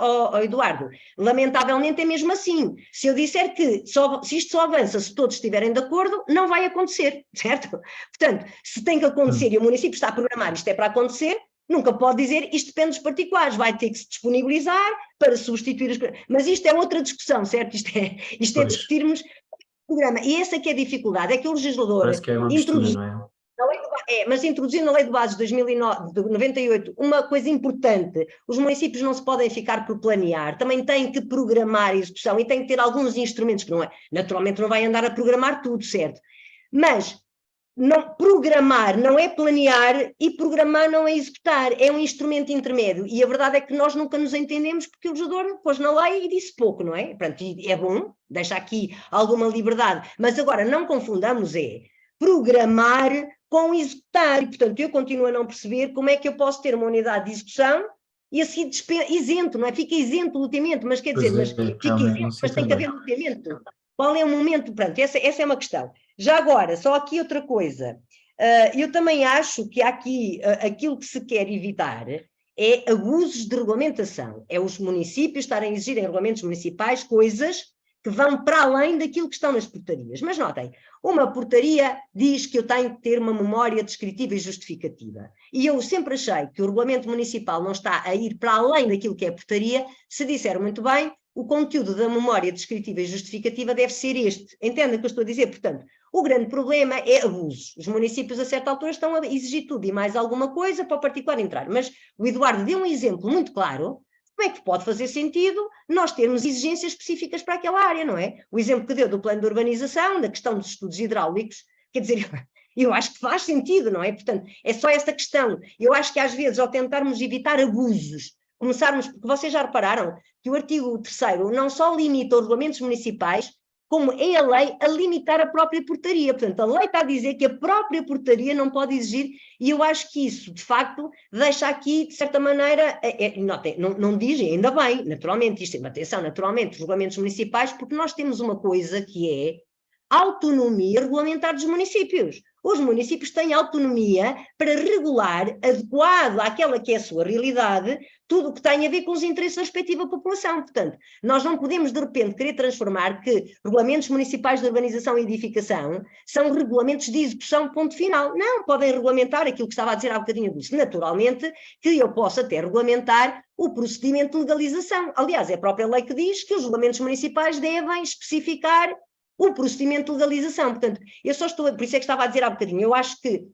Eduardo, lamentavelmente é mesmo assim. Se eu disser que se isto só avança se todos estiverem de acordo, não vai acontecer, certo? Portanto, se tem que acontecer e o município está a programar, isto é para acontecer, nunca pode dizer isto depende dos particulares, vai ter que se disponibilizar para substituir as... Mas isto é outra discussão, certo? Isto é discutirmos programa. E essa que é a dificuldade, é que o legislador Parece que é uma mistura, introduziu, não é? mas introduziu na Lei de Bases de 98 uma coisa importante: os municípios não se podem ficar por planear, também têm que programar a execução e têm que ter alguns instrumentos que não é, naturalmente não vai andar a programar tudo, certo? Mas não, programar não é planear e programar não é executar, é um instrumento intermédio, e a verdade é que nós nunca nos entendemos porque o legislador pôs na lei e disse pouco, não é? Portanto, é bom, deixa aqui alguma liberdade, mas agora não confundamos programar com executar, e portanto eu continuo a não perceber como é que eu posso ter uma unidade de execução e assim isento, não é? Fica isento do loteamento, mas quer dizer, mas fica isento, mas tem que haver loteamento. Qual é o momento? Pronto, essa é uma questão. Já agora, só aqui outra coisa, eu também acho que aqui aquilo que se quer evitar é abusos de regulamentação, é os municípios estarem a exigir em regulamentos municipais coisas que vão para além daquilo que estão nas portarias. Mas notem, uma portaria diz que eu tenho que ter uma memória descritiva e justificativa. E eu sempre achei que o regulamento municipal não está a ir para além daquilo que é portaria, se disser muito bem, o conteúdo da memória descritiva e justificativa deve ser este. Entendem o que eu estou a dizer? Portanto, o grande problema é abusos. Os municípios, a certa altura, estão a exigir tudo e mais alguma coisa para o particular entrar. Mas o Eduardo deu um exemplo muito claro. Como é que pode fazer sentido nós termos exigências específicas para aquela área, não é? O exemplo que deu do plano de urbanização, da questão dos estudos hidráulicos, quer dizer, eu acho que faz sentido, não é? Portanto, é só esta questão. Eu acho que às vezes, ao tentarmos evitar abusos, começarmos, porque vocês já repararam que o artigo 3º não só limita os regulamentos municipais, como é a lei a limitar a própria portaria. Portanto, a lei está a dizer que a própria portaria não pode exigir, e eu acho que isso, de facto, deixa aqui, de certa maneira, não dizem, ainda bem, naturalmente, isto é, atenção, naturalmente, os regulamentos municipais, porque nós temos uma coisa que é autonomia regulamentar dos municípios. Os municípios têm autonomia para regular, adequado àquela que é a sua realidade, tudo o que tem a ver com os interesses da respectiva população. Portanto, nós não podemos, de repente, querer transformar que regulamentos municipais de urbanização e edificação são regulamentos de execução, ponto final. Não, podem regulamentar aquilo que estava a dizer há bocadinho disso. Naturalmente, que eu posso até regulamentar o procedimento de legalização. Aliás, é a própria lei que diz que os regulamentos municipais devem especificar o procedimento de legalização. Portanto, eu só estou, por isso é que estava a dizer há bocadinho, eu acho que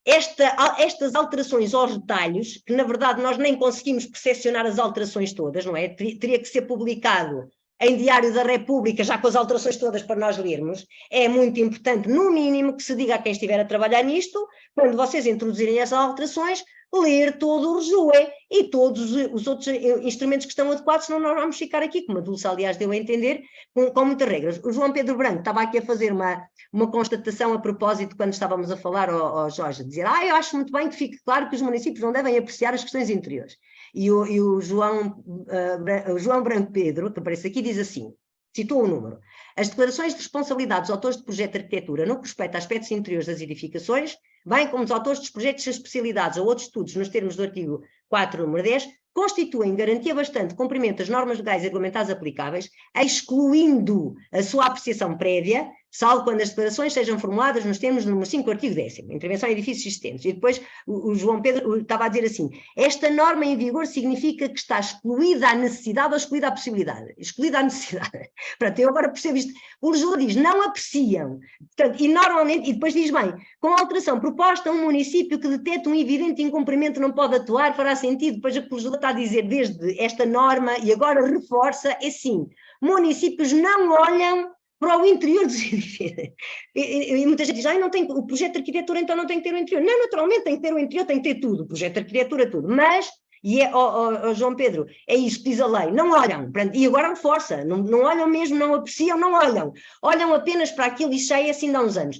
estas alterações aos retalhos, que na verdade nós nem conseguimos percepcionar as alterações todas, não é? Teria que ser publicado em Diário da República, já com as alterações todas para nós lermos. É muito importante, no mínimo, que se diga a quem estiver a trabalhar nisto, quando vocês introduzirem essas alterações, ler todo o RJUE e todos os outros instrumentos que estão adequados, senão nós vamos ficar aqui, como a Dulce, aliás, deu a entender, com muitas regras. O João Pedro Branco estava aqui a fazer uma constatação a propósito, quando estávamos a falar ao Jorge, a dizer, eu acho muito bem que fique claro que os municípios não devem apreciar as questões interiores. E o João Branco Pedro, que aparece aqui, diz assim, citou o número: as declarações de responsabilidade dos autores de projeto de arquitetura no que respeita a aspectos interiores das edificações, bem como os autores dos projetos de especialidades ou outros estudos nos termos do artigo 4, número 10, constituem garantia bastante de cumprimento das normas legais e regulamentares aplicáveis, excluindo a sua apreciação prévia, salvo quando as declarações sejam formuladas nos termos do número 5 do artigo 10º, intervenção em edifícios existentes. E depois o João Pedro estava a dizer assim, esta norma em vigor significa que está excluída a necessidade ou excluída a possibilidade? Excluída a necessidade. Pronto, eu agora percebo isto. O legislador diz, não apreciam. Portanto, e normalmente, e depois diz bem, com a alteração proposta, um município que detecta um evidente incumprimento não pode atuar, fará sentido. Depois o que o legislador está a dizer desde esta norma, e agora reforça, é sim, municípios não olham para o interior dos edifícios. E muita gente diz, não tem, o projeto de arquitetura então não tem que ter o interior. Não, naturalmente tem que ter o interior, tem que ter tudo, o projeto de arquitetura, tudo. Mas, João Pedro, é isso que diz a lei, não olham, e agora reforça, não olham mesmo, não apreciam, não olham. Olham apenas para aquilo, isso já é assim há uns anos.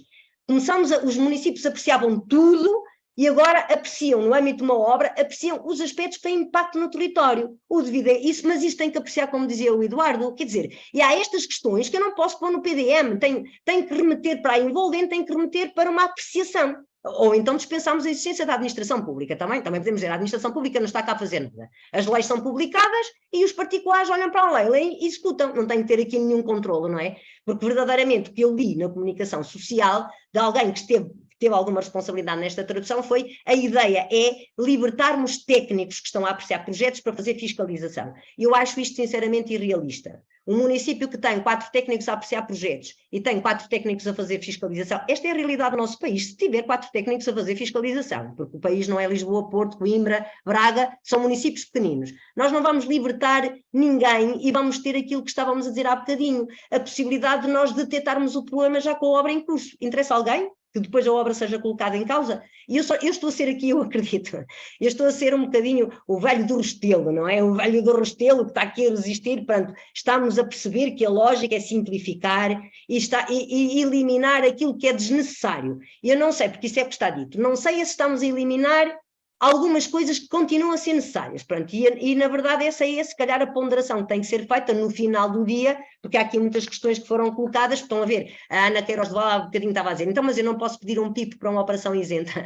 Os municípios apreciavam tudo, e agora apreciam, no âmbito de uma obra, apreciam os aspectos que têm impacto no território. Mas isso tem que apreciar, como dizia o Eduardo, quer dizer, e há estas questões que eu não posso pôr no PDM, tenho que remeter para a envolvente, tenho que remeter para uma apreciação. Ou então dispensamos a existência da administração pública, também podemos dizer, a administração pública não está cá a fazer nada. As leis são publicadas e os particulares olham para a lei e executam, não tem que ter aqui nenhum controle, não é? Porque verdadeiramente o que eu li na comunicação social de alguém que teve alguma responsabilidade nesta tradução foi, a ideia é libertarmos técnicos que estão a apreciar projetos para fazer fiscalização. Eu acho isto sinceramente irrealista. Um município que tem 4 técnicos a apreciar projetos e tem 4 técnicos a fazer fiscalização, esta é a realidade do nosso país, se tiver 4 técnicos a fazer fiscalização, porque o país não é Lisboa, Porto, Coimbra, Braga, são municípios pequeninos. Nós não vamos libertar ninguém e vamos ter aquilo que estávamos a dizer há bocadinho, a possibilidade de nós detectarmos o problema já com a obra em curso. Interessa alguém que depois a obra seja colocada em causa? E eu estou a ser aqui, eu acredito, eu estou a ser um bocadinho o velho do Restelo, não é? O velho do Restelo que está aqui a resistir, portanto, estamos a perceber que a lógica é simplificar e eliminar aquilo que é desnecessário. E eu não sei, porque isso é o que está dito, não sei se estamos a eliminar algumas coisas que continuam a ser necessárias. Pronto, e na verdade essa é, se calhar, a ponderação que tem que ser feita no final do dia, porque há aqui muitas questões que foram colocadas, estão a ver, a Ana Queiroz de Val há um bocadinho estava a dizer, então, mas eu não posso pedir um PIP para uma operação isenta.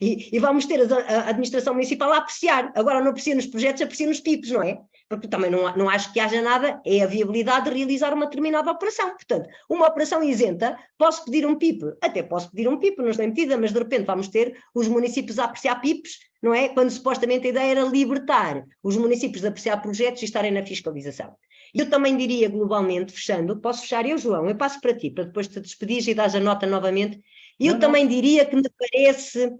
e vamos ter a administração municipal a apreciar. Agora não aprecia nos projetos, aprecia nos PIPs, não é? Porque também não acho que haja nada, é a viabilidade de realizar uma determinada operação. Portanto, uma operação isenta, posso pedir um PIP, até posso pedir um PIP, não estou metida, mas de repente vamos ter os municípios a apreciar PIPs, não é? Quando supostamente a ideia era libertar os municípios de apreciar projetos e estarem na fiscalização. Eu também diria globalmente, fechando, posso fechar eu, João, eu passo para ti, para depois te despedir e dares a nota novamente, eu também diria que me parece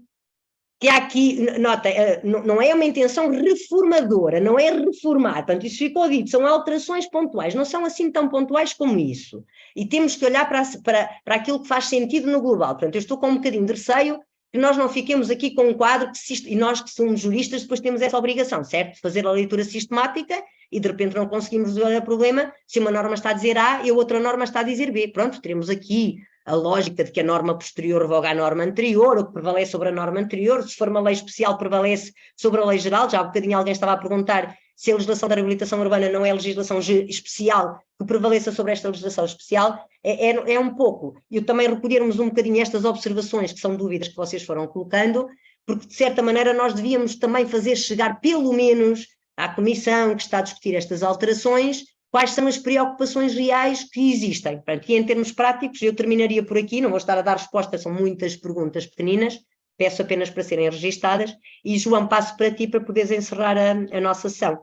que há aqui, nota, não é uma intenção reformadora, não é reformar, portanto isso ficou dito, são alterações pontuais, não são assim tão pontuais como isso, e temos que olhar para aquilo que faz sentido no global. Portanto eu estou com um bocadinho de receio que nós não fiquemos aqui com um quadro e nós que somos juristas depois temos essa obrigação, certo? De fazer a leitura sistemática e de repente não conseguimos resolver o problema se uma norma está a dizer A e a outra norma está a dizer B. Pronto, teremos aqui a lógica de que a norma posterior voga à norma anterior, o que prevalece sobre a norma anterior, se for uma lei especial prevalece sobre a lei geral. Já há um bocadinho alguém estava a perguntar se a legislação da reabilitação urbana não é legislação especial que prevaleça sobre esta legislação especial, é um pouco. E também recolhermos um bocadinho estas observações, que são dúvidas que vocês foram colocando, porque de certa maneira nós devíamos também fazer chegar pelo menos à comissão que está a discutir estas alterações, quais são as preocupações reais que existem. Portanto, e em termos práticos, eu terminaria por aqui, não vou estar a dar resposta, são muitas perguntas pequeninas, peço apenas para serem registadas, e João, passo para ti para poderes encerrar a nossa sessão.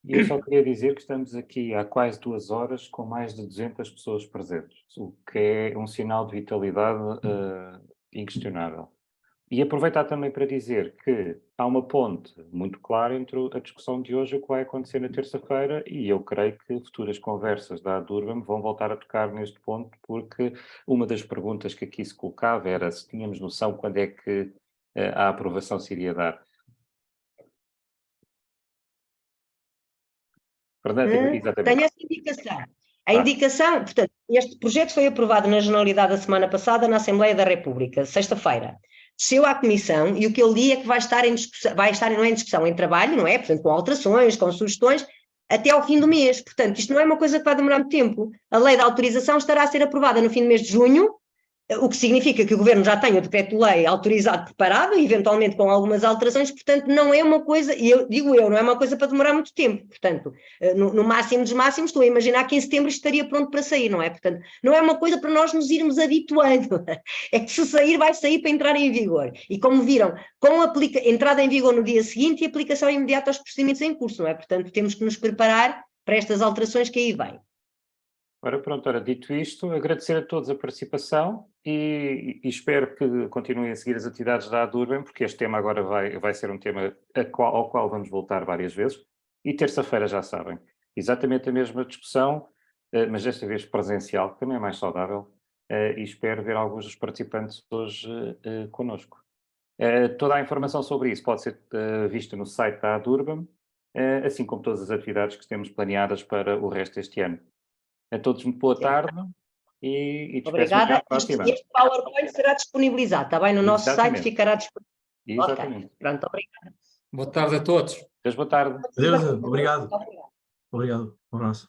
E eu só queria dizer que estamos aqui há quase 2 horas com mais de 200 pessoas presentes, o que é um sinal de vitalidade inquestionável. E aproveitar também para dizer que há uma ponte muito clara entre a discussão de hoje e o que vai acontecer na terça-feira, e eu creio que futuras conversas da Adurban vão voltar a tocar neste ponto, porque uma das perguntas que aqui se colocava era se tínhamos noção quando é que a aprovação se iria dar. Exatamente. Tenho essa indicação. A indicação, portanto, este projeto foi aprovado na Generalidade da semana passada na Assembleia da República, sexta-feira. Desceu à Comissão e o que eu li é que vai estar em discussão, não é em discussão, em trabalho, não é? Portanto, com alterações, com sugestões, até ao fim do mês. Portanto, isto não é uma coisa que vai demorar muito tempo. A lei da autorização estará a ser aprovada no fim do mês de junho, o que significa que o Governo já tem o decreto-lei autorizado, preparado, eventualmente com algumas alterações, portanto não é uma coisa, e não é uma coisa para demorar muito tempo, portanto, no máximo dos máximos, estou a imaginar que em setembro estaria pronto para sair, não é? Portanto, não é uma coisa para nós nos irmos habituando, é que se sair, vai sair para entrar em vigor, e como viram, com entrada em vigor no dia seguinte e aplicação imediata aos procedimentos em curso, não é? Portanto, temos que nos preparar para estas alterações que aí vêm. Ora, pronto, dito isto, agradecer a todos a participação e espero que continuem a seguir as atividades da Adurban, porque este tema agora vai ser um tema ao qual vamos voltar várias vezes. E terça-feira, já sabem, exatamente a mesma discussão, mas desta vez presencial, que também é mais saudável, e espero ver alguns dos participantes hoje connosco. Toda a informação sobre isso pode ser vista no site da Adurban, assim como todas as atividades que temos planeadas para o resto deste ano. A todos muito boa tarde e obrigada. Até à próxima. Este PowerPoint será disponibilizado, está bem? No nosso site ficará disponível. Exatamente. Okay. Pronto, obrigada. Boa tarde a todos. Boa tarde. Adeus, obrigado. Obrigado. Um abraço.